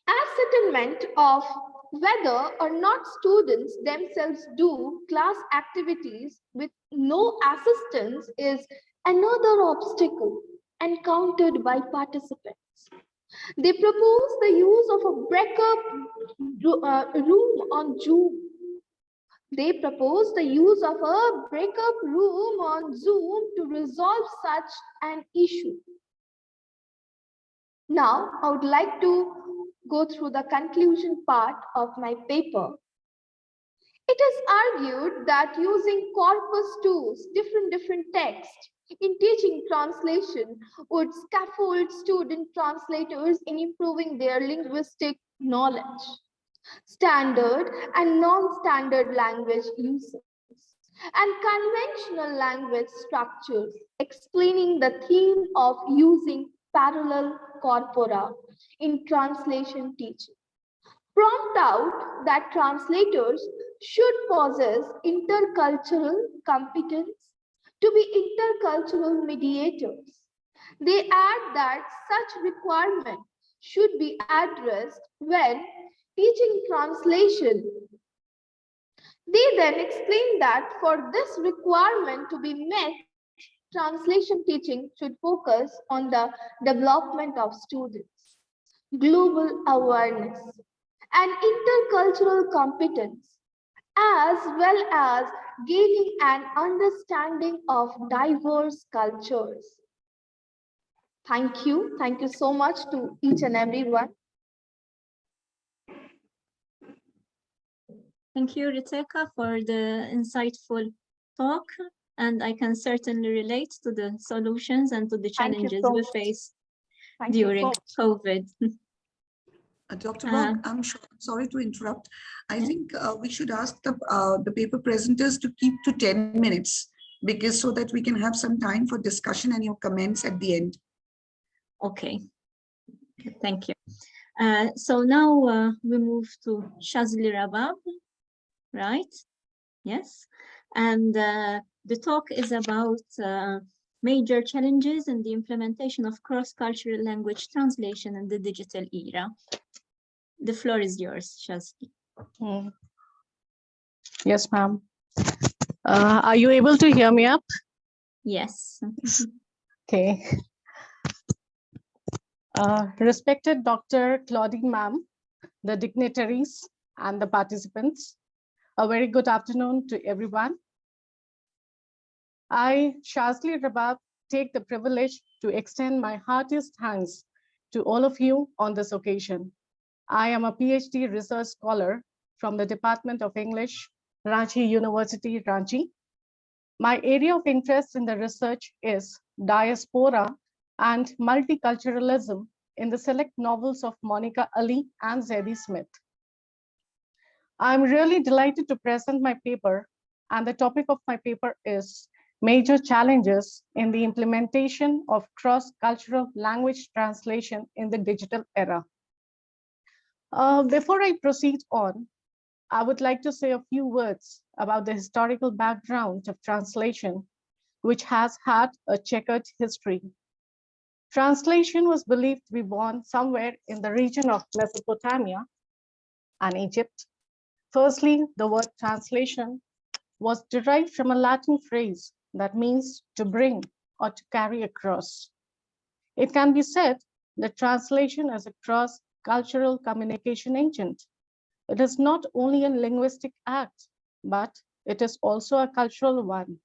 ascertainment of whether or not students themselves do class activities with no assistance is another obstacle encountered by participants. They propose the use of a room on Zoom. They propose the use of a breakup room on Zoom to resolve such an issue. Now, I would like to go through the conclusion part of my paper. It is argued that using corpus tools, different texts, in teaching translation would scaffold student translators in improving their linguistic knowledge, standard and non-standard language uses, and conventional language structures, explaining the theme of using parallel corpora in translation teaching. Prompt out that translators should possess intercultural competence to be intercultural mediators. They add that such requirement should be addressed when teaching translation. They then explain that for this requirement to be met, translation teaching should focus on the development of students, global awareness, and intercultural competence, as well as gaining an understanding of diverse cultures. Thank you. Thank you so much to each and everyone. Thank you, Riteka, for the insightful talk. And I can certainly relate to the solutions and to the challenges we face during COVID. Dr. Bog, sorry to interrupt. I think we should ask the paper presenters to keep to 10 minutes because so that we can have some time for discussion and your comments at the end. Okay, thank you. So now we move to Shazli Rabab, right? Yes, and the talk is about major challenges in the implementation of cross-cultural language translation in the digital era. The floor is yours, Shazli. Yes, ma'am. Are you able to hear me up? Yes. Okay. Respected Dr. Claudine ma'am, the dignitaries and the participants, a very good afternoon to everyone. I, Shazli Rabab, take the privilege to extend my heartiest thanks to all of you on this occasion. I am a PhD research scholar from the Department of English, Ranchi University, Ranchi. My area of interest in the research is diaspora and multiculturalism in the select novels of Monica Ali and Zadie Smith. I'm really delighted to present my paper, and the topic of my paper is Major Challenges in the Implementation of Cross-Cultural Language Translation in the Digital Era. Before I proceed on, I would like to say a few words about the historical background of translation, which has had a checkered history. Translation was believed to be born somewhere in the region of Mesopotamia and Egypt. Firstly, the word translation was derived from a Latin phrase that means to bring or to carry across. It can be said that translation is a cross-cultural communication agent. It is not only a linguistic act, but it is also a cultural one,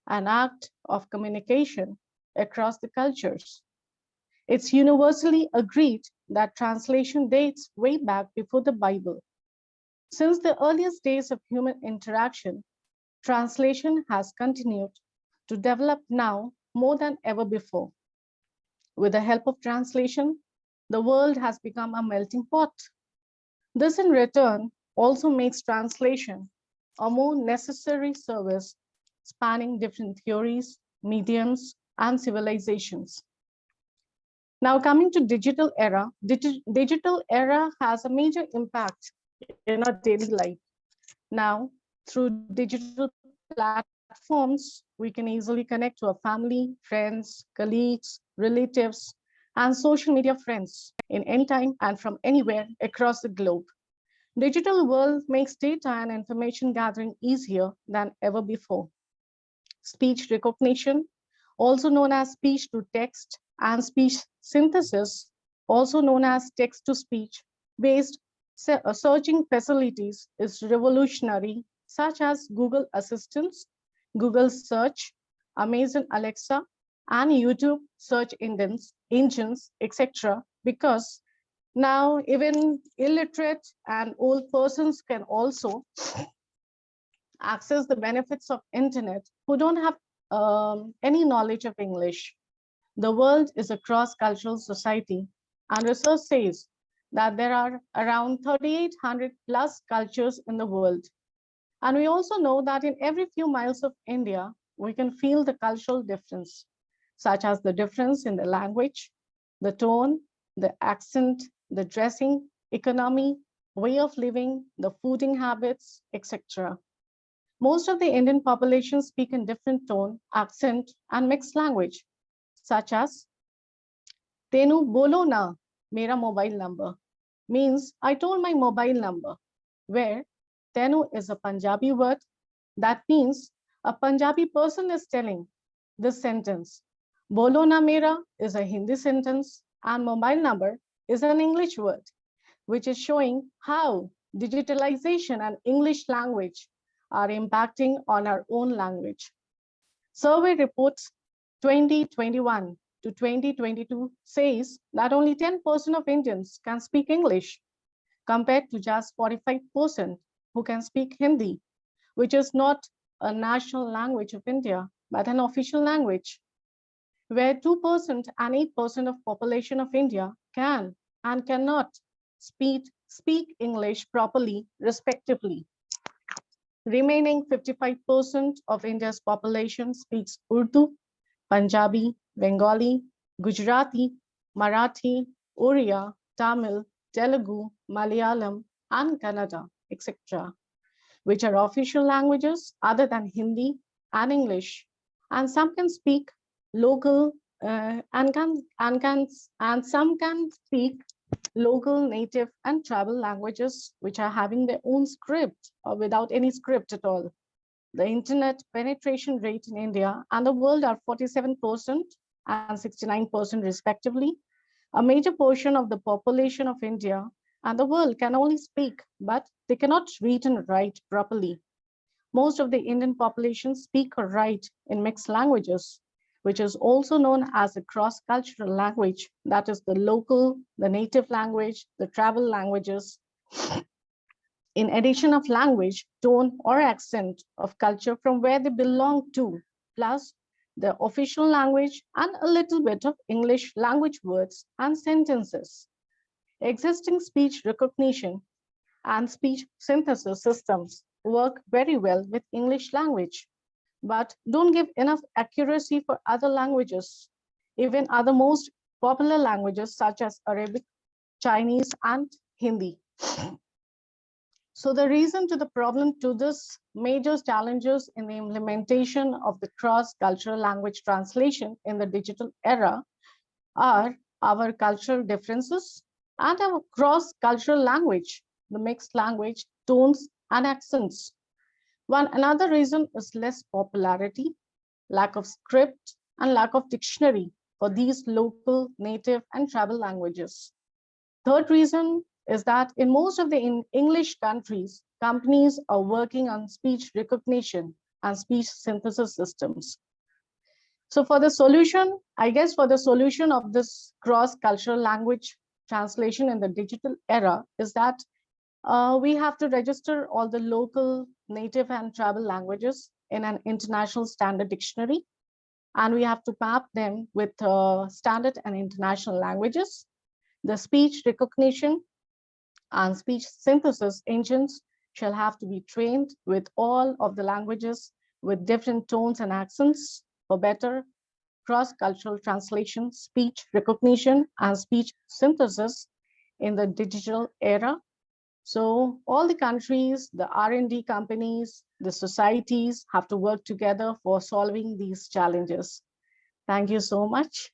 an act of communication across the cultures. It's universally agreed that translation dates way back before the Bible. Since the earliest days of human interaction, translation has continued to develop now more than ever before. With the help of translation, the world has become a melting pot. This in return also makes translation a more necessary service spanning different theories, mediums, and civilizations. Now coming to digital era, digital era has a major impact in our daily life. Now, through digital platforms, we can easily connect to our family, friends, colleagues, relatives and social media friends in any time and from anywhere across the globe. Digital world makes data and information gathering easier than ever before. Speech recognition, also known as speech to text, and speech synthesis, also known as text to speech based searching facilities, is revolutionary, such as Google Assistants, Google Search, Amazon Alexa, and YouTube search engines, etc. Because now even illiterate and old persons can also access the benefits of internet who don't have any knowledge of English. The world is a cross-cultural society, and research says that there are around 3,800 plus cultures in the world. And we also know that in every few miles of India, we can feel the cultural difference, such as the difference in the language, the tone, the accent, the dressing, economy, way of living, the fooding habits, etc. Most of the Indian population speak in different tone, accent, and mixed language, such as Tenu bolo na mera mobile number, means I told my mobile number, where Tenu is a Punjabi word that means a Punjabi person is telling this sentence. Bolo na mera is a Hindi sentence, and mobile number is an English word, which is showing how digitalization and English language are impacting on our own language. Survey reports 2021 to 2022 says that only 10% of Indians can speak English, compared to just 45% who can speak Hindi, which is not a national language of India, but an official language, where 2% and 8% of population of India can and cannot speak English properly, respectively. Remaining 55% of India's population speaks Urdu, Punjabi, Bengali, Gujarati, Marathi, Oriya, Tamil, Telugu, Malayalam, and Kannada, etc., which are official languages other than Hindi and English. And some can speak local and some can speak local, native, and tribal languages, which are having their own script or without any script at all. The internet penetration rate in India and the world are 47% and 69% respectively. A major portion of the population of India and the world can only speak, but they cannot read and write properly. Most of the Indian population speak or write in mixed languages, which is also known as a cross-cultural language, that is the local, the native language, the tribal languages. In addition of language, tone, or accent of culture from where they belong to, plus the official language and a little bit of English language words and sentences. Existing speech recognition and speech synthesis systems work very well with English language, but don't give enough accuracy for other languages, even other most popular languages such as Arabic, Chinese, and Hindi. So the reason to the problem to this major challenges in the implementation of the cross-cultural language translation in the digital era are our cultural differences and our cross-cultural language, the mixed language, tones, and accents. Another reason is less popularity, lack of script, and lack of dictionary for these local, native, and tribal languages. Third reason is that in most of the English countries, companies are working on speech recognition and speech synthesis systems. So for the solution, I guess for the solution of this cross-cultural language translation in the digital era is that we have to register all the local, native, and tribal languages in an international standard dictionary. And we have to map them with standard and international languages. The speech recognition and speech synthesis engines shall have to be trained with all of the languages with different tones and accents for better cross-cultural translation, speech recognition, and speech synthesis in the digital era. So all the countries, the R&D companies, the societies have to work together for solving these challenges. Thank you so much.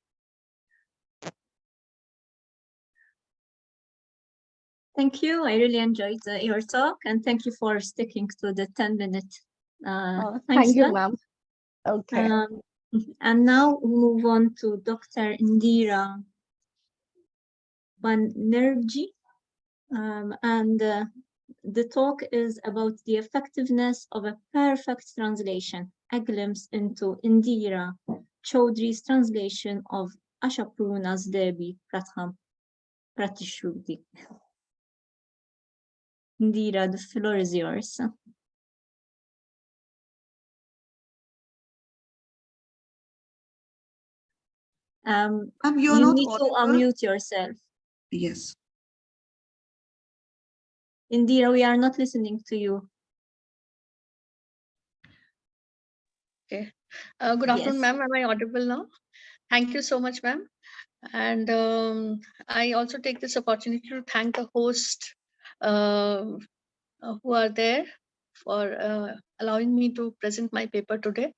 Thank you. I really enjoyed your talk, and thank you for sticking to the 10-minute time Thank you, slot. ma'am. Okay. And now we move on to Dr. Indira Banerjee. And the talk is about the effectiveness of a perfect translation, a glimpse into Indira Chaudhry's translation of Ashapurna's Devi Pratishuddhi. Indira, the floor is yours. You're You not need to audible. unmute yourself. Yes. Indira, we are not listening to you. Okay. Good afternoon, ma'am. Am I audible now? Thank you so much, ma'am. And I also take this opportunity to thank the host who are there for allowing me to present my paper today.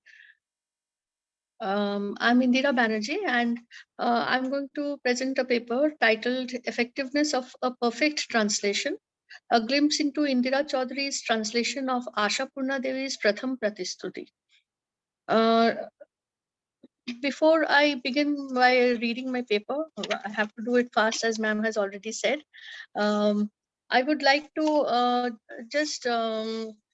I'm Indira Banerjee, and I'm going to present a paper titled Effectiveness of a Perfect Translation, a glimpse into Indira Chaudhry's translation of Ashapurna Devi's Pratham Pratistuti. Before I begin by reading my paper, I have to do it fast as ma'am has already said. I would like to just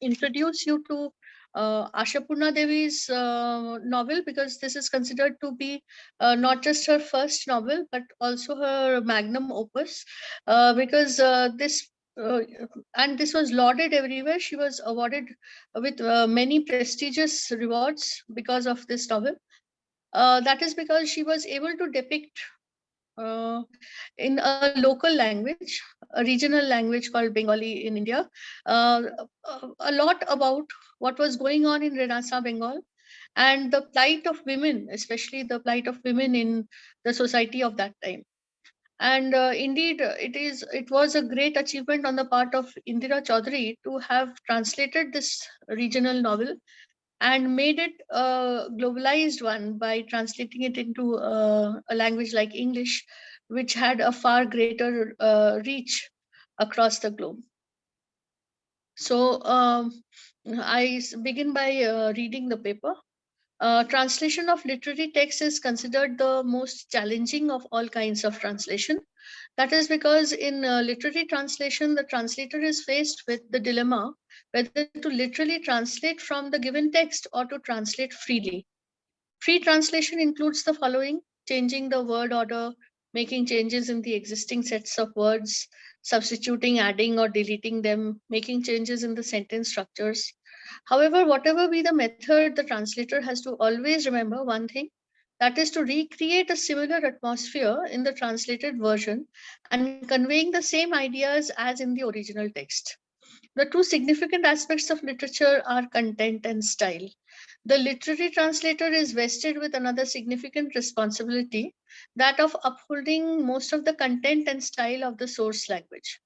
introduce you to Ashapurna Devi's novel, because this is considered to be not just her first novel, but also her magnum opus, because this and this was lauded everywhere. She was awarded with many prestigious rewards because of this novel. That is because she was able to depict in a local language, a regional language called Bengali in India, a lot about what was going on in Renaissance Bengal and the plight of women, especially the plight of women in the society of that time. And indeed, it was a great achievement on the part of Indira Chaudhry to have translated this regional novel and made it a globalized one by translating it into a language like English, which had a far greater reach across the globe. So I begin by reading the paper. Translation of literary text is considered the most challenging of all kinds of translation. That is because in literary translation, the translator is faced with the dilemma whether to literally translate from the given text or to translate freely. Free translation includes the following: changing the word order, making changes in the existing sets of words, substituting, adding, or deleting them, making changes in the sentence structures. However, whatever be the method, the translator has to always remember one thing, that is to recreate a similar atmosphere in the translated version and conveying the same ideas as in the original text. The two significant aspects of literature are content and style. The literary translator is vested with another significant responsibility, that of upholding most of the content and style of the source language.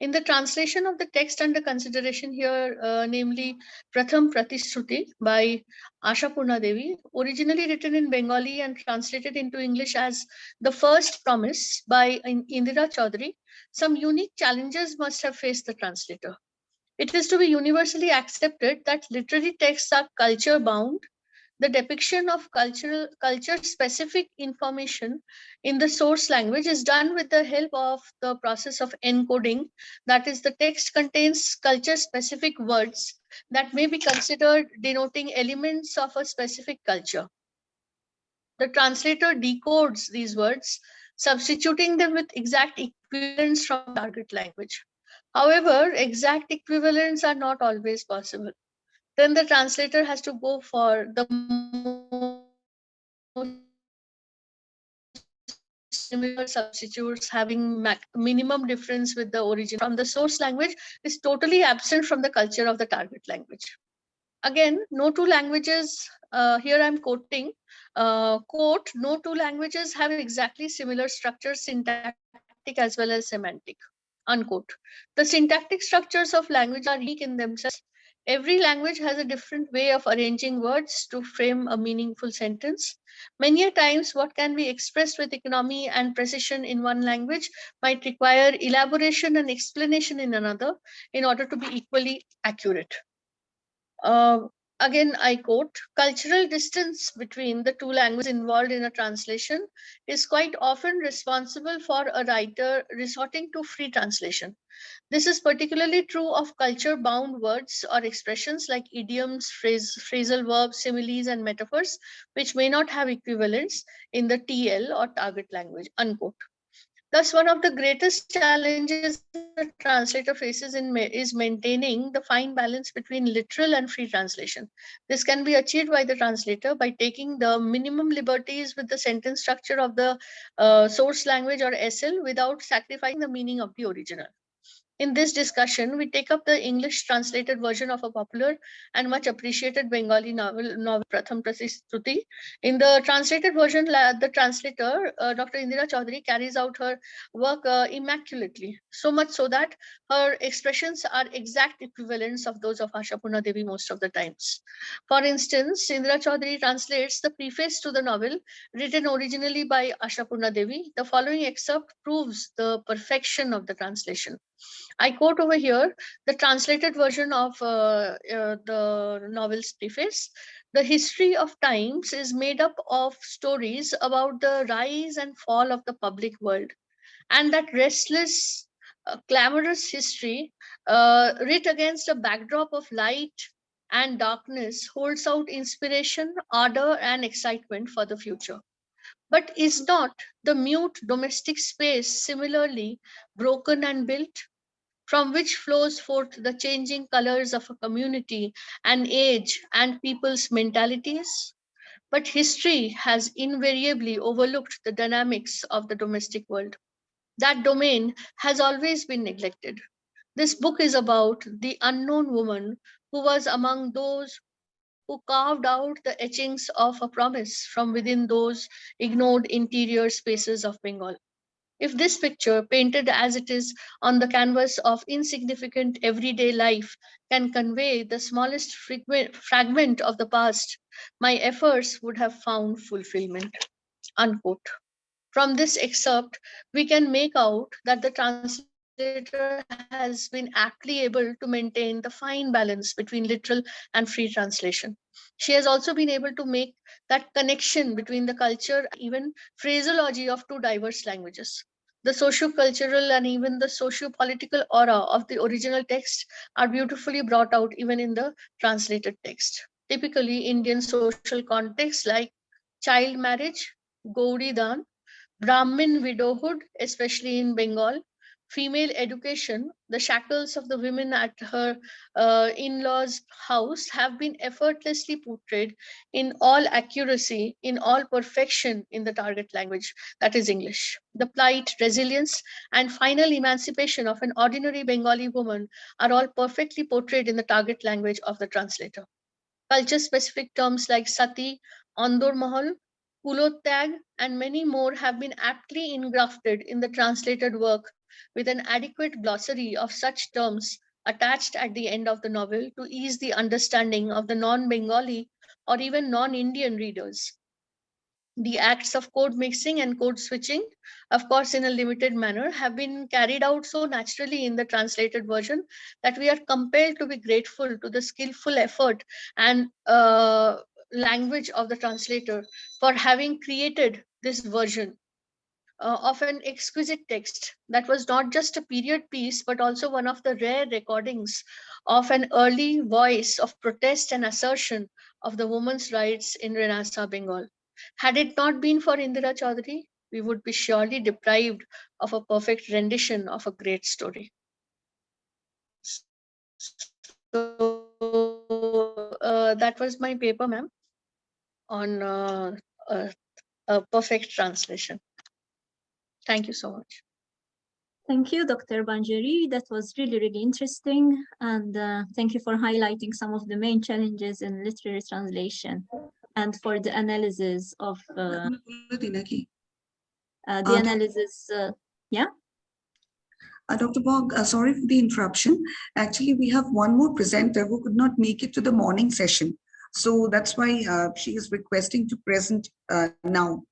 In the translation of the text under consideration here, namely Pratham Pratistuti by Ashapurna Devi, originally written in Bengali and translated into English as The First Promise by Indira Chaudhry, some unique challenges must have faced the translator. It is to be universally accepted that literary texts are culture bound. The depiction of culture-specific information in the source language is done with the help of the process of encoding. That is, the text contains culture-specific words that may be considered denoting elements of a specific culture. The translator decodes these words, substituting them with exact equivalents from target language. However, exact equivalents are not always possible. Then the translator has to go for the similar substitutes having minimum difference with the origin from the source language is totally absent from the culture of the target language. Again, no two languages, here I'm quoting, quote, no two languages have exactly similar structures, syntactic as well as semantic, unquote. The syntactic structures of language are unique in themselves. Every language has a different way of arranging words to frame a meaningful sentence. Many a times, what can be expressed with economy and precision in one language might require elaboration and explanation in another in order to be equally accurate. Again, I quote, cultural distance between the two languages involved in a translation is quite often responsible for a writer resorting to free translation. This is particularly true of culture-bound words or expressions like idioms, phrasal verbs, similes, and metaphors, which may not have equivalents in the TL or target language, unquote. Thus, one of the greatest challenges the translator faces is maintaining the fine balance between literal and free translation. This can be achieved by the translator by taking the minimum liberties with the sentence structure of the source language or SL without sacrificing the meaning of the original. In this discussion, we take up the English translated version of a popular and much appreciated Bengali novel Pratham Prastuti. In the translated version, the translator, Dr. Indira Chaudhary, carries out her work immaculately, so much so that her expressions are exact equivalents of those of Ashapurna Devi most of the times. For instance, Indira Chaudhary translates the preface to the novel written originally by Ashapurna Devi. The following excerpt proves the perfection of the translation. I quote over here the translated version of the novel's preface. The history of times is made up of stories about the rise and fall of the public world. And that restless, clamorous history, writ against a backdrop of light and darkness, holds out inspiration, ardor, and excitement for the future. But is not the mute domestic space similarly broken and built, from which flows forth the changing colors of a community, an age, and people's mentalities? But history has invariably overlooked the dynamics of the domestic world. That domain has always been neglected. This book is about the unknown woman who was among those who carved out the etchings of a promise from within those ignored interior spaces of Bengal. If this picture, painted as it is on the canvas of insignificant everyday life, can convey the smallest fragment of the past, my efforts would have found fulfillment. Unquote. From this excerpt, we can make out that the translator has been aptly able to maintain the fine balance between literal and free translation. She has also been able to make that connection between the culture, even phraseology of two diverse languages. The socio-cultural and even the socio-political aura of the original text are beautifully brought out even in the translated text. Typically, Indian social contexts like child marriage, Gauri Dan, Brahmin widowhood, especially in Bengal, female education, the shackles of the women at her in-laws' house have been effortlessly portrayed in all accuracy, in all perfection in the target language, that is English. The plight, resilience, and final emancipation of an ordinary Bengali woman are all perfectly portrayed in the target language of the translator. Culture-specific terms like sati, andor mahal, Kulottag, and many more have been aptly engrafted in the translated work with an adequate glossary of such terms attached at the end of the novel to ease the understanding of the non-Bengali or even non-Indian readers. The acts of code mixing and code switching, of course, in a limited manner, have been carried out so naturally in the translated version that we are compelled to be grateful to the skillful effort and language of the translator for having created this version of an exquisite text that was not just a period piece, but also one of the rare recordings of an early voice of protest and assertion of the women's rights in Renassa, Bengal. Had it not been for Indira Chaudhary, we would be surely deprived of a perfect rendition of a great story. So that was my paper, ma'am, on a perfect translation. Thank you so much. Thank you, Dr. Banjari. That was really, really interesting. And thank you for highlighting some of the main challenges in literary translation and for the analysis of the analysis. Yeah? Dr. Bog, sorry for the interruption. Actually, we have one more presenter who could not make it to the morning session. So that's why she is requesting to present now.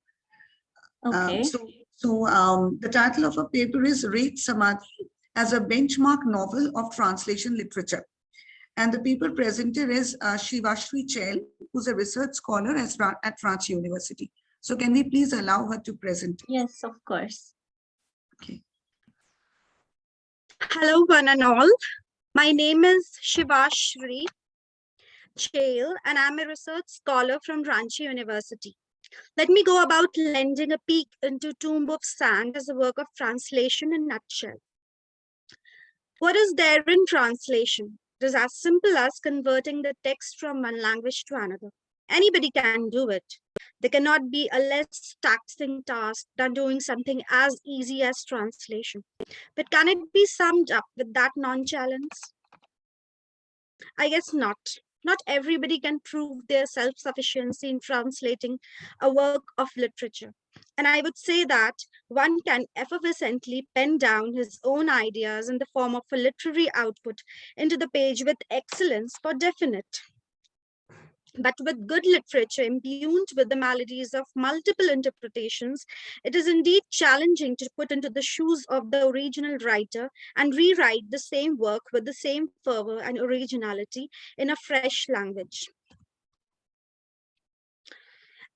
Okay. The title of her paper is Rate Samadhi as a Benchmark Novel of Translation Literature. And the paper presenter is Shivashri Chail, who's a research scholar at Ranchi University. So can we please allow her to present? Yes, of course. Okay. Hello, one and all. My name is Shivashri Chail, and I'm a research scholar from Ranchi University. Let me go about lending a peek into Tomb of Sand as a work of translation in a nutshell. What is there in translation? It is as simple as converting the text from one language to another. Anybody can do it. There cannot be a less taxing task than doing something as easy as translation. But can it be summed up with that nonchalance? I guess not. Not everybody can prove their self-sufficiency in translating a work of literature. And I would say that one can effervescently pen down his own ideas in the form of a literary output into the page with excellence for definite. But with good literature imbued with the maladies of multiple interpretations, it is indeed challenging to put into the shoes of the original writer and rewrite the same work with the same fervor and originality in a fresh language.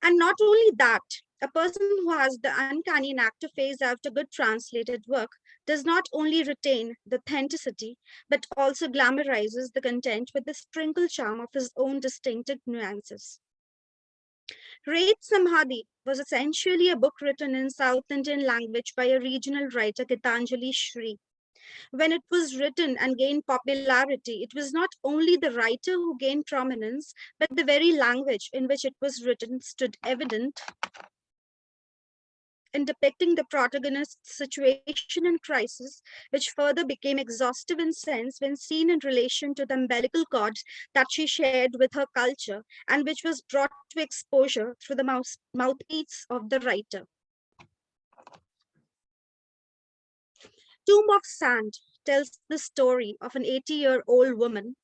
And not only that, a person who has the uncanny knack to phase out a good translated work does not only retain the authenticity, but also glamorizes the content with the sprinkled charm of his own distinctive nuances. Rate Samadhi was essentially a book written in South Indian language by a regional writer, Gitanjali Shri. When it was written and gained popularity, it was not only the writer who gained prominence, but the very language in which it was written stood evident in depicting the protagonist's situation and crisis, which further became exhaustive in sense when seen in relation to the umbilical cord that she shared with her culture and which was brought to exposure through the mouthpiece of the writer. Tomb of Sand tells the story of an 80-year-old woman.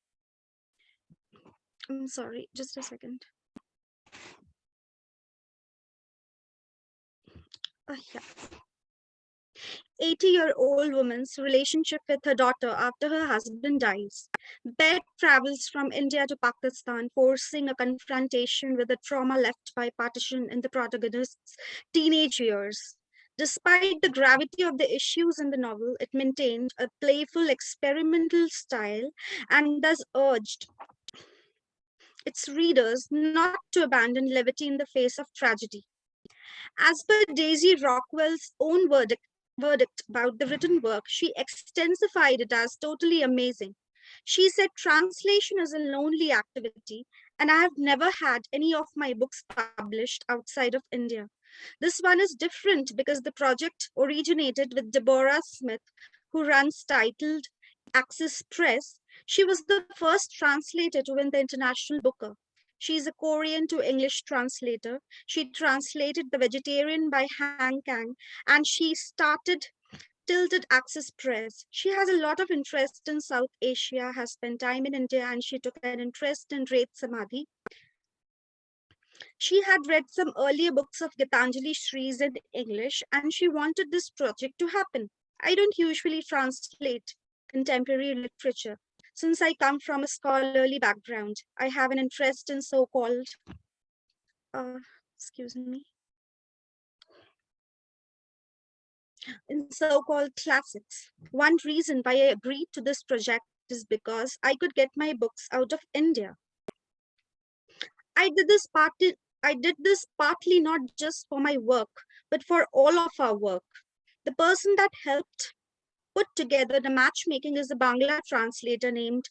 I'm sorry, just a second. 80-year-old woman's relationship with her daughter after her husband dies. Beth travels from India to Pakistan, forcing a confrontation with the trauma left by partition in the protagonist's teenage years. Despite the gravity of the issues in the novel, it maintained a playful, experimental style and thus urged its readers not to abandon levity in the face of tragedy. As per Daisy Rockwell's own verdict about the written work, she extensified it as totally amazing. She said, translation is a lonely activity, and I have never had any of my books published outside of India. This one is different because the project originated with Deborah Smith, who runs titled Access Press. She was the first translator to win the International Booker. She is a Korean to English translator. She translated The Vegetarian by Han Kang, and she started Tilted Access Press. She has a lot of interest in South Asia, has spent time in India, and she took an interest in Rate Samadhi. She had read some earlier books of Gitanjali Shri's in English, and she wanted this project to happen. I don't usually translate contemporary literature. Since I come from a scholarly background, I have an interest in so-called, classics. One reason why I agreed to this project is because I could get my books out of India. I did this partly not just for my work, but for all of our work. The person that helped put together the matchmaking is a Bangla translator named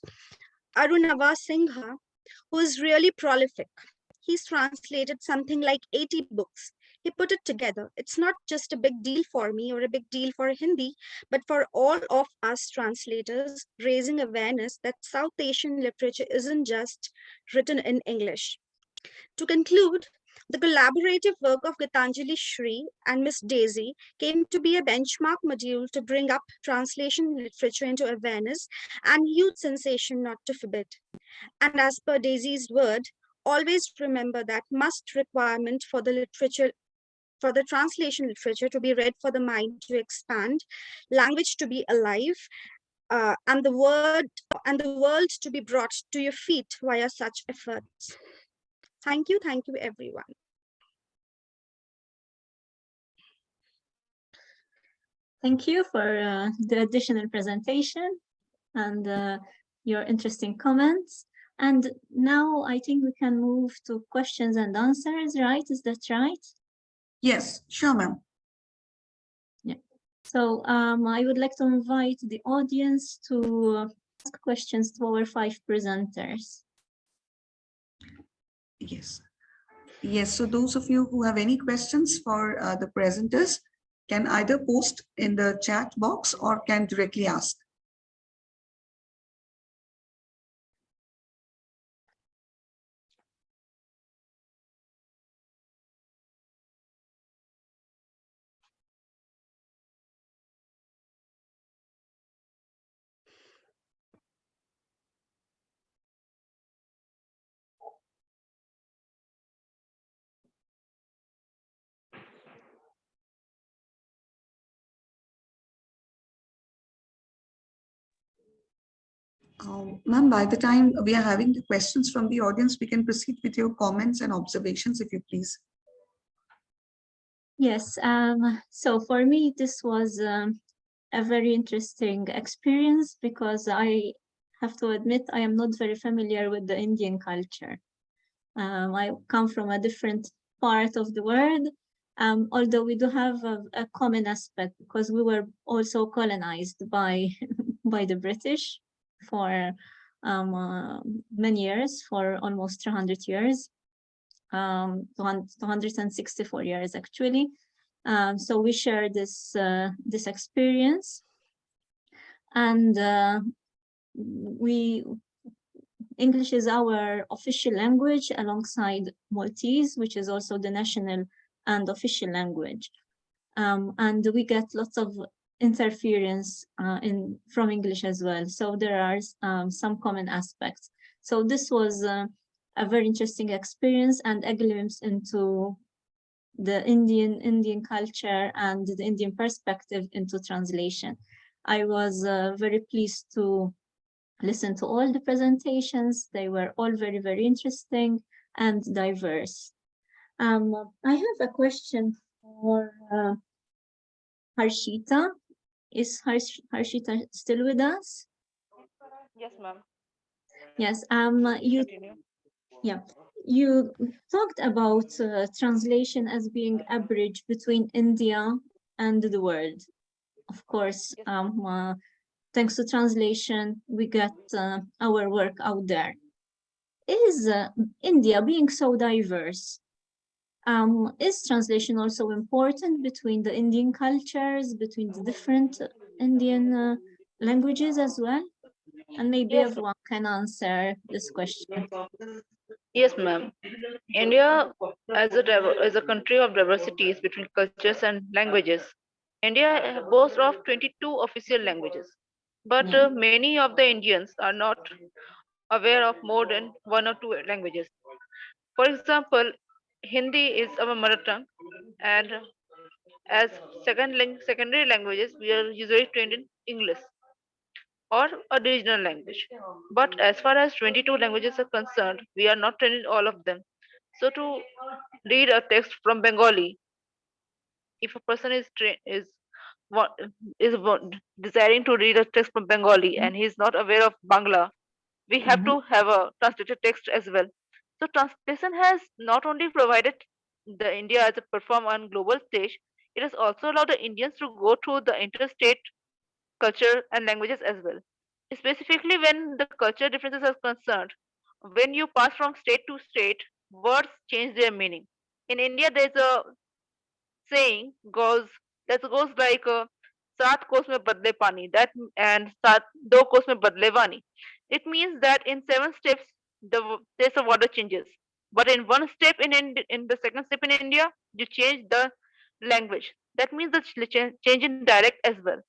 Arunava Singha, who is really prolific. He's translated something like 80 books. He put it together. It's not just a big deal for me or a big deal for Hindi, but for all of us translators, raising awareness that South Asian literature isn't just written in English. To conclude, The collaborative work of Gitanjali Shri and Miss Daisy came to be a benchmark module to bring up translation literature into awareness and youth sensation not to forbid. And as per Daisy's word, always remember that must requirement for the literature, for the translation literature to be read for the mind to expand, language to be alive, and the world to be brought to your feet via such efforts. Thank you everyone. Thank you for the additional presentation and your interesting comments. And now I think we can move to questions and answers, right? Is that right? Yes, sure, ma'am. Yeah. So I would like to invite the audience to ask questions to our 5 presenters. Yes. Yes, so those of you who have any questions for the presenters can either post in the chat box or can directly ask. Ma'am, by the time we are having the questions from the audience, we can proceed with your comments and observations, if you please. Yes, so for me, this was a very interesting experience because I have to admit I am not very familiar with the Indian culture. I come from a different part of the world, although we do have a common aspect because we were also colonized by by the British for many years, for almost 300 years. 264 years actually. So we share this this experience, and English is our official language alongside Maltese, which is also the national and official language. And we get lots of interference from English as well. So there are some common aspects. So this was a very interesting experience and a glimpse into the Indian culture and the Indian perspective into translation. I was very pleased to listen to all the presentations. They were all very, very interesting and diverse. I have a question for Harshita. Is Harshita still with us? Yes, ma'am. Yes. You talked about translation as being a bridge between India and the world. Of course, thanks to translation, we get our work out there. Is India being so diverse? Is translation also important between the Indian cultures, between the different Indian languages as well? And maybe everyone can answer this question. Yes, ma'am. India, as a country of diversities between cultures and languages, India boasts of 22 official languages, but many of the Indians are not aware of more than 1 or 2 languages. For example, Hindi is our mother tongue, and as secondary languages, we are usually trained in English or a regional language. But as far as 22 languages are concerned, we are not trained in all of them. So to read a text from Bengali, if a person desiring to read a text from Bengali and he is not aware of Bangla, we have to have a translated text as well. So translation has not only provided the India as a perform on global stage, it has also allowed the Indians to go through the interstate culture and languages as well. Specifically when the culture differences are concerned, when you pass from state to state, words change their meaning. In India, there's a saying goes like "Saat kos mein badle pani," that and "Saat do kos mein badle vani." It means that in 7 steps, the taste of water changes. But in one step in the second step in India, you change the language. That means the change in dialect as well.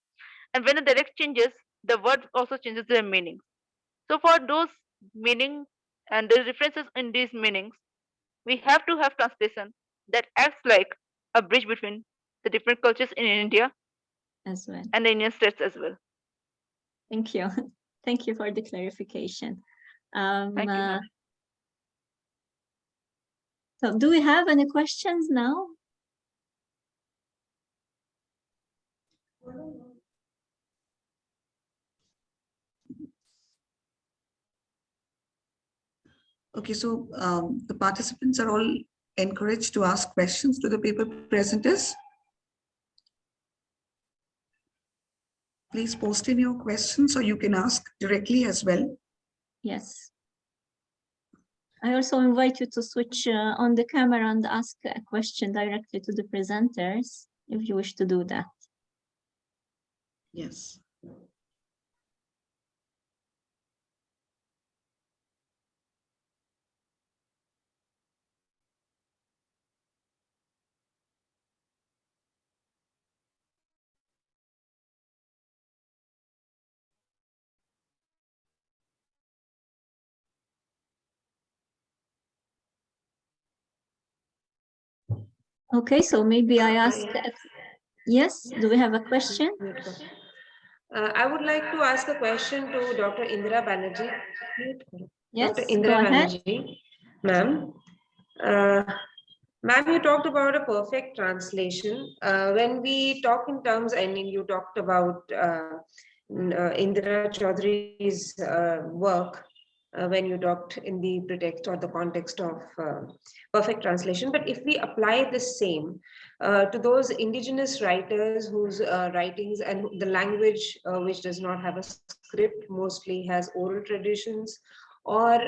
And when the dialect changes, the word also changes their meaning. So for those meaning and the differences in these meanings, we have to have translation that acts like a bridge between the different cultures in India as well. and the Indian states as well. Thank you. Thank you for the clarification. Thank you, ma'am. So do we have any questions now? Okay, so the participants are all encouraged to ask questions to the paper presenters. Please post in your questions, or you can ask directly as well. Yes. I also invite you to switch on the camera and ask a question directly to the presenters if you wish to do that. Yes. Okay, so maybe I ask, yes, do we have a question? I would like to ask a question to Dr. Indira Banerjee. Yes, Dr. Indira Banerjee, ma'am. Ma'am, you talked about a perfect translation. When we talk in terms, I mean, you talked about Indira Chaudhary's work when you talked in the pretext or the context of perfect translation. But if we apply the same to those indigenous writers whose writings and the language which does not have a script, mostly has oral traditions, or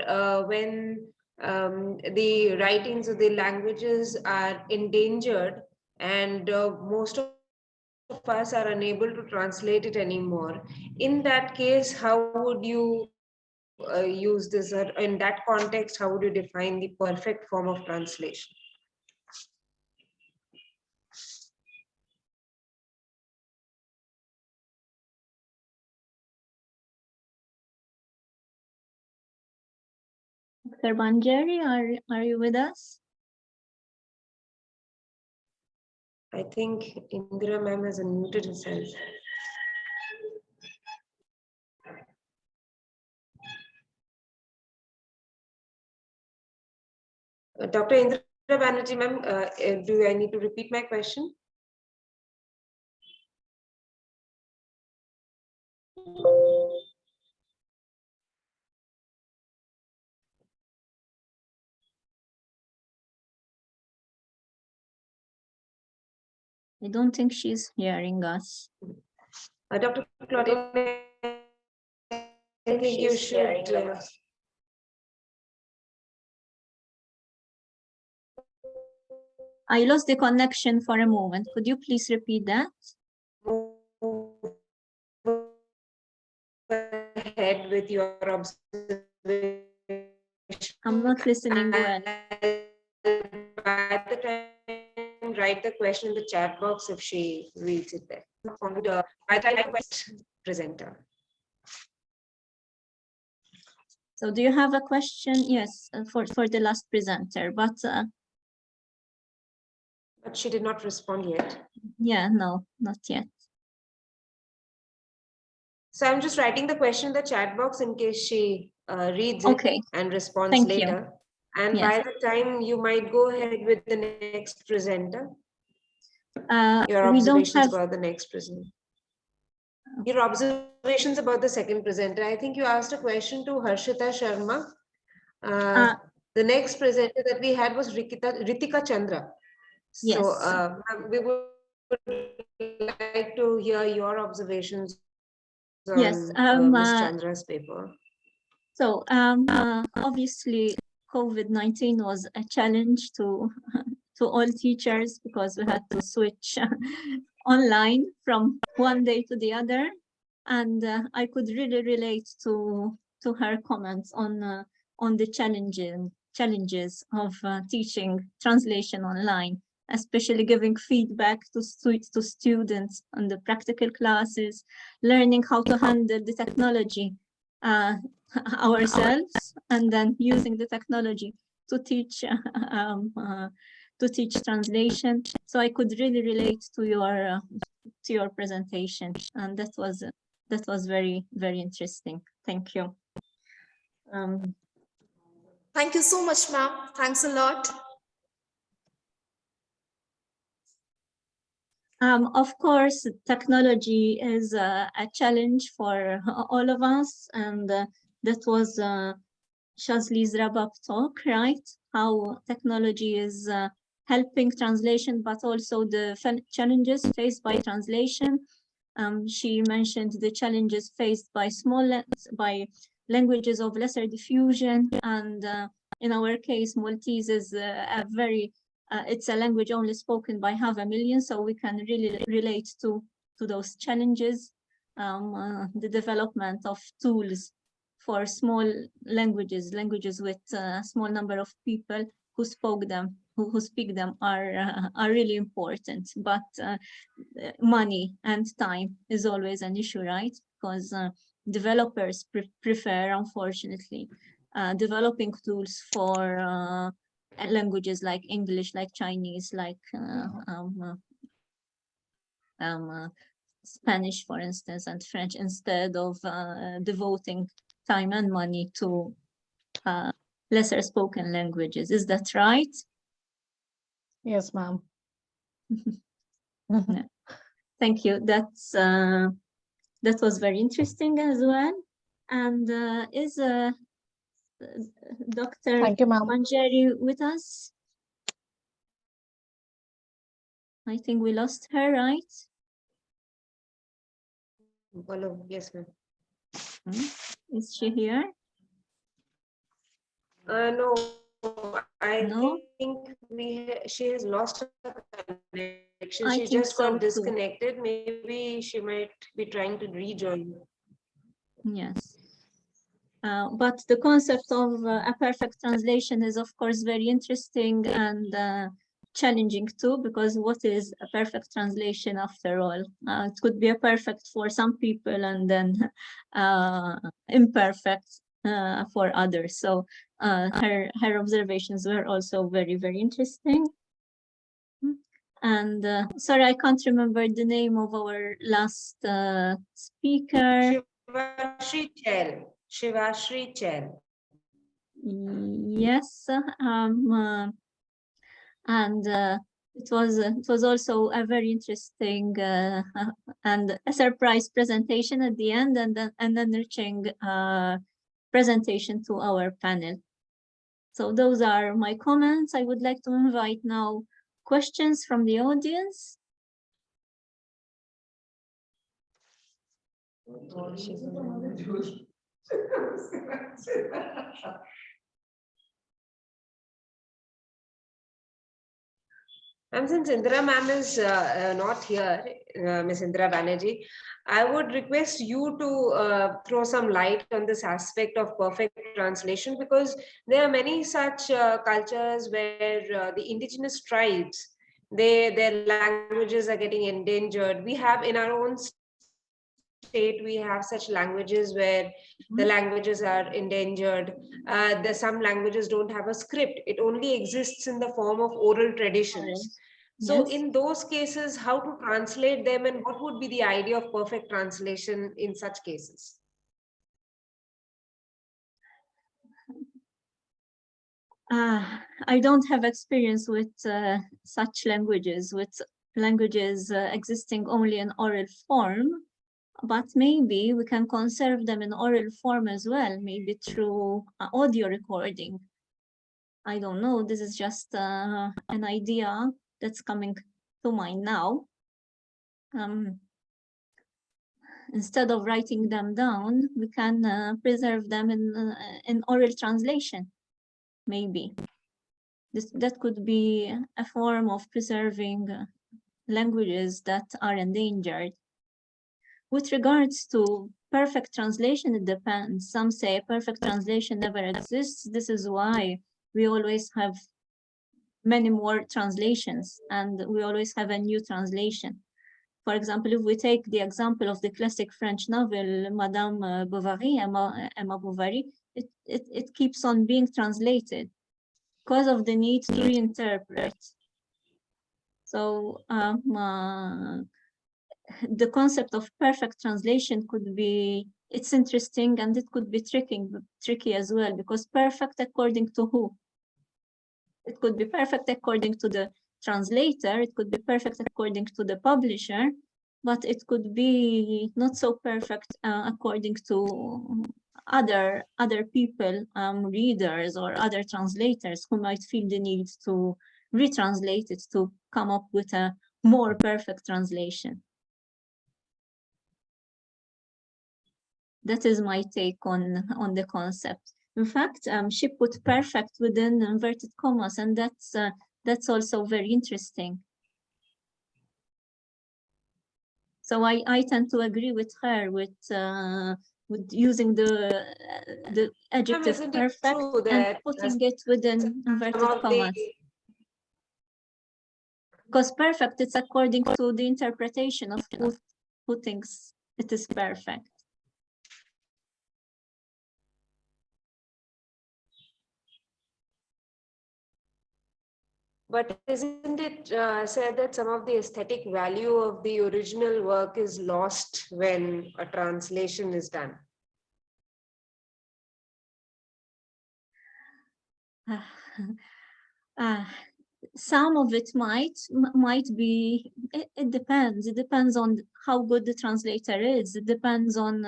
when the writings of the languages are endangered and most of us are unable to translate it anymore. In that case, how would you use this, or in that context, how would you define the perfect form of translation? Dr. Banjari, are you with us? I think Indira ma'am has unmuted herself. Dr. Indira Banerjee ma'am, do I need to repeat my question? I don't think she's hearing us. Dr. Claudine, I think you should. I lost the connection for a moment. Could you please repeat that? Ahead with your observation. I'm not listening well. By the time, write the question in the chat box if she reads it there. By the time, presenter. So do you have a question? Yes, for the last presenter, but she did not respond yet. Yeah, no, not yet. So I'm just writing the question in the chat box in case she reads it and responds later. And by the time, you might go ahead with the next presenter. Your observations about the next presenter. Your observations about the second presenter. I think you asked a question to Harshita Sharma. The next presenter that we had was Ritika Chandra. So we would like to hear your observations on Ms. Chandra's paper. So obviously COVID-19 was a challenge to all teachers because we had to switch online from one day to the other, and I could really relate to her comments on the challenges of teaching translation online, especially giving feedback to students on the practical classes, learning how to handle the technology ourselves, and then using the technology to teach translation. So I could really relate to your presentation, and that was very, very interesting. Thank you. Thank you so much, ma'am. Thanks a lot. Of course, technology is a challenge for all of us, and that was Shazli's wrap-up talk, right? How technology is helping translation, but also the challenges faced by translation. She mentioned the challenges faced by languages of lesser diffusion, and in our case, Maltese is it's a language only spoken by 500,000, so we can really relate to those challenges. The development of tools for small languages with a small number of people who speak them are really important. But money and time is always an issue, right? Because developers prefer, unfortunately, developing tools for languages like English, like Chinese, like Spanish, for instance, and French, instead of devoting time and money to lesser spoken languages. Is that right? Yes, ma'am. Thank you. That was very interesting as well. And is Dr. Manjari with us? I think we lost her, right? Hello, yes, ma'am. Is she here? No, I think she has lost her connection. She just got disconnected. Maybe she might be trying to rejoin. Yes. But the concept of a perfect translation is, of course, very interesting and challenging too, because what is a perfect translation after all? It could be a perfect for some people and then imperfect for others. So her observations were also very, very interesting. And sorry, I can't remember the name of our last speaker. Shivashri Chel. Shivashri Chel. Yes, and it was also a very interesting and a surprise presentation at the end, and then an enriching presentation to our panel. So those are my comments. I would like to invite now questions from the audience. Since Indira ma'am is not here, Ms. Indira Banerjee, I would request you to throw some light on this aspect of perfect translation, because there are many such cultures where the indigenous tribes, their languages are getting endangered. We have in our own state, we have such languages where the languages are endangered. Some languages don't have a script. It only exists in the form of oral traditions. So in those cases, how to translate them, and what would be the idea of perfect translation in such cases? I don't have experience with such languages, existing only in oral form. But maybe we can conserve them in oral form as well, maybe through audio recording. I don't know, this is just an idea that's coming to mind now. Instead of writing them down, we can preserve them in oral translation, maybe. That could be a form of preserving languages that are endangered. With regards to perfect translation, it depends. Some say perfect translation never exists. This is why we always have many more translations, and we always have a new translation. For example, if we take the example of the classic French novel, Madame Bovary, Emma Bovary, it keeps on being translated because of the need to reinterpret. So the concept of perfect translation could be, it's interesting, and it could be tricky as well, because perfect according to who? It could be perfect according to the translator, it could be perfect according to the publisher, but it could be not so perfect according to other people, readers or other translators who might feel the need to retranslate it to come up with a more perfect translation. That is my take on the concept. In fact, she put perfect within inverted commas, and that's also very interesting. So I tend to agree with her with using the adjective perfect and putting it within inverted commas. Because perfect, it's according to the interpretation of who thinks it is perfect. But isn't it said that some of the aesthetic value of the original work is lost when a translation is done? Some of it might be, it depends. It depends on how good the translator is. It depends on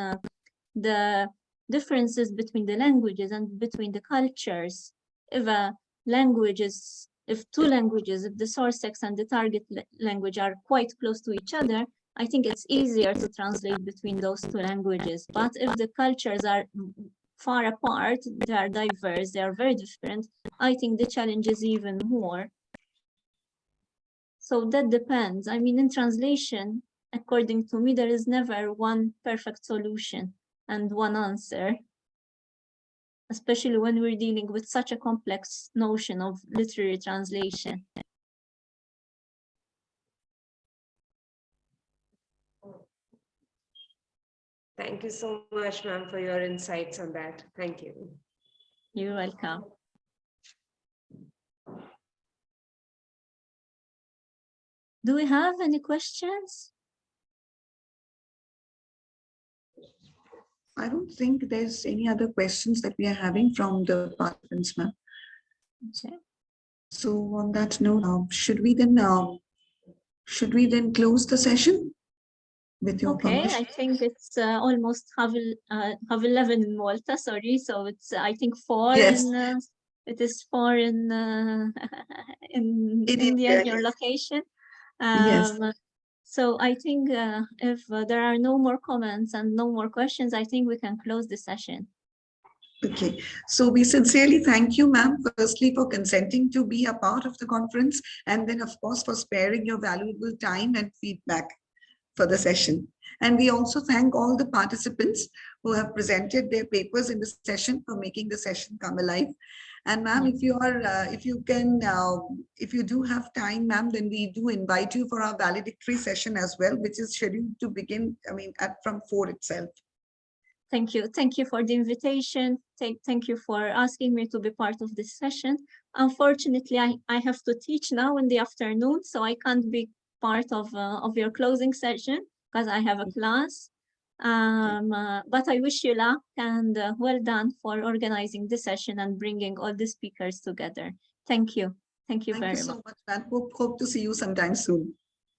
the differences between the languages and between the cultures. If a language is, if two languages, if the source text and the target language are quite close to each other, I think it's easier to translate between those two languages. But if the cultures are far apart, they are diverse, they are very different, I think the challenge is even more. So that depends. I mean, in translation, according to me, there is never one perfect solution and one answer, especially when we're dealing with such a complex notion of literary translation. Thank you so much, ma'am, for your insights on that. Thank you. You're welcome. Do we have any questions? I don't think there's any other questions that we are having from the participants, ma'am. Okay. So on that note, should we then close the session with your permission? I think it's almost half 11 in Malta. Sorry, so it's I think 4 Yes. in it is 4 in in India, your location. Yes. So I think if there are no more comments and no more questions, I think we can close the session. Okay, so we sincerely thank you, ma'am, firstly for consenting to be a part of the conference, and then of course for sparing your valuable time and feedback for the session. And we also thank all the participants who have presented their papers in the session for making the session come alive. And ma'am, if you are, if you do have time, ma'am, then we do invite you for our valedictory session as well, which is scheduled to begin, from 4 itself. Thank you. Thank you for the invitation. Thank you for asking me to be part of this session. Unfortunately, I have to teach now in the afternoon, so I can't be part of your closing session because I have a class. But I wish you luck and well done for organizing this session and bringing all the speakers together. Thank you. Thank you very much. Thank you so much, ma'am. Hope to see you sometime soon.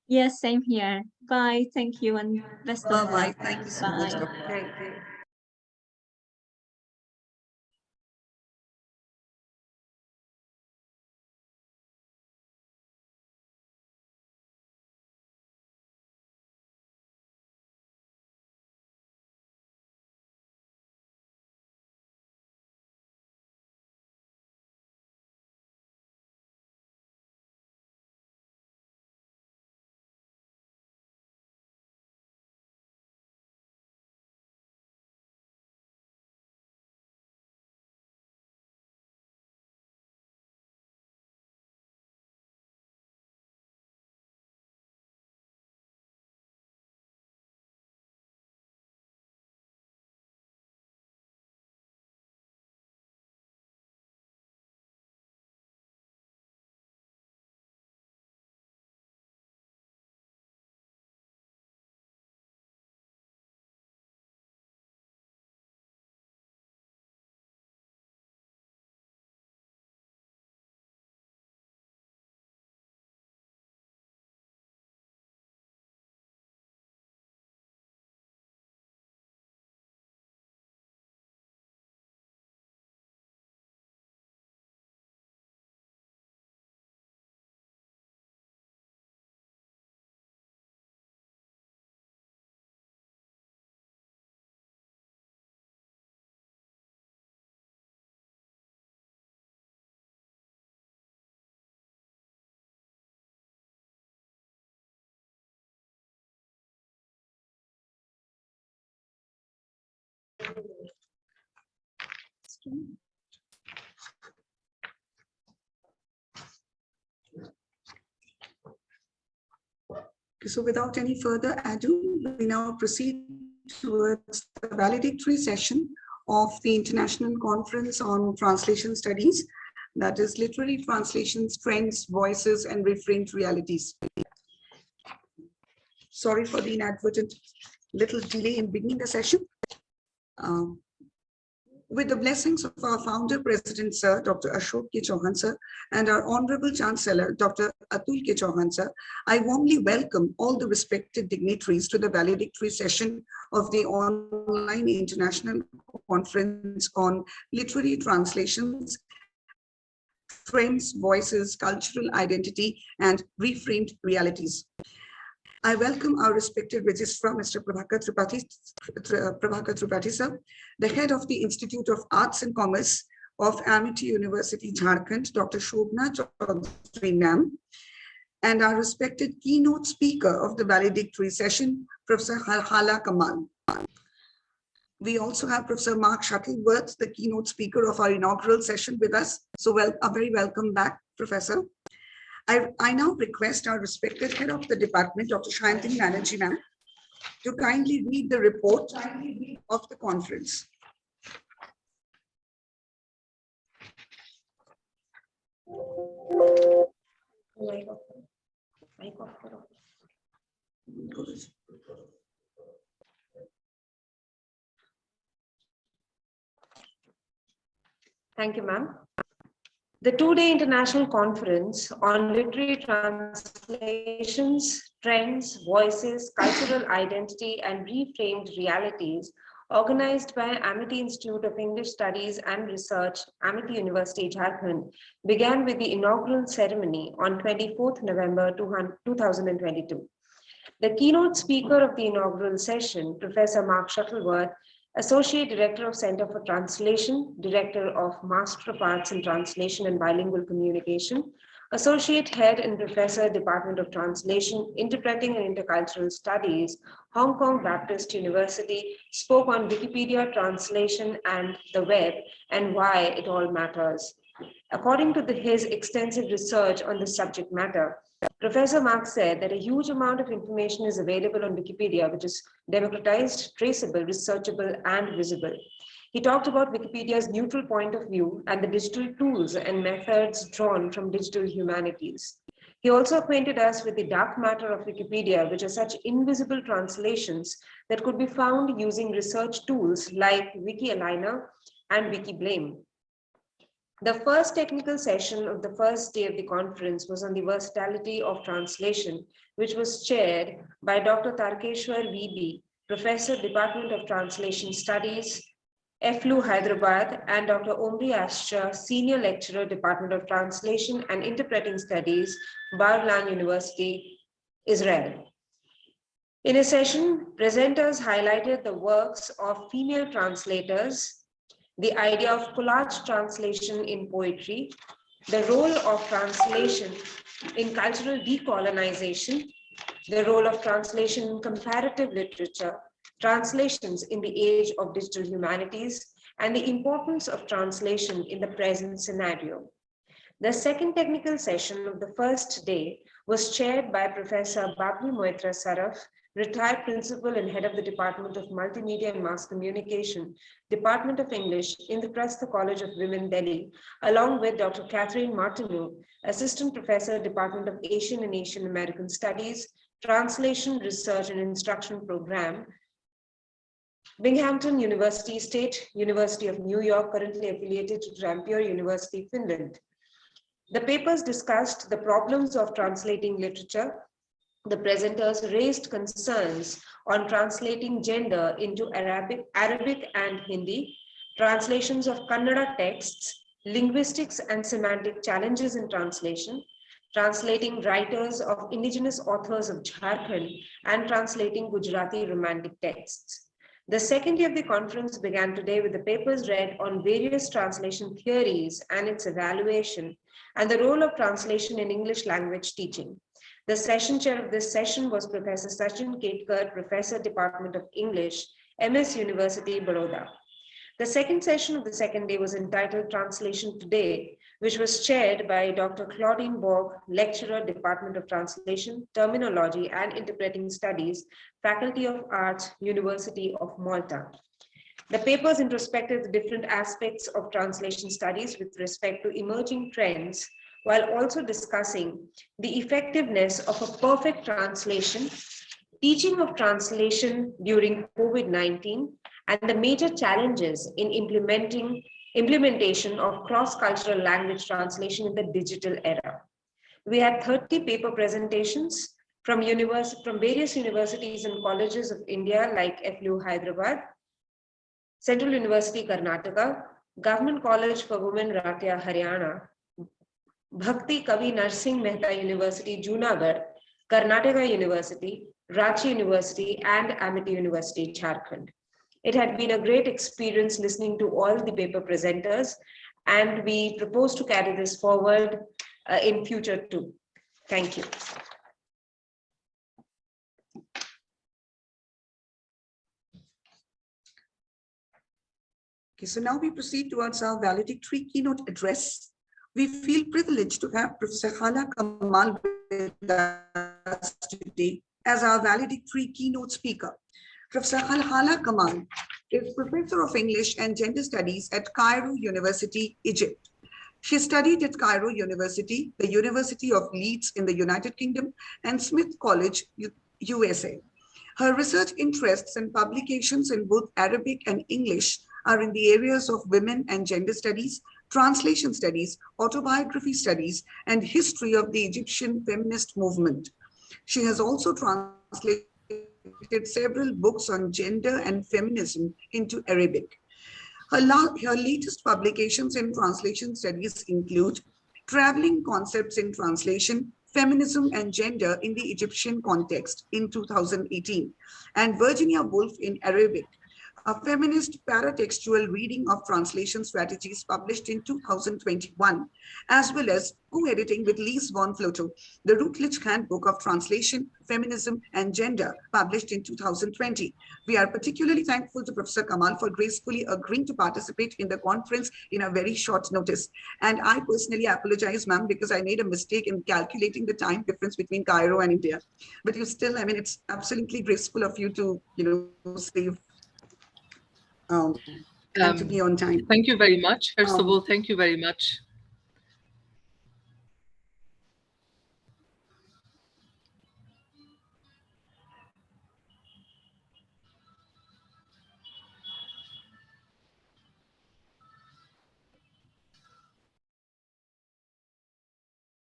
Yes, same here. Bye. Thank you and best of luck. Bye-bye. Thank you so much, Bye. Dr. Thank you. So without any further ado, we now proceed towards the valedictory session of the International Conference on Translation Studies, that is Literary Translations, Trends, Voices, and Reframed Realities. Sorry for the inadvertent little delay in beginning the session. With the blessings of our founder, President Sir, Dr. Ashok K. Chauhan Sir, and our Honorable Chancellor, Dr. Atul K. Chauhan Sir, I warmly welcome all the respected dignitaries to the valedictory session of the online international conference on literary translations, trends, voices, cultural identity, and reframed realities. I welcome our respected registrar, Mr. Prabhakar Tripathi Sir, the head of the Institute of Arts and Commerce of Amity University, Jharkhand, Dr. Shobna Chaudhary Ma'am, and our respected keynote speaker of the valedictory session, Professor Hala Kamal. We also have Professor Mark Shuttleworth, the keynote speaker of our inaugural session with us. So a very welcome back, Professor. I now request our respected head of the department, Dr. Shantini Banerjee Ma'am, to kindly read the report of the conference. Thank you, ma'am. The two-day international conference on literary translations, trends, voices, cultural identity, and reframed realities, organized by Amity Institute of English Studies and Research, Amity University, Jharkhand, began with the inaugural ceremony on 24th November 2022. The keynote speaker of the inaugural session, Professor Mark Shuttleworth, Associate Director of Center for Translation, Director of Master of Arts in Translation and Bilingual Communication, Associate Head and Professor, Department of Translation, Interpreting and Intercultural Studies, Hong Kong Baptist University, spoke on Wikipedia translation and the web and why it all matters. According to his extensive research on the subject matter, Professor Mark said that a huge amount of information is available on Wikipedia, which is democratized, traceable, researchable, and visible. He talked about Wikipedia's neutral point of view and the digital tools and methods drawn from digital humanities. He also acquainted us with the dark matter of Wikipedia, which are such invisible translations that could be found using research tools like WikiAligner and WikiBlame. The first technical session of the first day of the conference was on the versatility of translation, which was chaired by Dr. Tarkeshwar VB, Professor, Department of Translation Studies, FLU Hyderabad, and Dr. Omri Astra, Senior Lecturer, Department of Translation and Interpreting Studies, Bar-Ilan University, Israel. In a session, presenters highlighted the works of female translators, the idea of collage translation in poetry, the role of translation in cultural decolonization, the role of translation in comparative literature, translations in the age of digital humanities, and the importance of translation in the present scenario. The second technical session of the first day was chaired by Professor Babni Moitra Saraf, retired principal and head of the Department of Multimedia and Mass Communication, Department of English, Indraprastha College of Women, Delhi, along with Dr. Catherine Martineau, Assistant Professor, Department of Asian and Asian American Studies, Translation, Research and Instruction Program, Binghamton University, State University of New York, currently affiliated to Tampere University, Finland. The papers discussed the problems of translating literature. The presenters raised concerns on translating gender into Arabic and Hindi, translations of Kannada texts, linguistics and semantic challenges in translation, translating writers of indigenous authors of Jharkhand, and translating Gujarati romantic texts. The second day of the conference began today with the papers read on various translation theories and its evaluation, and the role of translation in English language teaching. The session chair of this session was Professor Sachin Ketkar, Professor, Department of English, MS University, Baroda. The second session of the second day was entitled Translation Today, which was chaired by Dr. Claudine Borg, lecturer, Department of Translation, Terminology and Interpreting Studies, Faculty of Arts, University of Malta. The papers introspected the different aspects of translation studies with respect to emerging trends, while also discussing the effectiveness of a perfect translation, teaching of translation during COVID-19, and the major challenges in implementation of cross-cultural language translation in the digital era. We had 30 paper presentations from various universities and colleges of India like FLU Hyderabad, Central University Karnataka, Government College for Women Ratia Haryana, Bhakti Kavi Narsingh Mehta University Junagadh, Karnataka University, Ranchi University, and Amity University Jharkhand. It had been a great experience listening to all the paper presenters, and we propose to carry this forward in future too. Thank you. Okay, so now we proceed towards our valedictory keynote address. We feel privileged to have Professor Hala Kamal with us today as our valedictory keynote speaker. Professor Hala Kamal is Professor of English and Gender Studies at Cairo University, Egypt. She studied at Cairo University, the University of Leeds in the United Kingdom, and Smith College, USA. Her research interests and publications in both Arabic and English are in the areas of women and gender studies, translation studies, autobiography studies, and history of the Egyptian feminist movement. She has also translated several books on gender and feminism into Arabic. Her latest publications in translation studies include Traveling Concepts in Translation, Feminism and Gender in the Egyptian Context in 2018, and Virginia Woolf in Arabic, a feminist paratextual reading of translation strategies published in 2021, as well as co-editing with Lise von Flotow, the Routledge Handbook of Translation, Feminism and Gender, published in 2020. We are particularly thankful to Professor Kamal for gracefully agreeing to participate in the conference in a very short notice. And I personally apologize, ma'am, because I made a mistake in calculating the time difference between Cairo and India. But you still, I mean, it's absolutely graceful of you to, save to be on time. Thank you very much. First of all, thank you very much.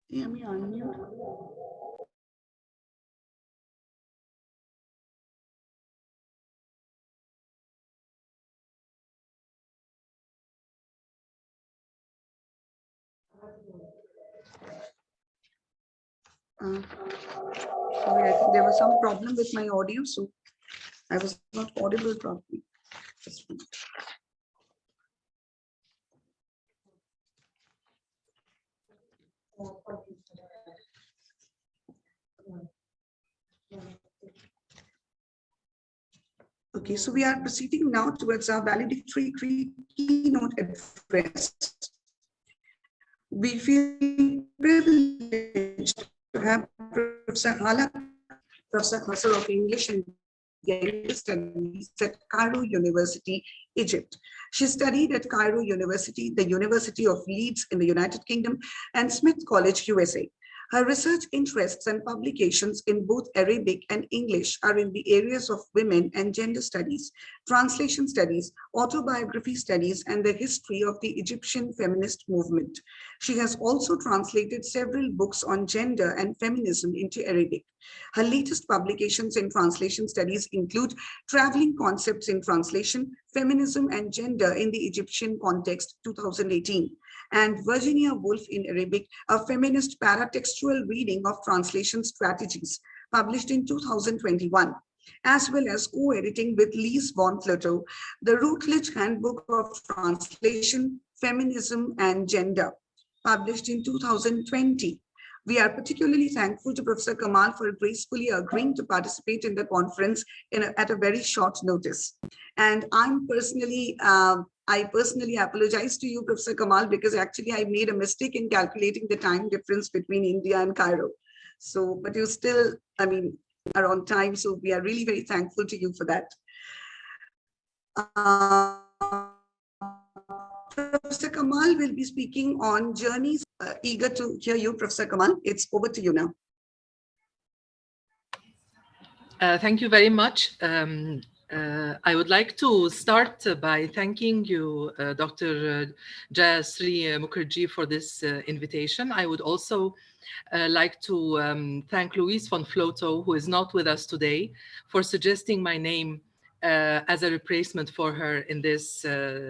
Yeah, me unmute. Sorry, I think there was some problem with my audio, so I was not audible properly. Just a minute. Okay, so we are proceeding now towards our valedictory keynote address. We feel privileged to have Professor Hala, Professor of English and Gender Studies at Cairo University, Egypt. She studied at Cairo University, the University of Leeds in the United Kingdom, and Smith College, USA. Her research interests and publications in both Arabic and English are in the areas of women and gender studies, translation studies, autobiography studies, and the history of the Egyptian feminist movement. She has also translated several books on gender and feminism into Arabic. Her latest publications in translation studies include Traveling Concepts in Translation, Feminism and Gender in the Egyptian Context, 2018, and Virginia Woolf in Arabic, a feminist paratextual reading of translation strategies, published in 2021, as well as co-editing with Lise von Flotow, the Routledge Handbook of Translation, Feminism and Gender, published in 2020. We are particularly thankful to Professor Kamal for gracefully agreeing to participate in the conference at a very short notice. And I personally apologize to you, Professor Kamal, because actually I made a mistake in calculating the time difference between India and Cairo. So, but you still, I mean, are on time. So we are really very thankful to you for that. Professor Kamal will be speaking on journeys. Eager to hear you, Professor Kamal. It's over to you now. Thank you very much. I would like to start by thanking you, Dr. Jayashree Mukherjee, for this invitation. I would also like to thank Louise von Flotow, who is not with us today, for suggesting my name as a replacement for her in this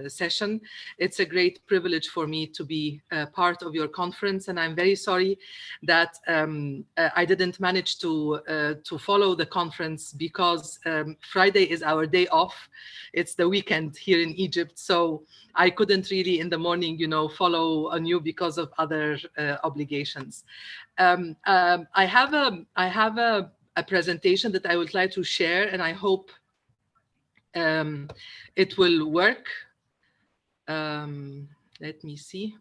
session. It's a great privilege for me to be part of your conference, and I'm very sorry that I didn't manage to follow the conference because Friday is our day off. It's the weekend here in Egypt, so I couldn't really in the morning, follow on you because of other obligations. I have a presentation that I would like to share, and I hope it will work. Let me see.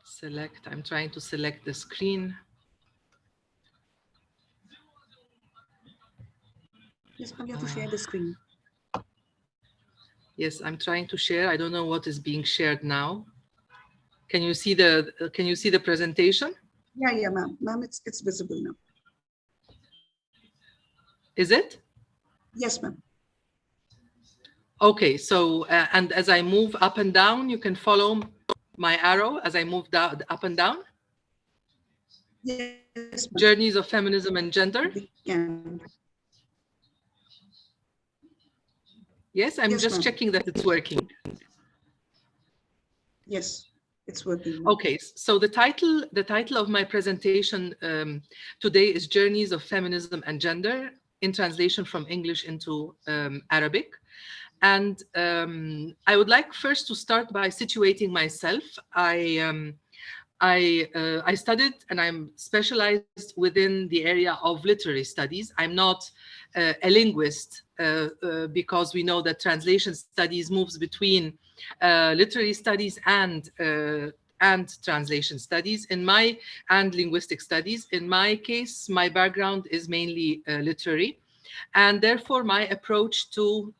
Select, I'm trying to select the screen. Yes, you have to share the screen. Yes, I'm trying to share. I don't know what is being shared now. Can you see the presentation? Yeah, ma'am. Ma'am, it's visible now. Is it? Yes, ma'am. Okay, so and as I move up and down, you can follow my arrow as I move down, up and down. Yes. Journeys of Feminism and Gender. Yes, I'm just checking that it's working. Yes, it's working. Okay, so the title of my presentation today is Journeys of Feminism and Gender, in translation from English into Arabic. And I would like first to start by situating myself. I studied and I'm specialized within the area of literary studies. I'm not a linguist because we know that translation studies moves between literary studies and translation studies and linguistic studies. In my case, my background is mainly literary. And therefore, my approach to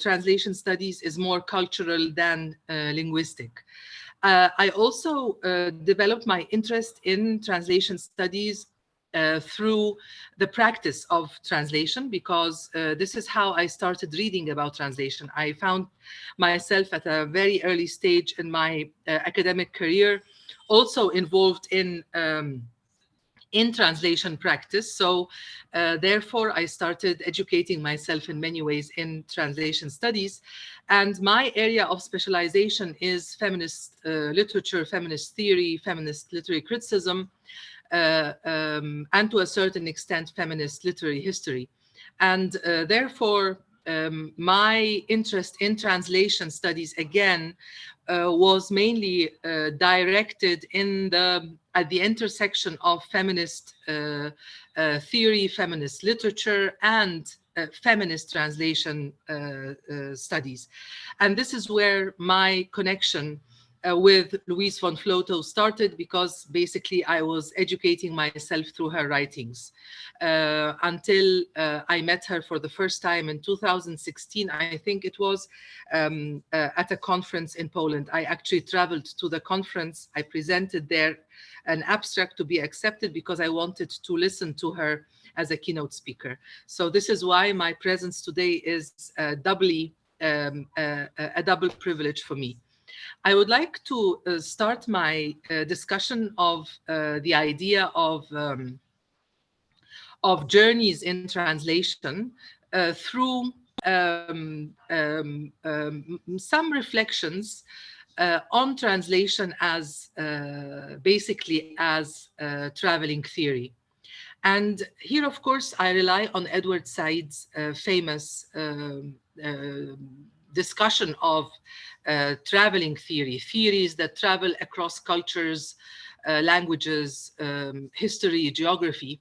translation studies is more cultural than linguistic. I also developed my interest in translation studies through the practice of translation, because this is how I started reading about translation. I found myself at a very early stage in my academic career also involved in translation practice. So therefore, I started educating myself in many ways in translation studies. And my area of specialization is feminist literature, feminist theory, feminist literary criticism, and to a certain extent, feminist literary history. And therefore, my interest in translation studies, again, was mainly directed at the intersection of feminist theory, feminist literature, and feminist translation studies. And this is where my connection with Louise von Flotow started, because basically I was educating myself through her writings until I met her for the first time in 2016. I think it was at a conference in Poland. I actually traveled to the conference. I presented there an abstract to be accepted because I wanted to listen to her as a keynote speaker. So this is why my presence today is a double privilege for me. I would like to start my discussion of the idea of journeys in translation through some reflections on translation as basically as traveling theory. And here, of course, I rely on Edward Said's famous discussion of traveling theories that travel across cultures, languages, history, geography.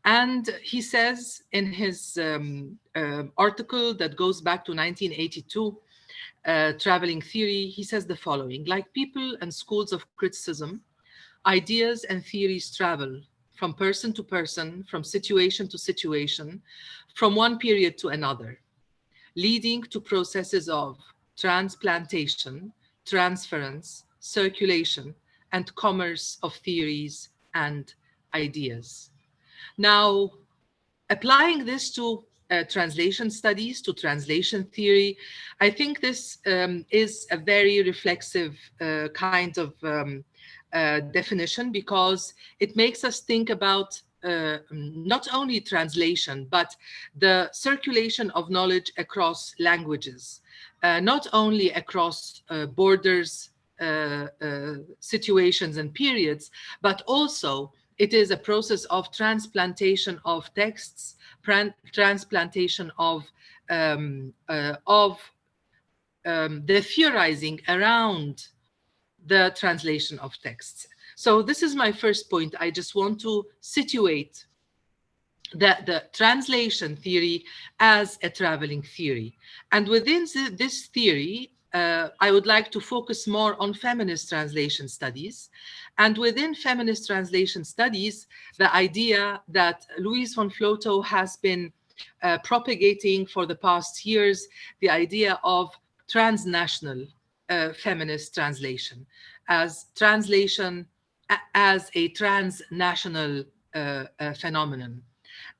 And he says in his article that goes back to 1982, Traveling Theory, he says the following: like people and schools of criticism, ideas and theories travel from person to person, from situation to situation, from one period to another, leading to processes of transplantation, transference, circulation, and commerce of theories and ideas. Now, applying this to translation studies, to translation theory, I think this is a very reflexive kind of definition, because it makes us think about not only translation, but the circulation of knowledge across languages, not only across borders, situations and periods, but also it is a process of transplantation of texts, transplantation of the theorizing around the translation of texts. So this is my first point. I just want to situate the translation theory as a traveling theory. And within this theory, I would like to focus more on feminist translation studies. And within feminist translation studies, the idea that Louise von Flotow has been propagating for the past years, the idea of transnational feminist translation, as translation as a transnational phenomenon.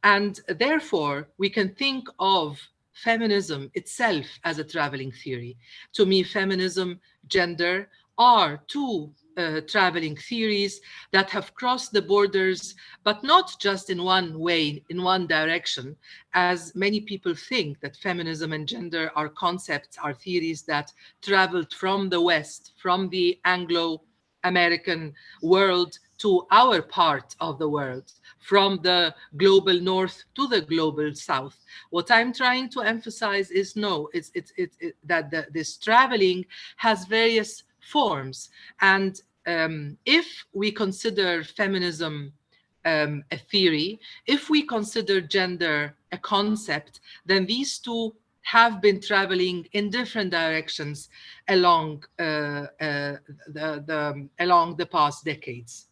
And therefore, we can think of feminism itself as a traveling theory. To me, feminism, gender are two traveling theories that have crossed the borders, but not just in one way, in one direction, as many people think that feminism and gender are concepts, are theories that traveled from the West, from the Anglo-American world to our part of the world, from the global north to the global south. What I'm trying to emphasize is no, that this traveling has various forms. And if we consider feminism a theory, if we consider gender a concept, then these two have been traveling in different directions along the past decades.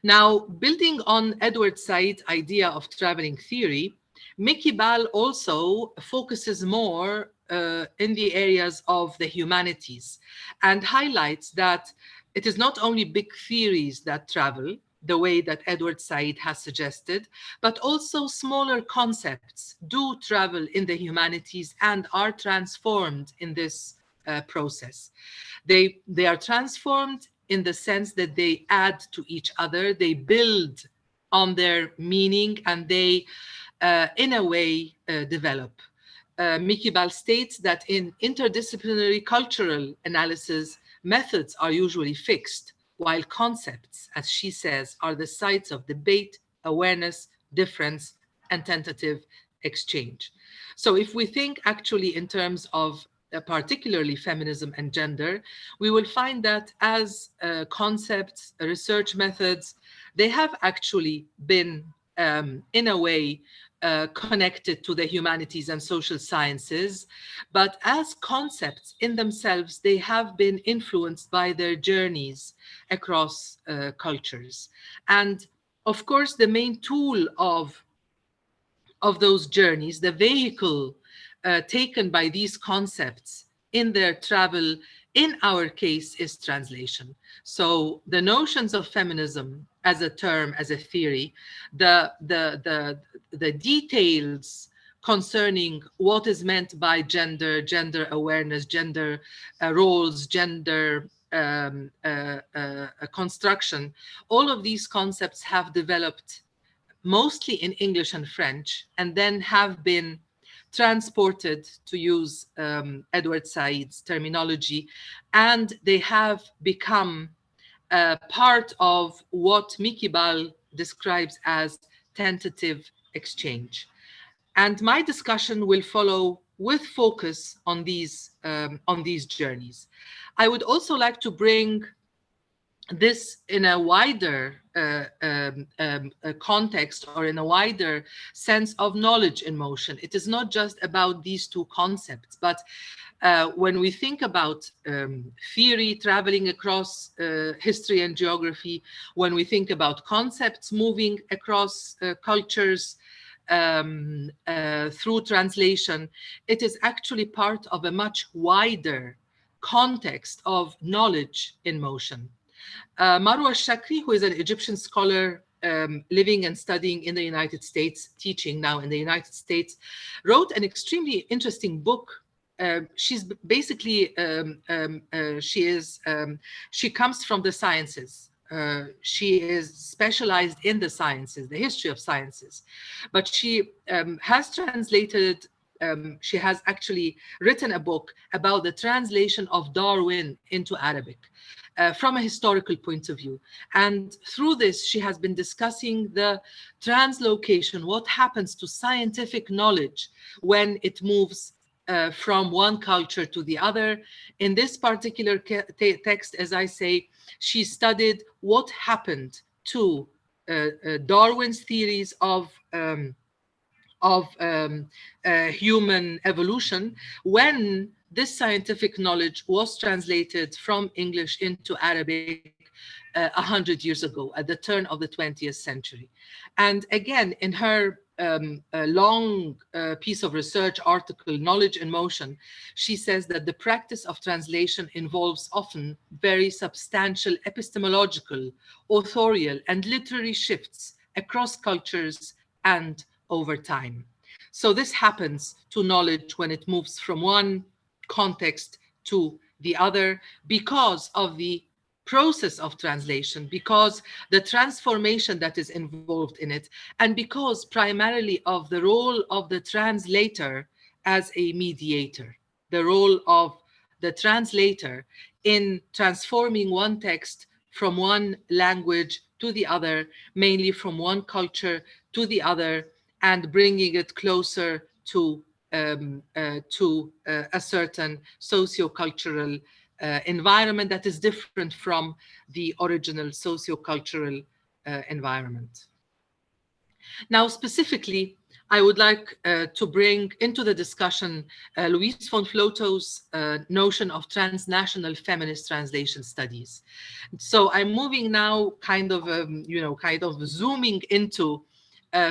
Now, building on Edward Said's idea of traveling theory, Mickey Ball also focuses more in the areas of the humanities and highlights that it is not only big theories that travel, the way that Edward Said has suggested, but also smaller concepts do travel in the humanities and are transformed in this process. They are transformed in the sense that they add to each other, they build on their meaning, and they, in a way, develop. Mickey Ball states that in interdisciplinary cultural analysis, methods are usually fixed, while concepts, as she says, are the sites of debate, awareness, difference, and tentative exchange. So if we think actually in terms of particularly feminism and gender, we will find that as concepts, research methods, they have actually been, in a way, connected to the humanities and social sciences, but as concepts in themselves, they have been influenced by their journeys across cultures. And of course, the main tool of those journeys, the vehicle taken by these concepts in their travel, in our case, is translation. So the notions of feminism as a term, as a theory, the details concerning what is meant by gender, gender awareness, gender roles, gender construction, all of these concepts have developed mostly in English and French, and then have been transported, to use Edward Said's terminology, and they have become part of what Mickey Ball describes as tentative exchange. And my discussion will follow with focus on these journeys. I would also like to bring this in a wider context, or in a wider sense of knowledge in motion. It is not just about these two concepts, but when we think about theory traveling across history and geography, when we think about concepts moving across cultures through translation, it is actually part of a much wider context of knowledge in motion. Marwa Shakri, who is an Egyptian scholar living and studying in the United States, teaching now in the United States, wrote an extremely interesting book. She's basically, she comes from the sciences. She is specialized in the sciences, the history of sciences, but she has translated, she has actually written a book about the translation of Darwin into Arabic. From a historical point of view. And through this, she has been discussing the translocation, what happens to scientific knowledge when it moves from one culture to the other. In this particular text, as I say, she studied what happened to Darwin's theories of human evolution when this scientific knowledge was translated from English into Arabic 100 years ago, at the turn of the 20th century. And again, in her long piece of research article, Knowledge in Motion, she says that the practice of translation involves often very substantial epistemological, authorial, and literary shifts across cultures and over time. So this happens to knowledge when it moves from one context to the other because of the process of translation, because the transformation that is involved in it, and because primarily of the role of the translator as a mediator, the role of the translator in transforming one text from one language to the other, mainly from one culture to the other, and bringing it closer to a certain socio-cultural environment that is different from the original socio-cultural environment. Now, specifically, I would like to bring into the discussion Louise von Floto's notion of transnational feminist translation studies. So I'm moving now kind of zooming into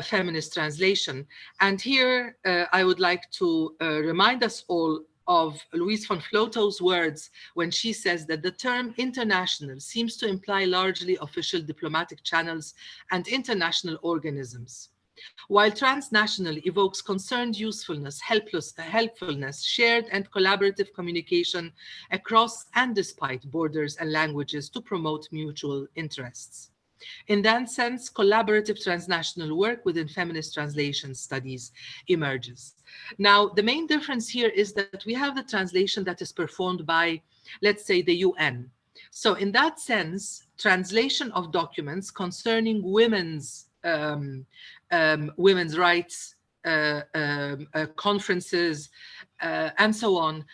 feminist translation. And here I would like to remind us all of Louise von Floto's words when she says that the term international seems to imply largely official diplomatic channels and international organisms, while transnational evokes concerned usefulness, helpfulness, shared and collaborative communication across and despite borders and languages to promote mutual interests. In that sense, collaborative transnational work within feminist translation studies emerges. Now, the main difference here is that we have the translation that is performed by, let's say, the UN. So in that sense, translation of documents concerning women's rights, conferences, and so on,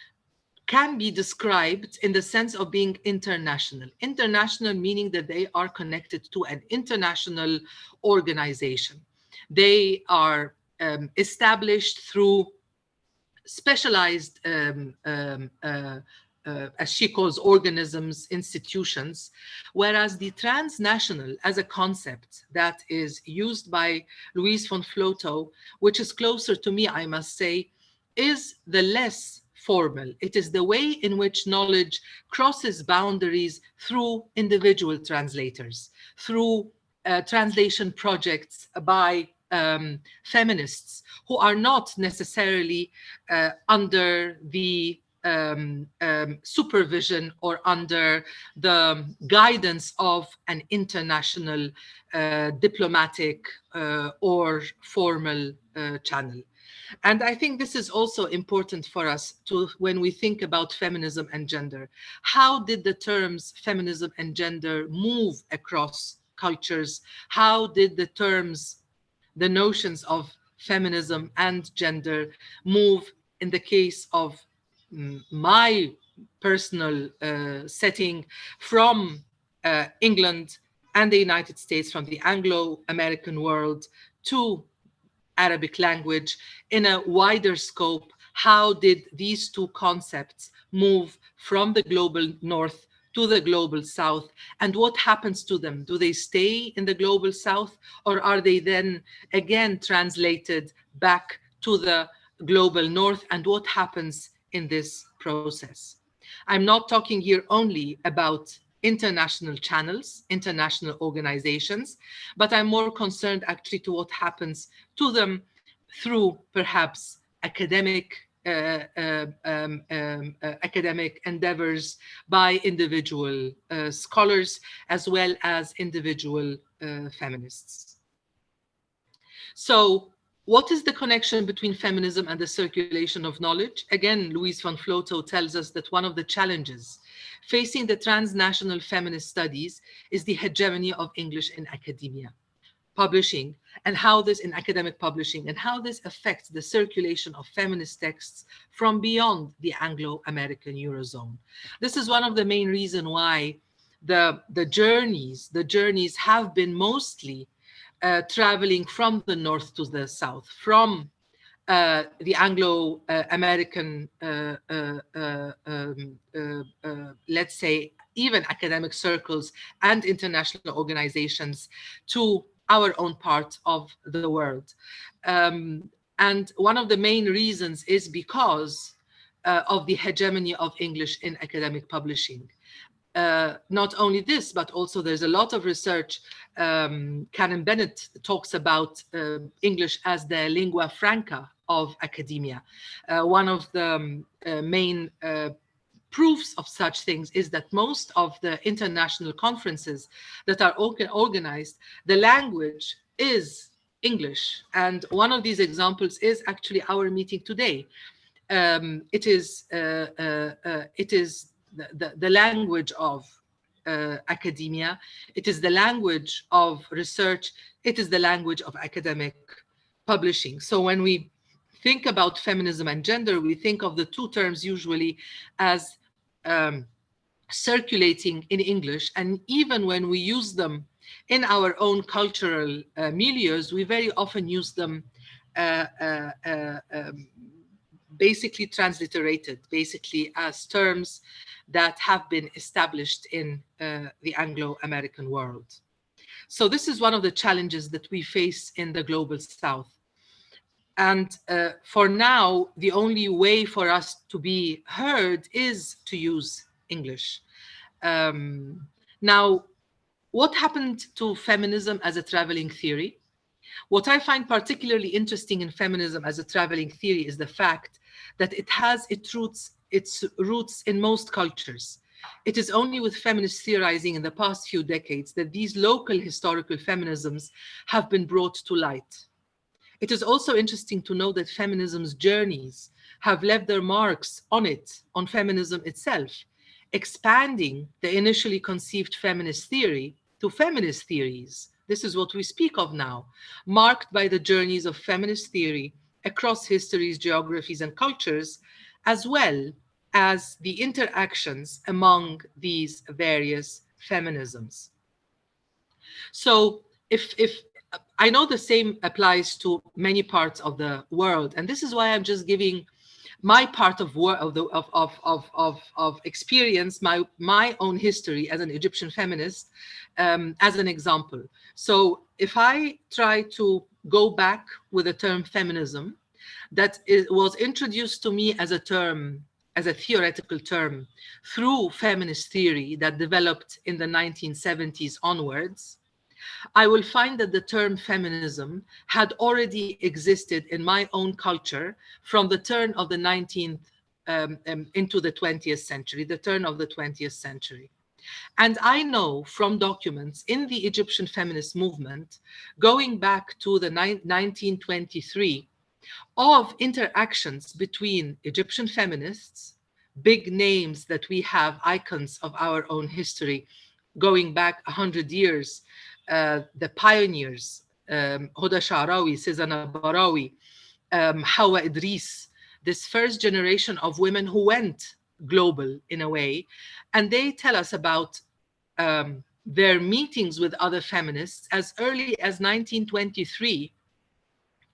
can be described in the sense of being international. International meaning that they are connected to an international organization. They are established through specialized, as she calls, organisms, institutions, whereas the transnational as a concept that is used by Louise von Floto, which is closer to me, I must say, is the less formal. It is the way in which knowledge crosses boundaries through individual translators, through translation projects by feminists who are not necessarily under the supervision or under the guidance of an international diplomatic or formal channel. And I think this is also important for us to, when we think about feminism and gender, how did the terms feminism and gender move across cultures? How did the terms, the notions of feminism and gender move in the case of my personal setting from England and the United States, from the Anglo-American world to Arabic language in a wider scope. How did these two concepts move from the global north to the global south, and what happens to them? Do they stay in the global south, or are they then again translated back to the global north, and what happens in this process? I'm not talking here only about international channels, international organizations, but I'm more concerned actually to what happens to them through perhaps academic academic endeavors by individual scholars as well as individual feminists. So what is the connection between feminism and the circulation of knowledge? Again, Louise van Vlotho tells us that one of the challenges facing the transnational feminist studies is the hegemony of English in academia, publishing, and how this in academic publishing, and how this affects the circulation of feminist texts from beyond the Anglo-American Eurozone. This is one of the main reasons why the journeys have been mostly traveling from the north to the south, from the Anglo-American, let's say, even academic circles and international organizations to our own part of the world. And one of the main reasons is because of the hegemony of English in academic publishing. Not only this, but also there's a lot of research. Karen Bennett talks about English as the lingua franca of academia. One of the main proofs of such things is that most of the international conferences that are organized, the language is English. And one of these examples is actually our meeting today. It is the language of academia. It is the language of research. It is the language of academic publishing. So when we think about feminism and gender, we think of the two terms usually as circulating in English. And even when we use them in our own cultural milieus, we very often use them basically transliterated, basically as terms that have been established in the Anglo-American world. So this is one of the challenges that we face in the global south. And for now, the only way for us to be heard is to use English. Now, what happened to feminism as a traveling theory? What I find particularly interesting in feminism as a traveling theory is the fact that it has its roots in most cultures. It is only with feminist theorizing in the past few decades that these local historical feminisms have been brought to light. It is also interesting to know that feminism's journeys have left their marks on it, on feminism itself, expanding the initially conceived feminist theory to feminist theories. This is what we speak of now, marked by the journeys of feminist theory across histories, geographies, and cultures, as well as the interactions among these various feminisms. So if I know the same applies to many parts of the world, and this is why I'm just giving my part of experience, my own history as an Egyptian feminist, as an example. So if I try to go back with the term feminism, that was introduced to me as a term, as a theoretical term, through feminist theory that developed in the 1970s onwards, I will find that the term feminism had already existed in my own culture from the turn of the 19th into the 20th century, the turn of the 20th century. And I know from documents in the Egyptian feminist movement, going back to the 1923, of interactions between Egyptian feminists, big names that we have, icons of our own history, going back 100 years, the pioneers, Huda Sha'rawi, Cezanne Barawi, Hawa Idris, this first generation of women who went global in a way, and they tell us about their meetings with other feminists as early as 1923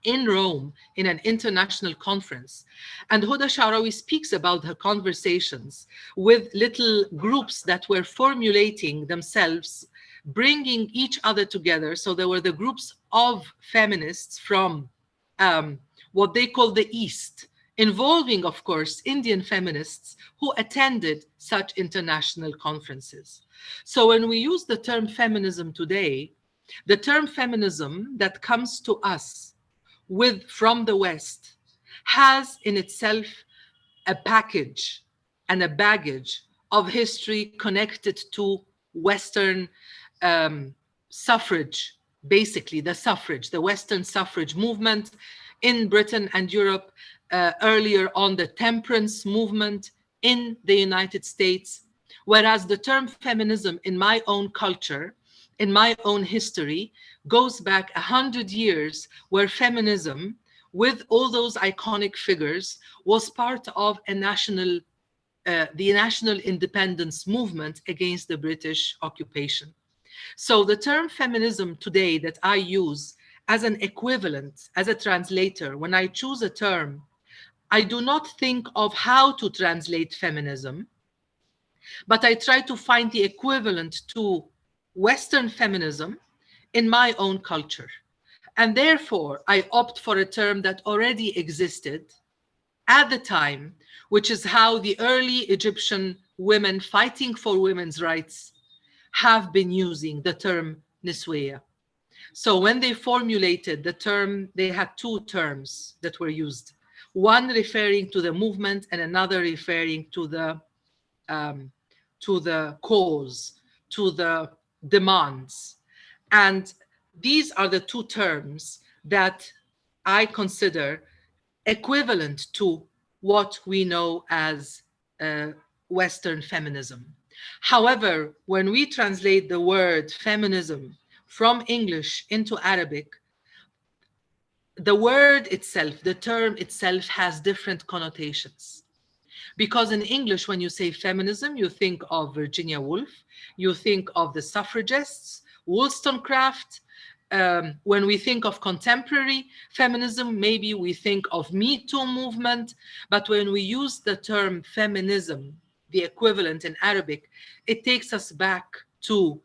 in Rome in an international conference. And Huda Sha'rawi speaks about her conversations with little groups that were formulating themselves, bringing each other together. So there were the groups of feminists from what they call the East, involving, of course, Indian feminists who attended such international conferences. So when we use the term feminism today, the term feminism that comes to us from the West has in itself a package and a baggage of history connected to Western suffrage, basically the Western suffrage movement in Britain and Europe, earlier on the temperance movement in the United States, whereas the term feminism in my own culture, in my own history, goes back 100 years, where feminism, with all those iconic figures, was part of the national independence movement against the British occupation. So the term feminism today that I use as an equivalent, as a translator, when I choose a term, I do not think of how to translate feminism, but I try to find the equivalent to Western feminism in my own culture. And therefore, I opt for a term that already existed at the time, which is how the early Egyptian women fighting for women's rights have been using the term niswaya. So when they formulated the term, they had two terms that were used, one referring to the movement and another referring to the cause, to the demands. And these are the two terms that I consider equivalent to what we know as Western feminism. However, when we translate the word feminism from English into Arabic, the word itself, the term itself, has different connotations. Because in English, when you say feminism, you think of Virginia Woolf, you think of the suffragists, Wollstonecraft. When we think of contemporary feminism, maybe we think of Me Too movement. But when we use the term feminism, the equivalent in Arabic, it takes us back to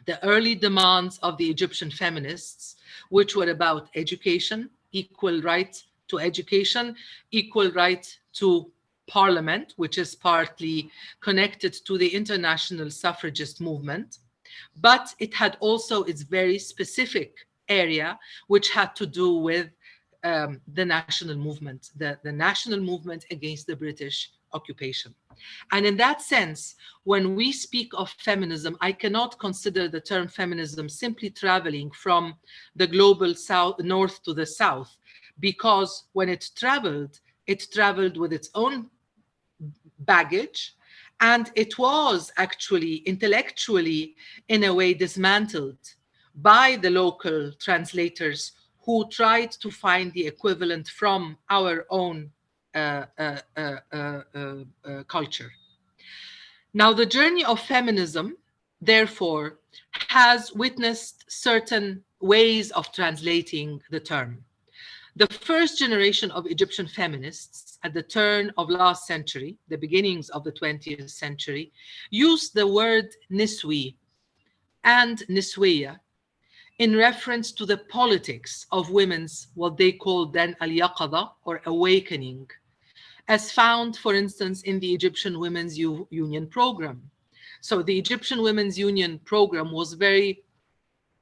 the early demands of the Egyptian feminists, which were about education, equal right to education, equal right to parliament, which is partly connected to the international suffragist movement. But it had also its very specific area, which had to do with the national movement, the national movement against the British occupation. And in that sense, when we speak of feminism, I cannot consider the term feminism simply traveling from the global south, north to the south, because when it traveled with its own baggage, and it was actually intellectually, in a way, dismantled by the local translators who tried to find the equivalent from our own culture. Now, the journey of feminism, therefore, has witnessed certain ways of translating the term. The first generation of Egyptian feminists at the turn of last century, the beginnings of the 20th century, used the word niswi and niswiya in reference to the politics of women's, what they called then al-yaqadha, or awakening, as found, for instance, in the Egyptian Women's Union program. So the Egyptian Women's Union program was very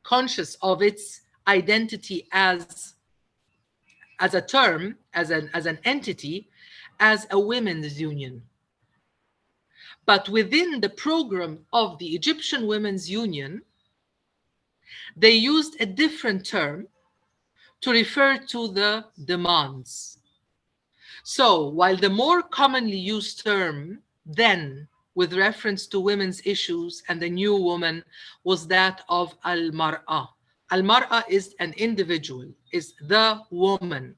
conscious of its identity as a term, as an entity, as a women's union. But within the program of the Egyptian Women's Union, they used a different term to refer to the demands. So while the more commonly used term then with reference to women's issues and the new woman was that of al-mar'a. Al-mar'a is an individual, is the woman.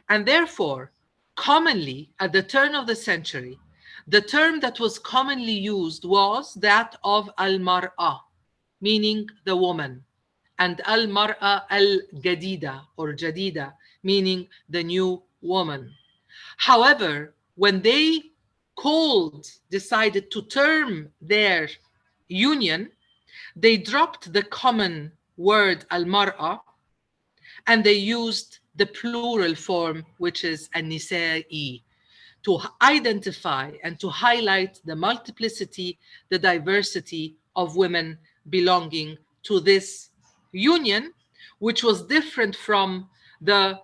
And therefore, commonly, at the turn of the century, the term that was commonly used was that of al-mar'a, meaning the woman, and al-mar'a al-jadida or jadida, meaning the new woman. However, when they decided to term their union, they dropped the common word al-mar'a and they used the plural form, which is an-nisa'i, to identify and to highlight the multiplicity, the diversity of women belonging to this union, which was different from the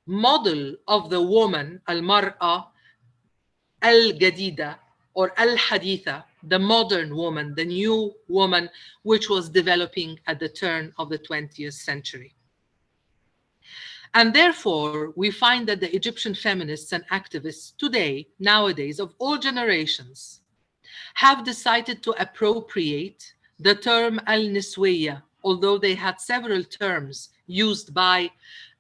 model of the woman, al-mar'a al-jadida or al-haditha, the modern woman, the new woman, which was developing at the turn of the 20th century. And therefore, we find that the Egyptian feminists and activists today, nowadays, of all generations, have decided to appropriate the term al-niswiyya, although they had several terms used by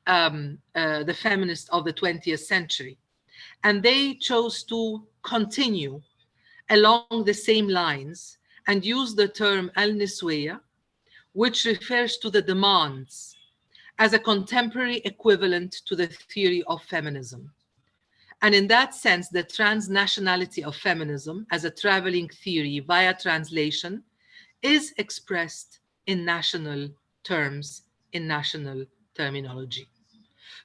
the feminists of the 20th century. And they chose to continue along the same lines and use the term al-niswiyya, which refers to the demands, as a contemporary equivalent to the theory of feminism. And in that sense, the transnationality of feminism as a traveling theory via translation is expressed in national terms, in national terminology.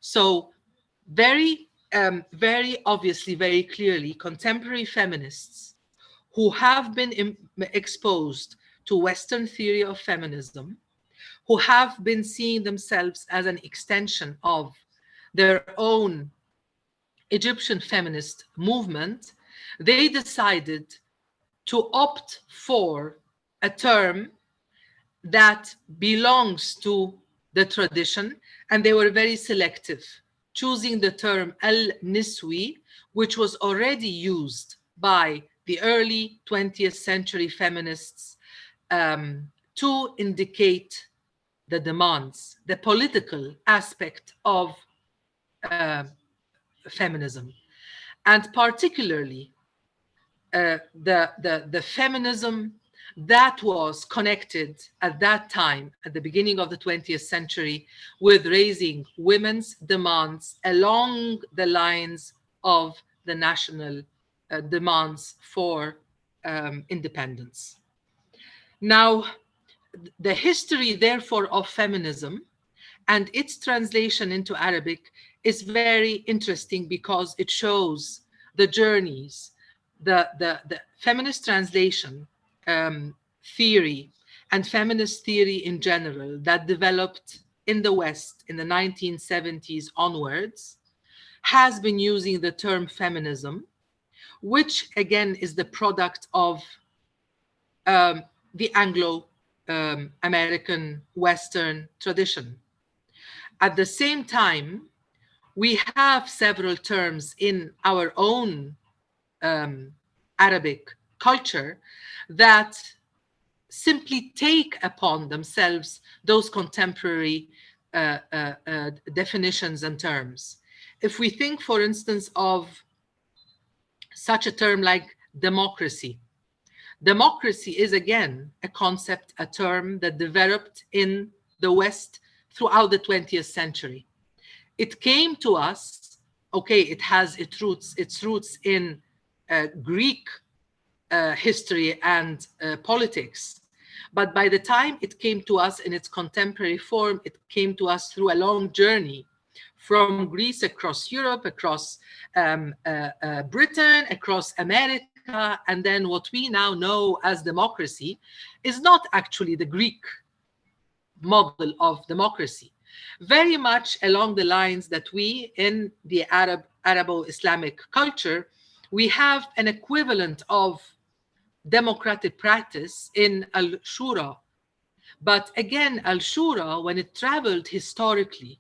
So very obviously, very clearly, contemporary feminists who have been exposed to Western theory of feminism, who have been seeing themselves as an extension of their own Egyptian feminist movement, they decided to opt for a term that belongs to the tradition, and they were very selective, choosing the term al-niswi, which was already used by the early 20th century feminists to indicate the demands, the political aspect of feminism, and particularly the feminism that was connected at that time, at the beginning of the 20th century, with raising women's demands along the lines of the national demands for independence. Now, the history, therefore, of feminism and its translation into Arabic is very interesting because it shows the journeys, the feminist translation theory and feminist theory in general that developed in the West in the 1970s onwards has been using the term feminism, which again is the product of the Anglo-American Western tradition. At the same time, we have several terms in our own Arabic culture that simply take upon themselves those contemporary definitions and terms. If we think, for instance, of such a term like democracy, democracy is again a concept, a term that developed in the West throughout the 20th century. It came to us, okay, it has its roots in Greek history and politics. But by the time it came to us in its contemporary form, it came to us through a long journey from Greece across Europe, across Britain, across America, and then what we now know as democracy is not actually the Greek model of democracy. Very much along the lines that we in the Arabo-Islamic culture, we have an equivalent of democratic practice in Al-Shura. But again, Al-Shura, when it traveled historically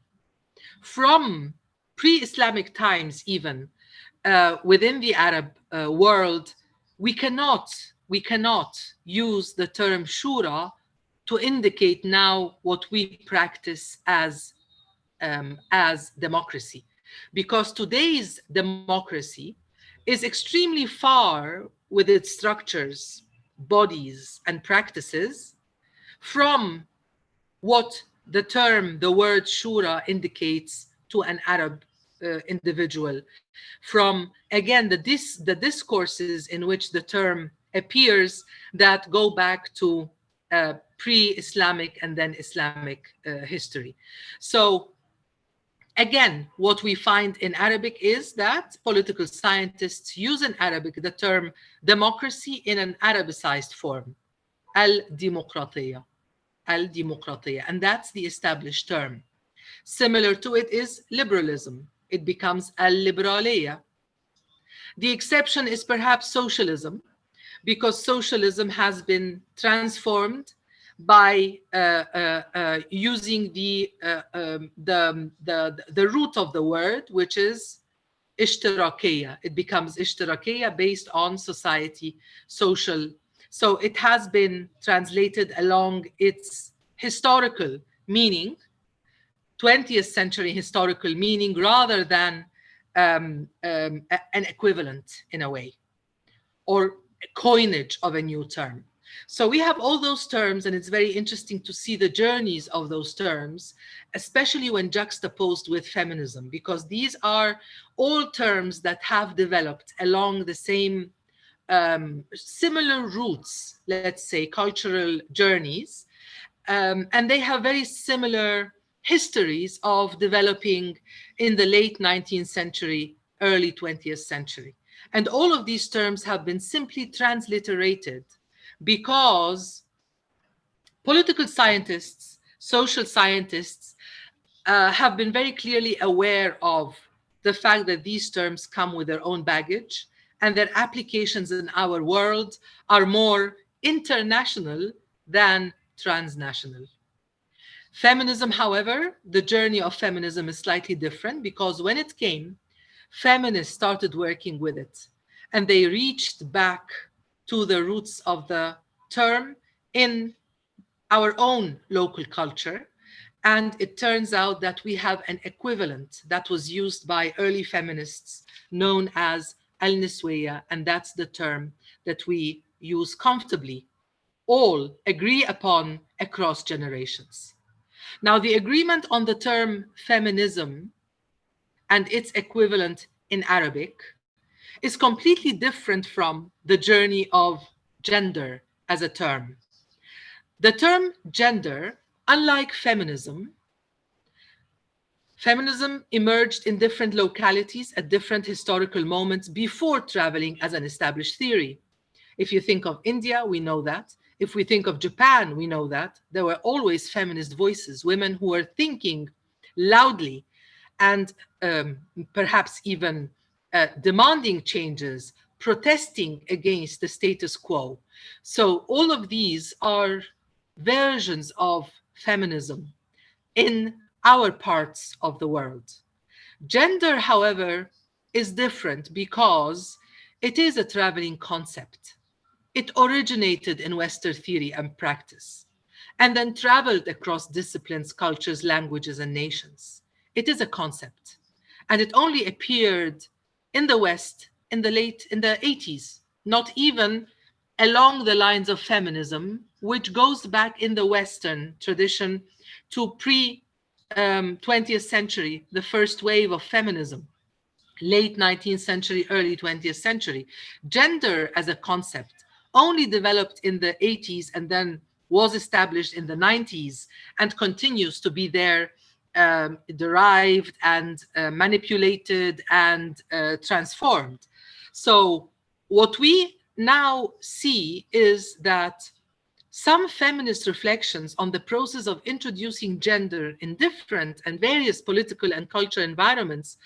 from pre-Islamic times even within the Arab world, we cannot use the term Shura to indicate now what we practice as democracy. because today's democracy is extremely far with its structures, bodies, and practices from what the word shura indicates to an Arab individual, from, again, the discourses in which the term appears that go back to pre-Islamic and then Islamic history. So again, what we find in Arabic is that political scientists use in Arabic the term democracy in an Arabicized form, al-demokratiya, al-demokratiya, and that's the established term. Similar to it is liberalism. It becomes al-liberaliya. The exception is perhaps socialism, because socialism has been transformed by using the root of the word, which is ishtirakiyya. It becomes ishtirakiyya based on society, social. So it has been translated along its historical meaning, 20th century historical meaning, rather than an equivalent in a way, or coinage of a new term. So we have all those terms, and it's very interesting to see the journeys of those terms, especially when juxtaposed with feminism, because these are all terms that have developed along the same similar roots, let's say, cultural journeys, and they have very similar histories of developing in the late 19th century, early 20th century. And all of these terms have been simply transliterated because political scientists, social scientists have been very clearly aware of the fact that these terms come with their own baggage, and their applications in our world are more international than transnational. Feminism, however, the journey of feminism is slightly different, because when it came, feminists started working with it, and they reached back to the roots of the term in our own local culture. And it turns out that we have an equivalent that was used by early feminists known as al-niswiyya, and that's the term that we use comfortably, all agree upon across generations. Now, the agreement on the term feminism and its equivalent in Arabic is completely different from the journey of gender as a term. The term gender, unlike feminism, feminism emerged in different localities at different historical moments before traveling as an established theory. If you think of India, we know that. If we think of Japan, we know that. There were always feminist voices, women who were thinking loudly and perhaps even demanding changes, protesting against the status quo. So all of these are versions of feminism in our parts of the world. Gender, however, is different because it is a traveling concept. It originated in Western theory and practice, and then traveled across disciplines, cultures, languages, and nations. It is a concept, and it only appeared in the West in the 80s, not even along the lines of feminism, which goes back in the Western tradition to pre-20th century, the first wave of feminism, late 19th century, early 20th century. Gender as a concept only developed in the 80s and then was established in the 90s and continues to be there, derived and manipulated and transformed. So what we now see is that some feminist reflections on the process of introducing gender in different and various political and cultural environments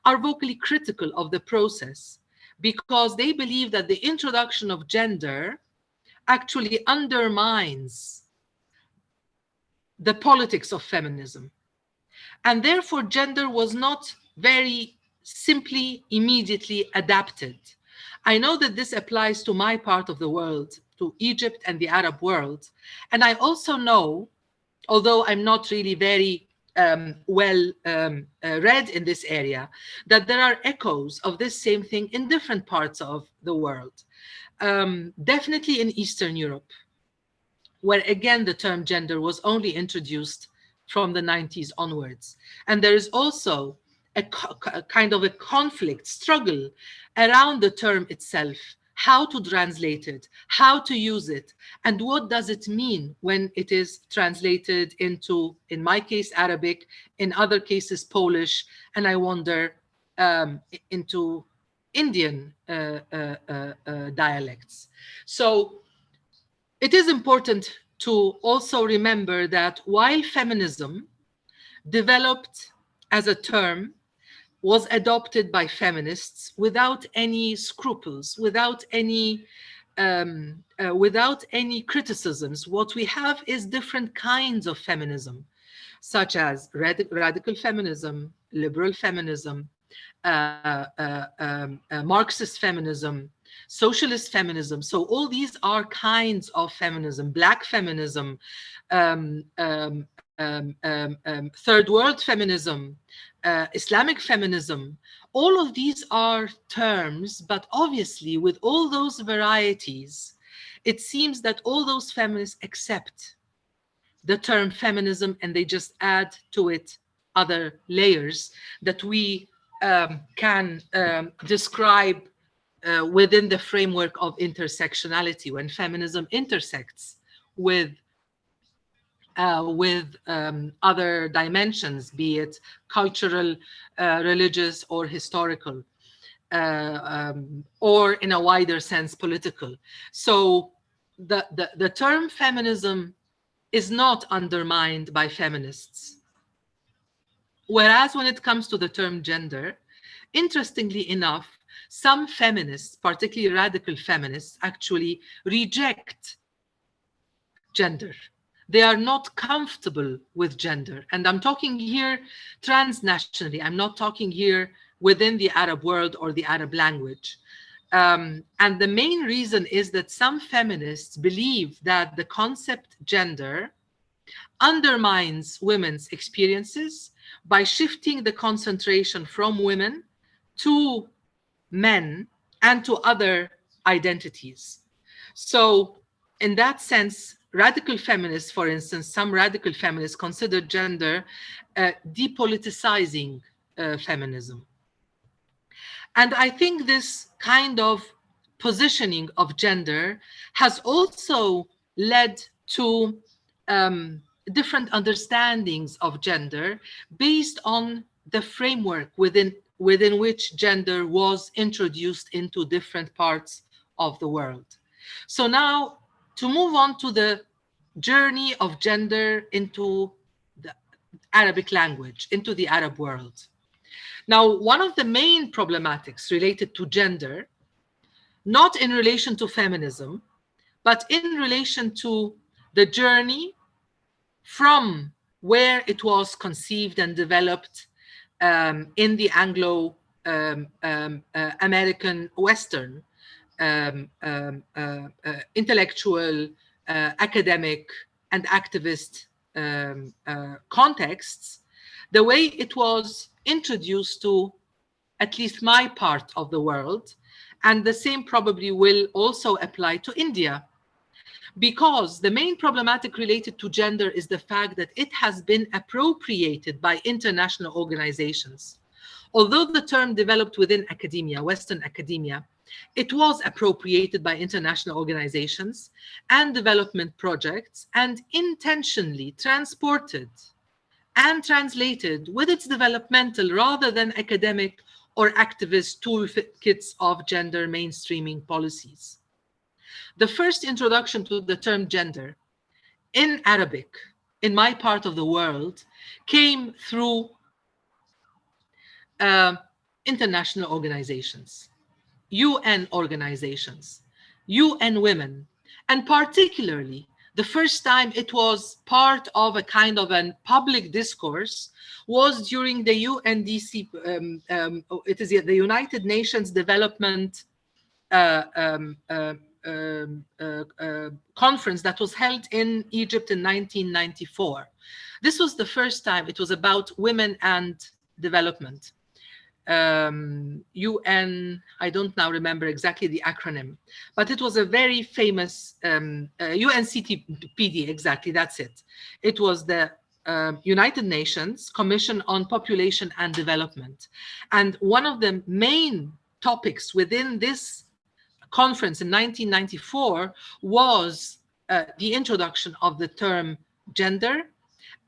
are vocally critical of the process, because they believe that the introduction of gender actually undermines the politics of feminism. And therefore, gender was not very simply, immediately adapted. I know that this applies to my part of the world, to Egypt and the Arab world. And I also know, although I'm not really very read in this area, that there are echoes of this same thing in different parts of the world. Definitely in Eastern Europe, where again the term gender was only introduced from the 90s onwards. And there is also a kind of a conflict, struggle around the term itself, how to translate it, how to use it, and what does it mean when it is translated into, in my case, Arabic, in other cases, Polish, and I wonder into Indian dialects. So it is important to also remember that while feminism developed as a term, was adopted by feminists without any scruples, without any criticisms. What we have is different kinds of feminism, such as radical feminism, liberal feminism, Marxist feminism, socialist feminism. So all these are kinds of feminism, Black feminism, third world feminism, Islamic feminism. All of these are terms, but obviously with all those varieties, it seems that all those feminists accept the term feminism and they just add to it other layers that we can describe within the framework of intersectionality, when feminism intersects with other dimensions, be it cultural, religious, or historical, or in a wider sense, political. So the term feminism is not undermined by feminists. Whereas when it comes to the term gender, interestingly enough, some feminists, particularly radical feminists, actually reject gender. They are not comfortable with gender. And I'm talking here transnationally. I'm not talking here within the Arab world or the Arab language. And the main reason is that some feminists believe that the concept gender undermines women's experiences by shifting the concentration from women to men and to other identities. So in that sense, radical feminists, for instance, some radical feminists consider gender depoliticizing feminism. And I think this kind of positioning of gender has also led to different understandings of gender based on the framework within which gender was introduced into different parts of the world. So now, to move on to the journey of gender into the Arabic language, into the Arab world. Now, one of the main problematics related to gender, not in relation to feminism, but in relation to the journey from where it was conceived and developed in the Anglo-American Western intellectual, academic, and activist contexts, the way it was introduced to at least my part of the world, and the same probably will also apply to India. Because the main problematic related to gender is the fact that it has been appropriated by international organizations. Although the term developed within academia, Western academia, it was appropriated by international organizations and development projects and intentionally transported and translated with its developmental rather than academic or activist toolkits of gender mainstreaming policies. The first introduction to the term gender in Arabic, in my part of the world, came through international organizations, UN organizations, UN Women, and particularly the first time it was part of a kind of a public discourse was during the UNDC, it is the United Nations Development conference that was held in Egypt in 1994. This was the first time it was about women and development. UN, I don't now remember exactly the acronym, but it was a very famous UNCTPD, exactly, that's it. It was the United Nations Commission on Population and Development. And one of the main topics within this conference in 1994 was the introduction of the term gender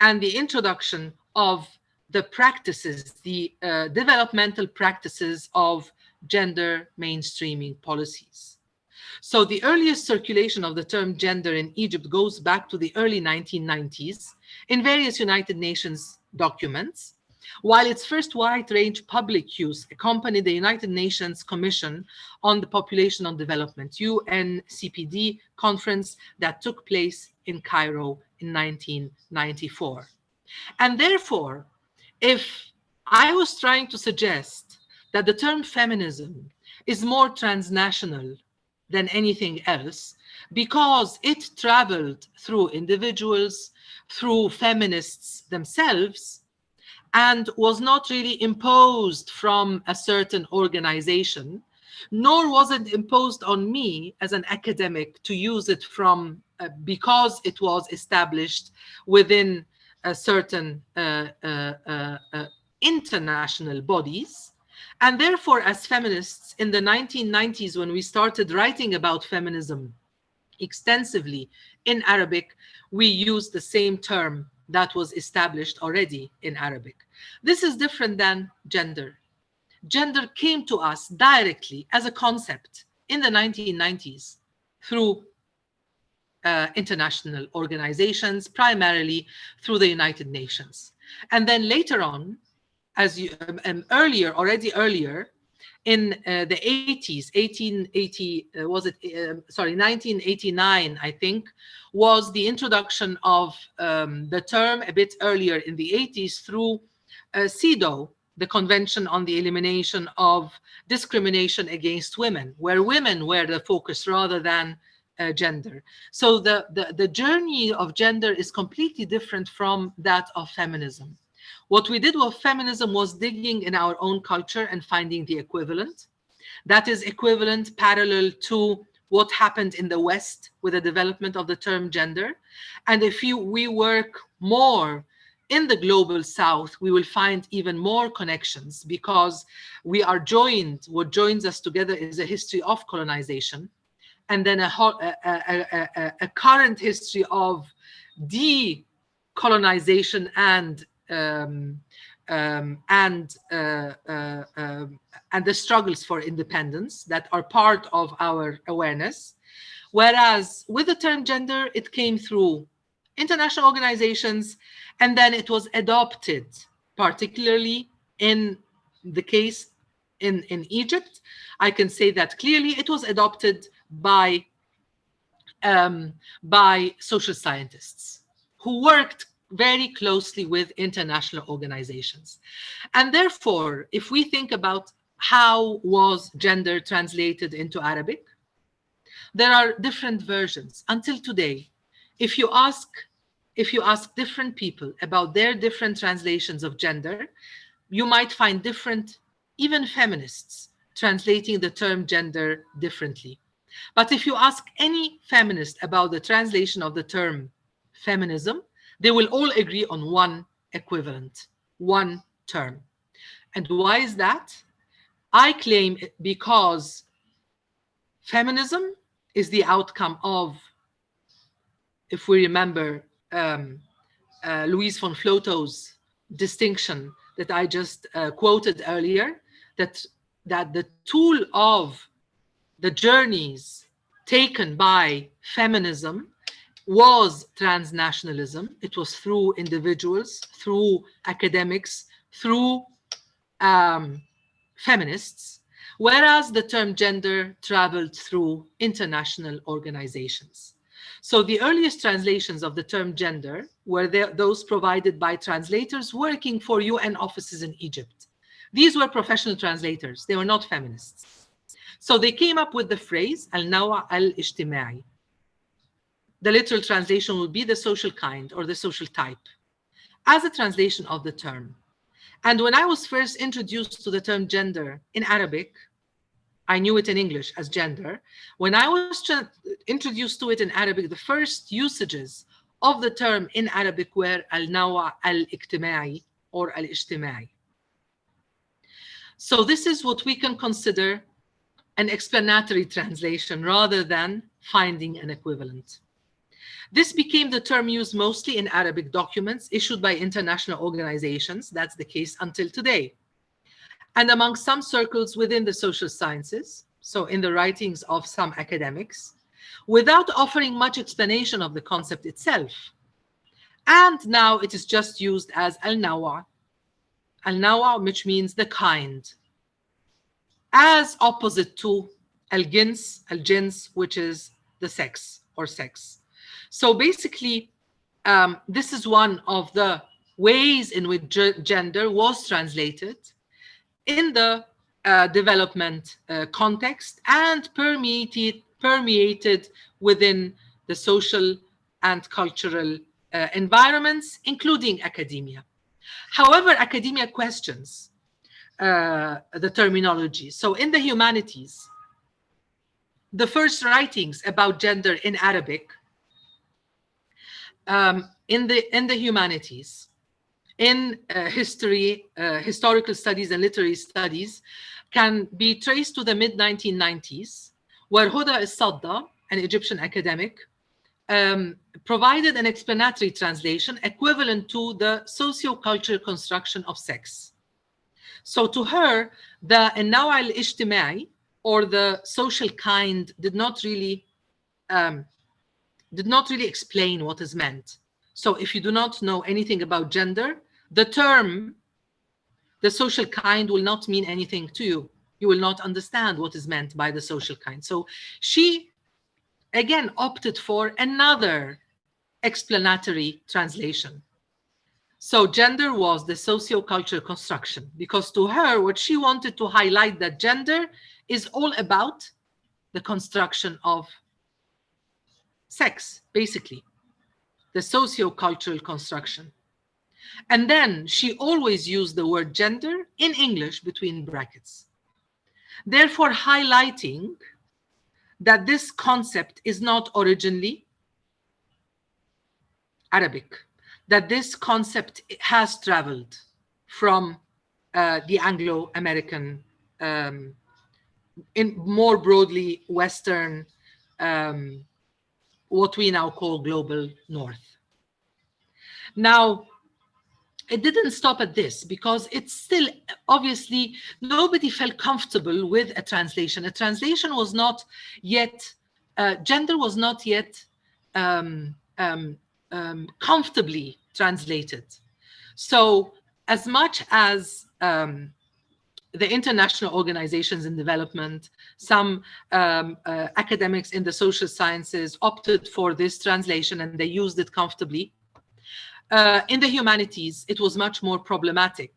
and the introduction of the practices, the developmental practices of gender mainstreaming policies. So the earliest circulation of the term gender in Egypt goes back to the early 1990s in various United Nations documents, while its first wide-range public use accompanied the United Nations Commission on the Population on Development, UNCPD conference that took place in Cairo in 1994. And therefore, if I was trying to suggest that the term feminism is more transnational than anything else, because it traveled through individuals, through feminists themselves, and was not really imposed from a certain organization, nor was it imposed on me as an academic to use it from, because it was established within a certain international bodies. And therefore, as feminists in the 1990s, when we started writing about feminism extensively in Arabic, we used the same term that was established already in Arabic. This is different than gender. Gender came to us directly as a concept in the 1990s through international organizations, primarily through the United Nations. And then later on, as you already earlier, in the 80s, 1989, I think, was the introduction of the term a bit earlier in the 80s through CEDAW, the Convention on the Elimination of Discrimination Against Women, where women were the focus rather than gender. So the journey of gender is completely different from that of feminism. What we did with feminism was digging in our own culture and finding the equivalent. That is equivalent, parallel to what happened in the West with the development of the term gender. And if we work more in the global South, we will find even more connections, because we are joined. What joins us together is a history of colonization, and then a current history of decolonization and the struggles for independence that are part of our awareness. Whereas with the term gender, it came through international organizations, and then it was adopted, particularly in the case in Egypt. I can say that clearly it was adopted by social scientists who worked very closely with international organizations. And therefore, if we think about how was gender translated into Arabic, there are different versions until today. If you ask different people about their different translations of gender, you might find different, even feminists, translating the term gender differently. But if you ask any feminist about the translation of the term feminism, they will all agree on one equivalent, one term. And why is that? I claim it because feminism is the outcome of, if we remember Louise von Flotow's distinction that I just quoted earlier, that the tool of the journeys taken by feminism was transnationalism. It was through individuals, through academics, through feminists, whereas the term gender traveled through international organizations. So the earliest translations of the term gender were those provided by translators working for UN offices in Egypt. These were professional translators. They were not feminists. So they came up with the phrase al-nawa' al-ijtima'i. The literal translation would be the social kind or the social type as a translation of the term. And when I was first introduced to the term gender in Arabic, I knew it in English as gender. When I was introduced to it in Arabic, the first usages of the term in Arabic were al-nawa' al-ijtima'i or al-ijtima'i. So this is what we can consider an explanatory translation rather than finding an equivalent. This became the term used mostly in Arabic documents issued by international organizations. That's the case until today. And among some circles within the social sciences, so in the writings of some academics, without offering much explanation of the concept itself. And now it is just used as al-nawa', which means the kind, as opposite to al-jins, which is the sex or sex. So basically, this is one of the ways in which gender was translated in the development context and permeated within the social and cultural environments, including academia. However, academia questions the terminology. So in the humanities, the first writings about gender in Arabic, in the humanities, in history, historical studies and literary studies, can be traced to the mid-1990s, where Huda al-Sadda, an Egyptian academic, provided an explanatory translation equivalent to the socio-cultural construction of sex. So to her, the al-nawa' al-ijtima'i, or the social kind, did not really explain what is meant. So if you do not know anything about gender, the term, the social kind, will not mean anything to you. You will not understand what is meant by the social kind. So she, again, opted for another explanatory translation. So gender was the socio-cultural construction, because to her, what she wanted to highlight that gender is all about the construction of sex, basically, the socio-cultural construction. And then she always used the word gender in English between brackets, therefore highlighting that this concept is not originally Arabic, that this concept has traveled from the Anglo-American, in more broadly Western, what we now call global North. Now, it didn't stop at this, because it's still, obviously, nobody felt comfortable with a translation. A translation was not yet, gender was not yet comfortably translated. So as much as the international organizations in development, some academics in the social sciences opted for this translation and they used it comfortably, in the humanities, it was much more problematic,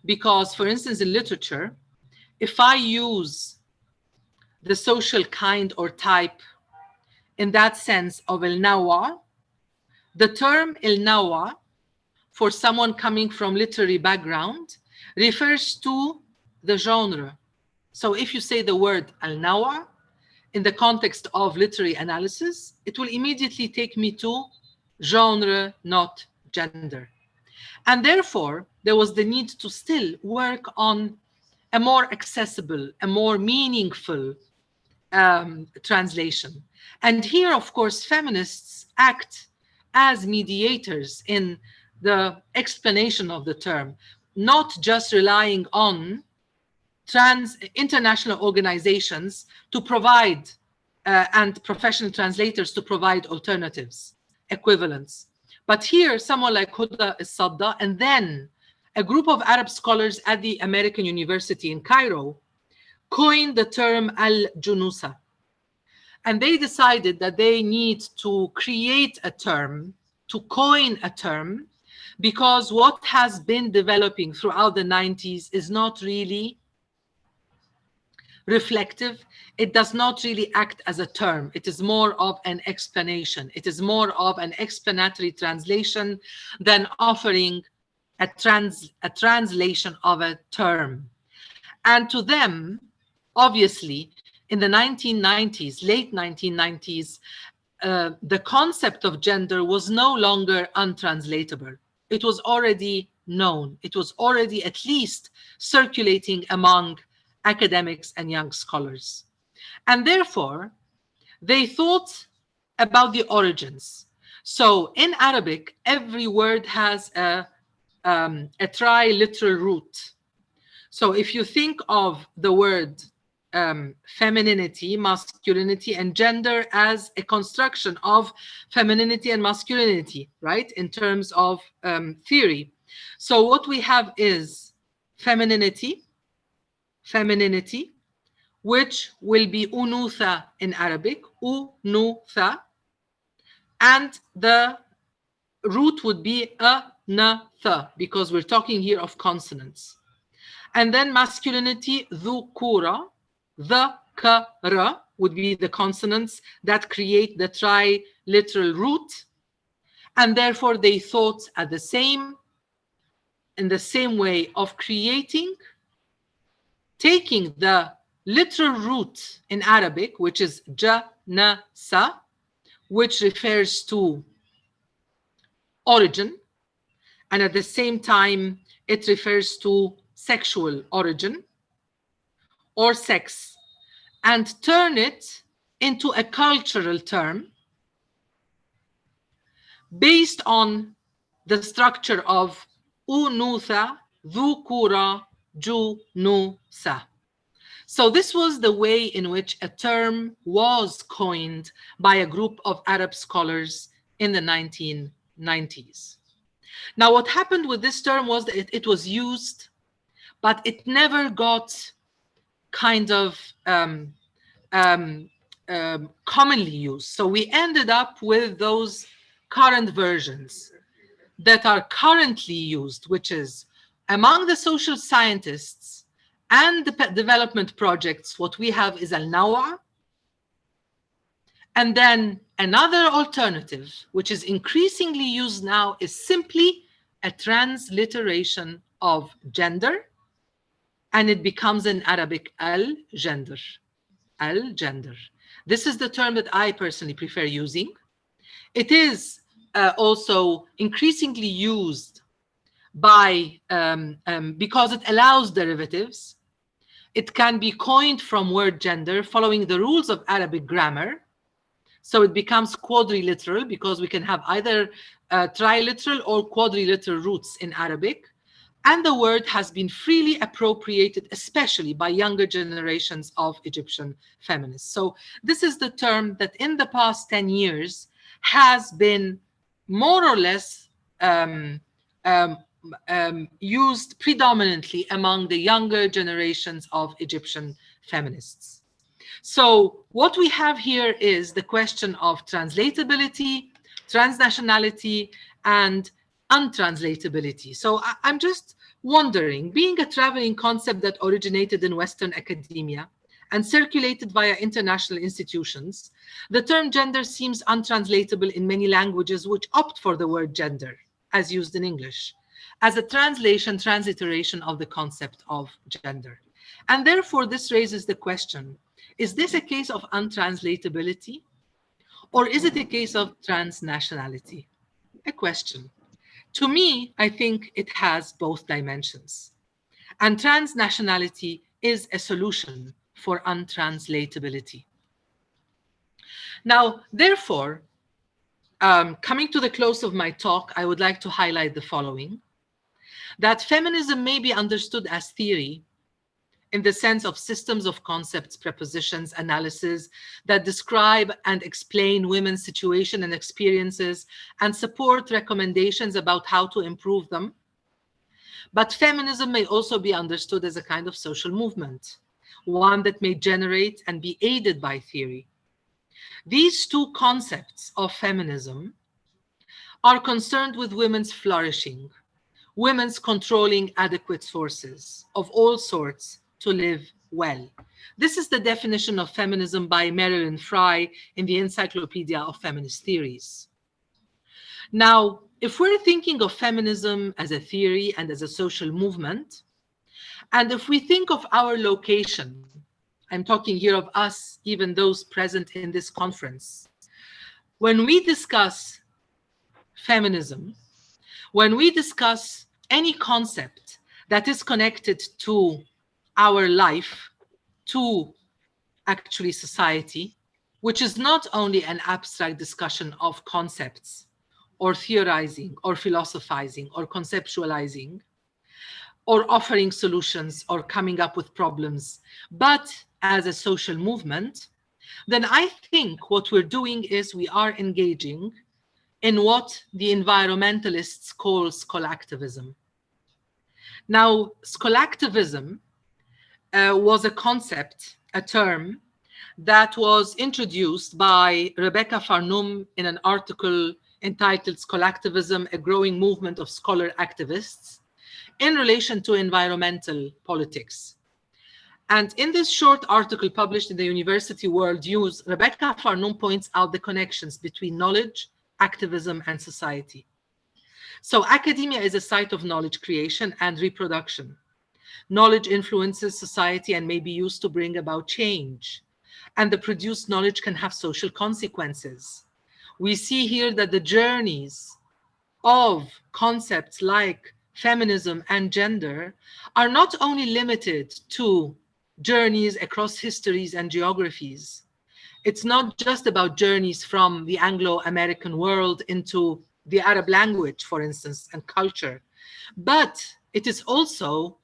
because, for instance, in literature, if I use the social kind or type in that sense of al-nawa', the term al-nawa' for someone coming from literary background refers to the genre. So if you say the word al-nawa' in the context of literary analysis, it will immediately take me to genre, not gender. And therefore, there was the need to still work on a more accessible, a more meaningful translation. And here, of course, feminists act as mediators in the explanation of the term, not just relying on international organizations to provide and professional translators to provide alternatives, equivalents. But here, someone like Huda al-Sadda, and then a group of Arab scholars at the American University in Cairo coined the term al-junusa. And they decided that they need to create a term, to coin a term, because what has been developing throughout the 90s is not really reflective. It does not really act as a term. It is more of an explanation. It is more of an explanatory translation than offering a translation of a term. And to them, obviously, in the 1990s, late 1990s, the concept of gender was no longer untranslatable. It was already known. It was already at least circulating among academics and young scholars. And therefore, they thought about the origins. So in Arabic, every word has a triliteral root. So if you think of the word femininity, masculinity, and gender as a construction of femininity and masculinity, right, in terms of theory. So what we have is femininity, which will be unutha in Arabic, unutha, and the root would be a-na-tha, because we're talking here of consonants. And then masculinity, dhukura, the ka-ra would be the consonants that create the triliteral root. And therefore they thought in the same way of taking the literal root in Arabic, which is ja-na-sa, which refers to origin, and at the same time it refers to sexual origin or sex, and turn it into a cultural term based on the structure of unutha, dhukura, junusa. So this was the way in which a term was coined by a group of Arab scholars in the 1990s. Now, what happened with this term was that it was used, but it never got kind of commonly used. So we ended up with those current versions that are currently used, which is among the social scientists and the development projects, what we have is al-nawa. And then another alternative, which is increasingly used now, is simply a transliteration of gender, and it becomes in Arabic al-gender. Al-gender. This is the term that I personally prefer using. It is also increasingly used by because it allows derivatives. It can be coined from word gender following the rules of Arabic grammar. So it becomes quadriliteral because we can have either triliteral or quadriliteral roots in Arabic. And the word has been freely appropriated, especially by younger generations of Egyptian feminists. So this is the term that in the past 10 years has been more or less used predominantly among the younger generations of Egyptian feminists. So what we have here is the question of translatability, transnationality, and untranslatability. So I'm just wondering, being a traveling concept that originated in Western academia and circulated via international institutions, the term gender seems untranslatable in many languages which opt for the word gender, as used in English, as a transliteration of the concept of gender. And therefore, this raises the question, is this a case of untranslatability, or is it a case of transnationality? A question. To me, I think it has both dimensions. And transnationality is a solution for untranslatability. Now, therefore, coming to the close of my talk, I would like to highlight the following: that feminism may be understood as theory in the sense of systems of concepts, prepositions, analysis that describe and explain women's situation and experiences and support recommendations about how to improve them. But feminism may also be understood as a kind of social movement, one that may generate and be aided by theory. These two concepts of feminism are concerned with women's flourishing, women's controlling adequate sources of all sorts to live well. This is the definition of feminism by Marilyn Fry in the Encyclopedia of Feminist Theories. Now, if we're thinking of feminism as a theory and as a social movement, and if we think of our location, I'm talking here of us, even those present in this conference, when we discuss feminism, when we discuss any concept that is connected to our life, to actually society, which is not only an abstract discussion of concepts or theorizing or philosophizing or conceptualizing or offering solutions or coming up with problems, but as a social movement, then I think what we're doing is we are engaging in what the environmentalists call scholactivism. Now, scholactivism was a concept, a term that was introduced by Rebecca Farnum in an article entitled Scholactivism, a Growing Movement of Scholar Activists in relation to environmental politics. And in this short article published in the University World News, Rebecca Farnum points out the connections between knowledge, activism, and society. So academia is a site of knowledge creation and reproduction. Knowledge influences society and may be used to bring about change. And the produced knowledge can have social consequences. We see here that the journeys of concepts like feminism and gender are not only limited to journeys across histories and geographies. It's not just about journeys from the Anglo-American world into the Arab language, for instance, and culture, but it is also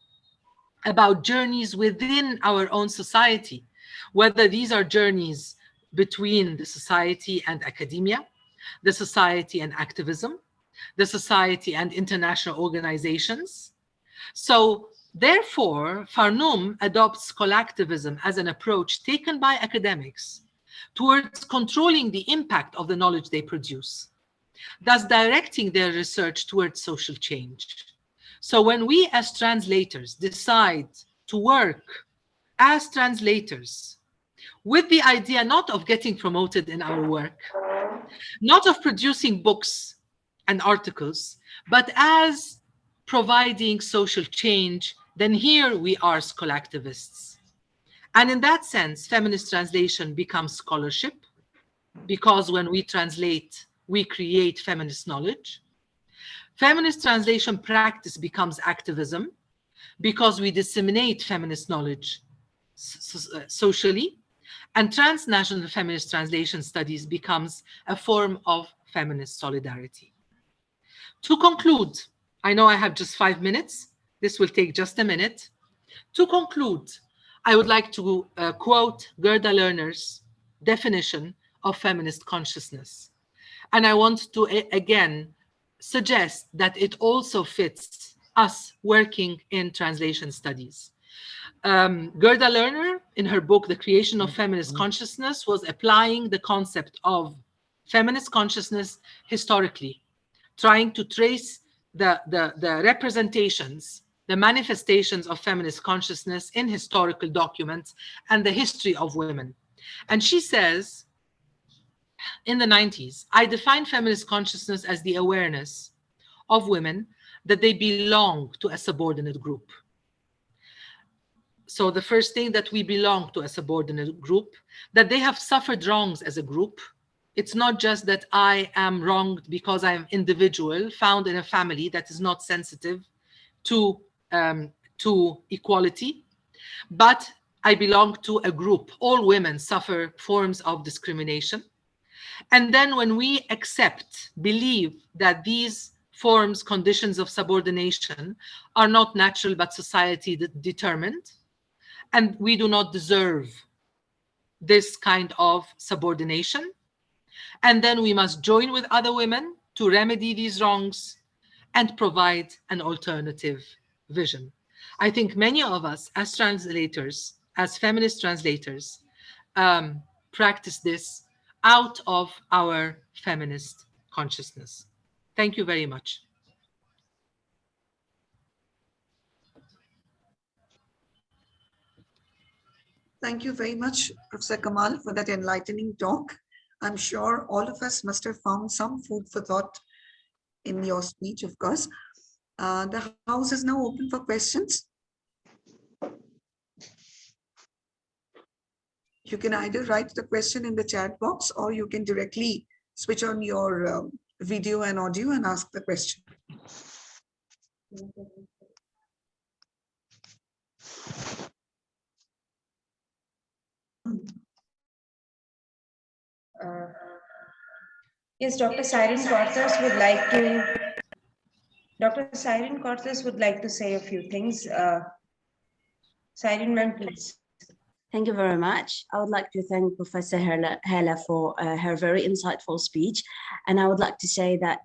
about journeys within our own society, whether these are journeys between the society and academia, the society and activism, the society and international organizations. So therefore, Farnum adopts scholactivism as an approach taken by academics towards controlling the impact of the knowledge they produce, thus directing their research towards social change. So when we as translators decide to work as translators with the idea not of getting promoted in our work, not of producing books and articles, but as providing social change, then here we are scholactivists. And in that sense, feminist translation becomes scholarship, because when we translate, we create feminist knowledge. Feminist translation practice becomes activism, because we disseminate feminist knowledge socially. And transnational feminist translation studies becomes a form of feminist solidarity. To conclude, I know I have just 5 minutes. This will take just a minute. To conclude, I would like to quote Gerda Lerner's definition of feminist consciousness. And I want to again suggest that it also fits us working in translation studies. Gerda Lerner, in her book, The Creation of Feminist Consciousness, was applying the concept of feminist consciousness historically, trying to trace the representations, the manifestations of feminist consciousness in historical documents and the history of women. And she says, in the 90s, I define feminist consciousness as the awareness of women that they belong to a subordinate group. So the first thing, that we belong to a subordinate group, that they have suffered wrongs as a group. It's not just that I am wronged because I am individual found in a family that is not sensitive to equality, but I belong to a group. All women suffer forms of discrimination. And then when we accept, believe that these forms, conditions of subordination are not natural, but society determined, and we do not deserve this kind of subordination. And then we must join with other women to remedy these wrongs and provide an alternative vision. I think many of us as translators, as feminist translators, practice this out of our feminist consciousness. Thank you very much. Thank you very much, Professor Kamal, for that enlightening talk. I'm sure all of us must have found some food for thought in your speech, of course. The house is now open for questions. You can either write the question in the chat box or you can directly switch on your video and audio and ask the question. Yes, Dr. Siren Cortes would like to. Dr. Siren Cortes would like to say a few things. Siren, ma'am, please. Thank you very much. I would like to thank Professor Hala for her very insightful speech. And I would like to say that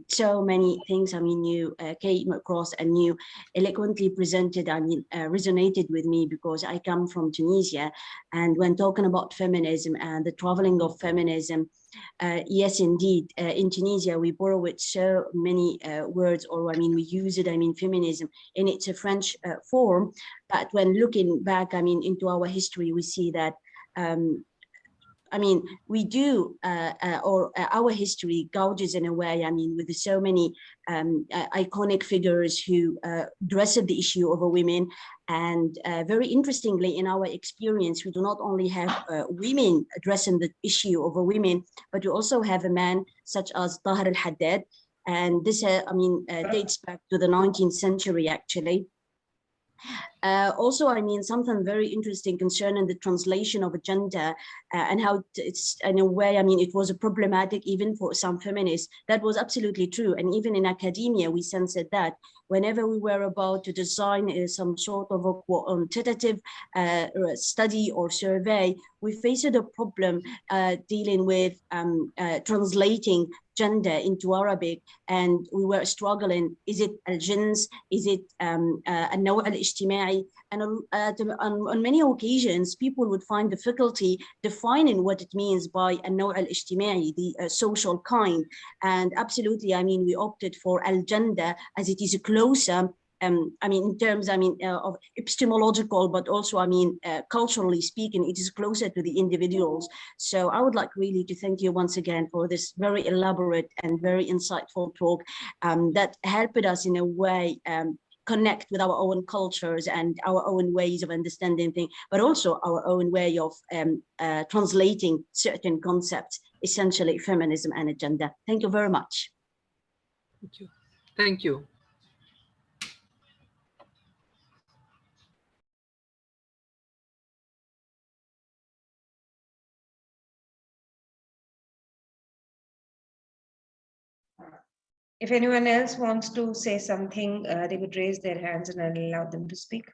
so many things, you came across and you eloquently presented, resonated with me because I come from Tunisia. And when talking about feminism and the traveling of feminism, yes, indeed, in Tunisia, we borrowed so many words, or we use it, feminism in its French form. But when looking back, into our history, we see that, we do, or our history gouges in a way, with so many iconic figures who addressed the issue of women. And very interestingly, in our experience, we do not only have women addressing the issue of women, but we also have a man such as Tahir al-Haddad. And this, dates back to the 19th century, actually. Also, something very interesting concerning the translation of gender and how it's, in a way, it was problematic even for some feminists. That was absolutely true. And even in academia, we sensed that whenever we were about to design some sort of a quantitative study or survey, we faced a problem dealing with translating gender into Arabic, and we were struggling. Is it al-jins? Is it al-naw' al-ijtima'i? And on many occasions, people would find difficulty defining what it means by al-naw' al-ijtima'i, the social kind. And absolutely, we opted for al-gender as it is closer, in terms, of epistemological, but also, culturally speaking, it is closer to the individuals. So I would like really to thank you once again for this very elaborate and very insightful talk that helped us in a way connect with our own cultures and our own ways of understanding things, but also our own way of translating certain concepts, essentially feminism and gender. Thank you very much. Thank you. Thank you. If anyone else wants to say something, they would raise their hands and I'll allow them to speak.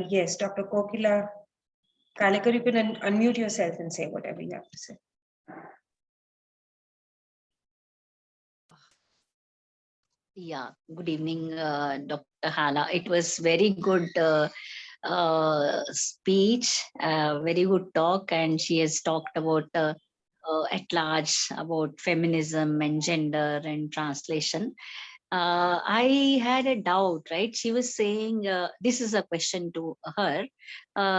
Yes, Dr. Kokila Kalekar, you can unmute yourself and say whatever you have to say. Yeah, good evening, Dr. Hala. It was very good speech, very good talk, and she has talked about at large about feminism and gender and translation. I had a doubt, right? She was saying, this is a question to her.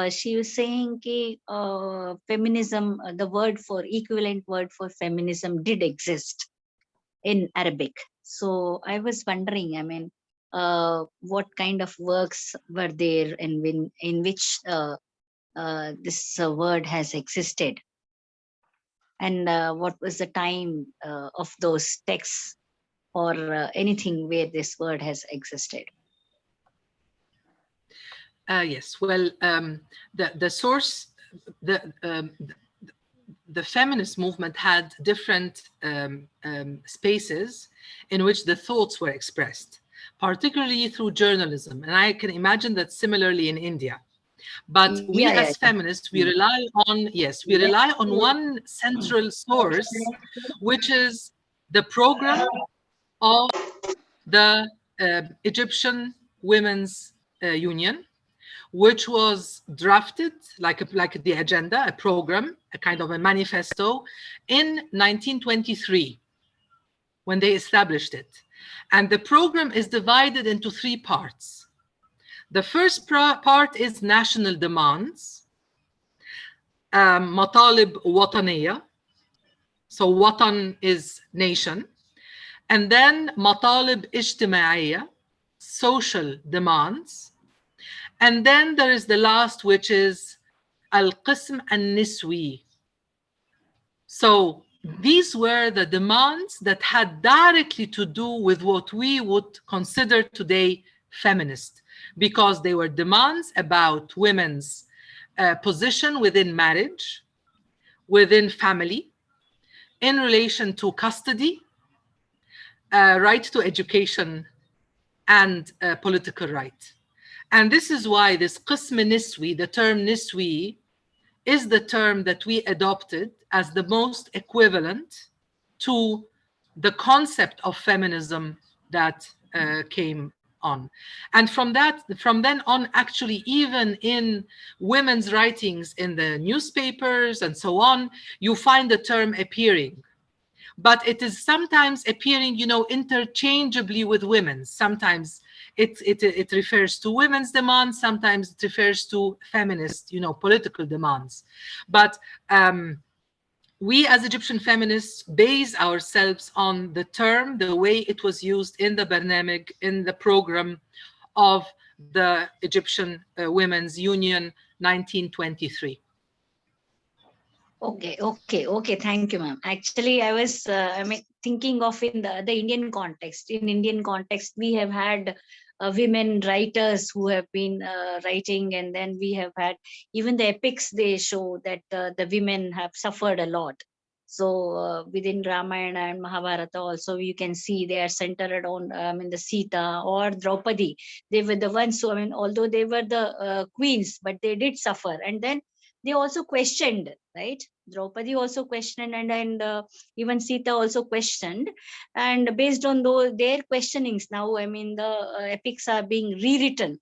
She was saying feminism, the equivalent word for feminism did exist in Arabic. So I was wondering, what kind of works were there and in which this word has existed? And what was the time of those texts or anything where this word has existed? Yes, well, the source, the feminist movement had different spaces in which the thoughts were expressed, particularly through journalism. And I can imagine that similarly in India. But we as feminists, we rely on, we rely on one central source, which is the program of the Egyptian Women's Union, which was drafted like the agenda, a program, a kind of a manifesto in 1923 when they established it. And the program is divided into 3 parts. The first part is national demands, matalib wataniya. So watan is nation. And then matalib ijtimaiya, social demands. And then there is the last, which is al-qism al-niswi. So these were the demands that had directly to do with what we would consider today feminist, because they were demands about women's position within marriage, within family, in relation to custody, right to education, and political right. And this is why this qism niswi, the term niswi, is the term that we adopted as the most equivalent to the concept of feminism that came on. And from then on, actually, even in women's writings in the newspapers and so on, you find the term appearing. But it is sometimes appearing, you know, interchangeably with women. Sometimes it refers to women's demands, sometimes it refers to feminist, you know, political demands. But we as Egyptian feminists base ourselves on the term, the way it was used in the Barnamij, in the program of the Egyptian Women's Union, 1923. Okay. Thank you, ma'am. Actually, I was thinking of in the Indian context. In Indian context, we have had women writers who have been writing, and then we have had even the epics. They show that the women have suffered a lot. So within Ramayana and Mahabharata also, you can see they are centered on the Sita or Draupadi. They were the ones who, although they were the queens, but they did suffer. And then they also questioned, right? Draupadi also questioned, and even Sita also questioned. And based on their questionings, now, the epics are being rewritten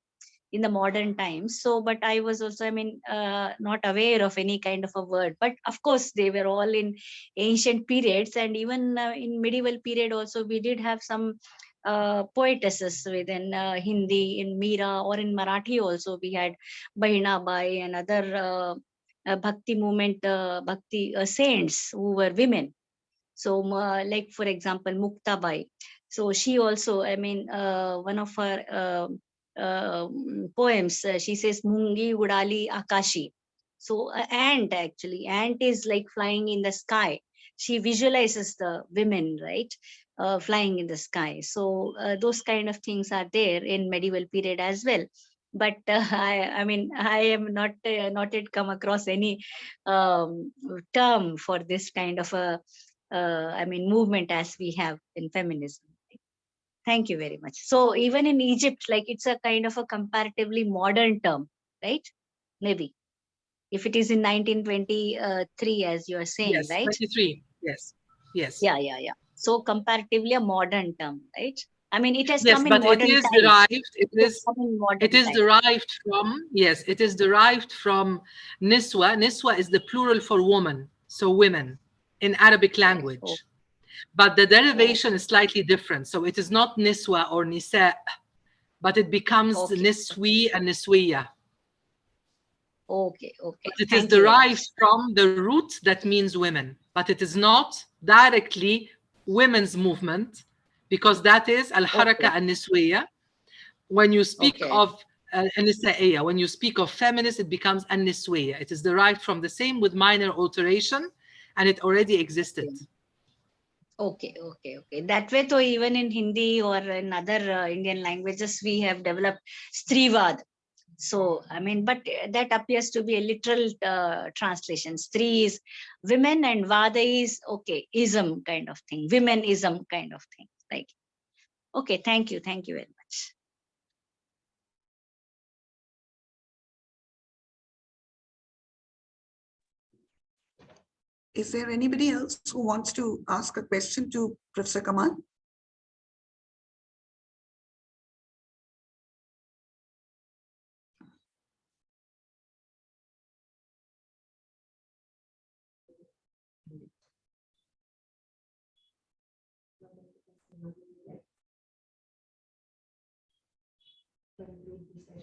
in the modern times. So, but I was also, not aware of any kind of a word. But of course, they were all in ancient periods, and even in medieval period also, we did have some poetesses within Hindi, in Meera, or in Marathi also. We had Bahinabai and other Bhakti movement, Bhakti saints who were women. So, like for example, Muktabai. So she also, one of her poems, she says, Mungi Udali Akashi. So ant is like flying in the sky. She visualizes the women, right? Flying in the sky. So those kind of things are there in medieval period as well. But I am not yet come across any term for this kind of a movement as we have in feminism. Thank you very much. So even in Egypt, like, it's a kind of a comparatively modern term, right? Maybe if it is in 1923, as you are saying, yes, right? 23. Yes. Yeah. So comparatively a modern term, right? It has yes, come in but modern it is times. derived. It is times. derived from. Yes, it is derived from niswa. Niswa is the plural for woman, so women in Arabic language. Oh. But the derivation is slightly different. So it is not niswa or nisa, but it becomes niswi and niswiya. Okay. But it is derived from the root that means women, but it is not directly women's movement, because that is al-haraka an-niswiya. When you speak of an-nisaiya, when you speak of feminist, it becomes an-niswiya. It is derived from the same with minor alteration, and it already existed. Okay. That way, though, even in Hindi or in other Indian languages, we have developed Strivad. So, but that appears to be a literal translation. Stri is women and Vada is, ism kind of thing, womenism kind of thing. Like, okay, thank you very much. Is there anybody else who wants to ask a question to Professor Kamal? In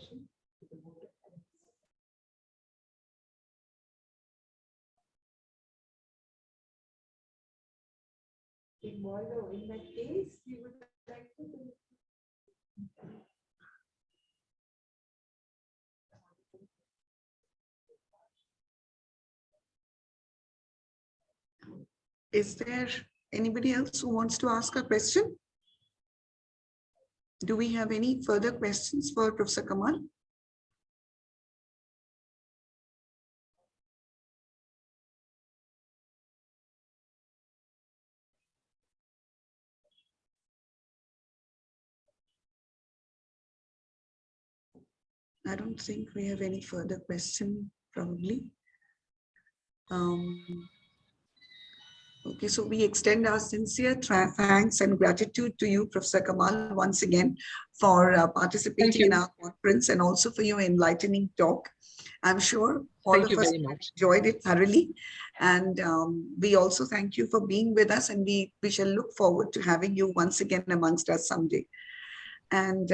that case, we would like to. Is there anybody else who wants to ask a question? Do we have any further questions for Professor Kamal? I don't think we have any further question, probably. Okay, so we extend our sincere thanks and gratitude to you, Professor Kamal, once again for participating in our conference and also for your enlightening talk. I'm sure all of us enjoyed it thoroughly. And we also thank you for being with us, and we shall look forward to having you once again amongst us someday. And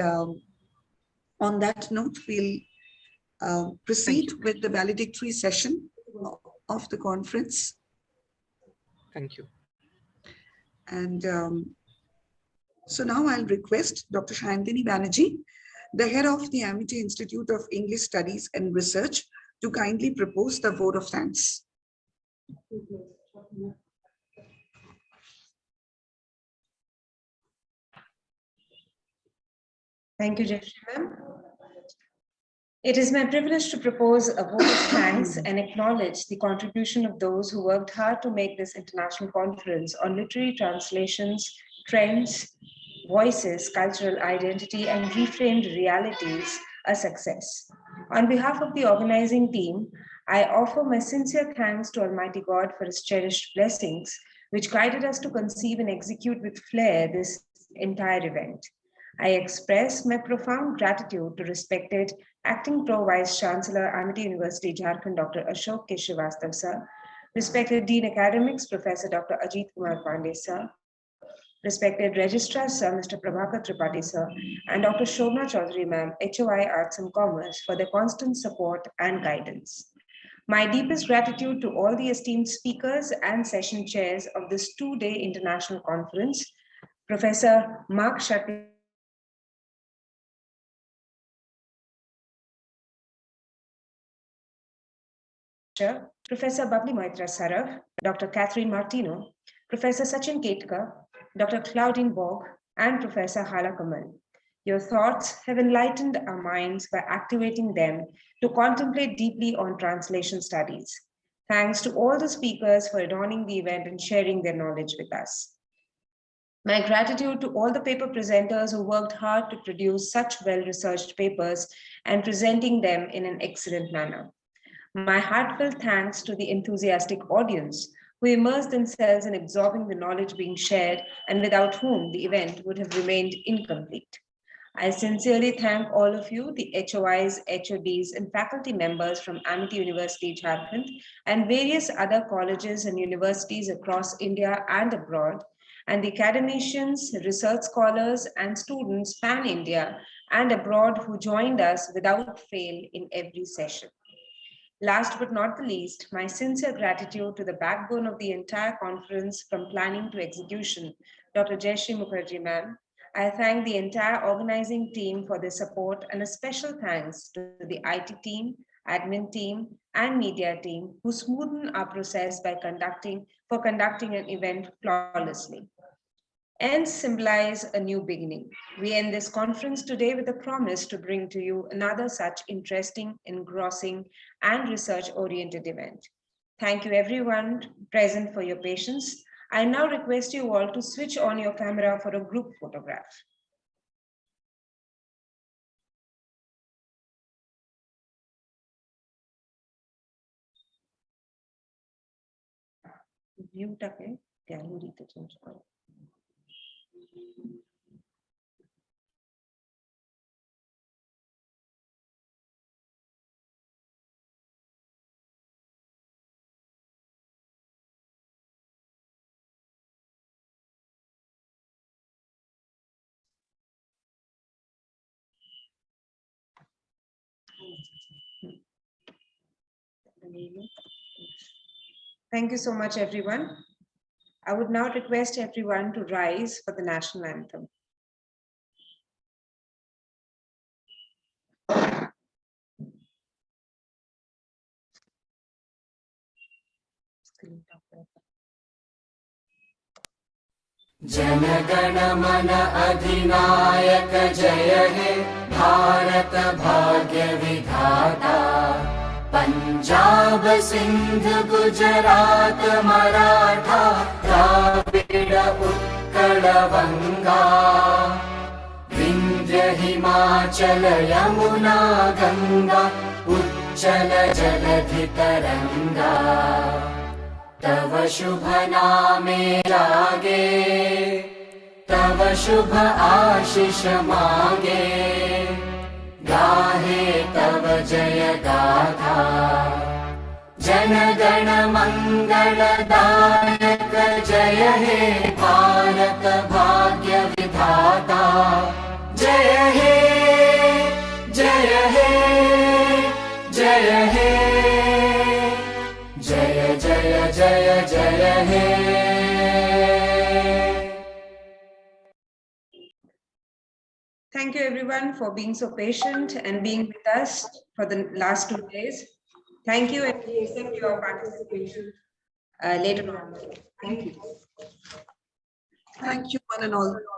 on that note, we'll proceed with the valedictory session of the conference. Thank you. And so now I'll request Dr. Shayantini Banerjee, the head of the Amity Institute of English Studies and Research, to kindly propose the vote of thanks. Thank you, Jayashree ma'am. It is my privilege to propose a vote of thanks and acknowledge the contribution of those who worked hard to make this international conference on literary translations, trends, voices, cultural identity, and reframed realities a success. On behalf of the organizing team, I offer my sincere thanks to Almighty God for His cherished blessings, which guided us to conceive and execute with flair this entire event. I express my profound gratitude to respected Acting Pro Vice Chancellor, Amity University, Jharkhand, Dr. Ashok K. Srivastav sir, respected Dean Academics, Professor Dr. Ajit Kumar Pandey sir, respected Registrar Sir, Mr. Prabhakar Tripathi sir, and Dr. Shobna Chaudhary ma'am, HOI Arts and Commerce, for their constant support and guidance. My deepest gratitude to all the esteemed speakers and session chairs of this two-day international conference, Professor Mark Shetland, Professor Babli Maitra Sarav, Dr. Catherine Martino, Professor Sachin Ketkar, Dr. Claudine Borg, and Professor Hala Kamal. Your thoughts have enlightened our minds by activating them to contemplate deeply on translation studies. Thanks to all the speakers for adorning the event and sharing their knowledge with us. My gratitude to all the paper presenters who worked hard to produce such well-researched papers and presenting them in an excellent manner. My heartfelt thanks to the enthusiastic audience who immersed themselves in absorbing the knowledge being shared and without whom the event would have remained incomplete. I sincerely thank all of you, the HOIs, HODs, and faculty members from Amity University, Jharkhand, and various other colleges and universities across India and abroad, and the academicians, research scholars, and students pan-India and abroad who joined us without fail in every session. Last but not the least, my sincere gratitude to the backbone of the entire conference from planning to execution, Dr. Jayashree Mukherjee ma'am. I thank the entire organizing team for their support, and a special thanks to the IT team, admin team, and media team who smoothened our process by conducting an event flawlessly. Ends symbolize a new beginning. We end this conference today with a promise to bring to you another such interesting, engrossing, and research-oriented event. Thank you everyone present for your patience. I now request you all to switch on your camera for a group photograph. Viewটাকে গ্যালারিতে change করো। Thank you so much, everyone. I would now request everyone to rise for the national anthem. जनगण मन अधिनायक जय हे भारत भाग्य विधाता पंजाब सिंध गुजरात मराठा द्राविड उत्कल बंगा विंध्य हिमाचल यमुना गंगा उच्चल जलधि तरंगा तव शुभ नामे जागे तव शुभ आशीष मागे गाहे तव जय गाथा जन गण मंगल दायक जय हे भारत भाग्य विधाता जय हे जय हे जय हे जय जय जय जय हे Thank you everyone for being so patient and being with us for the last 2 days. Thank you, and we accept your participation later on. Thank you. Thank you one and all.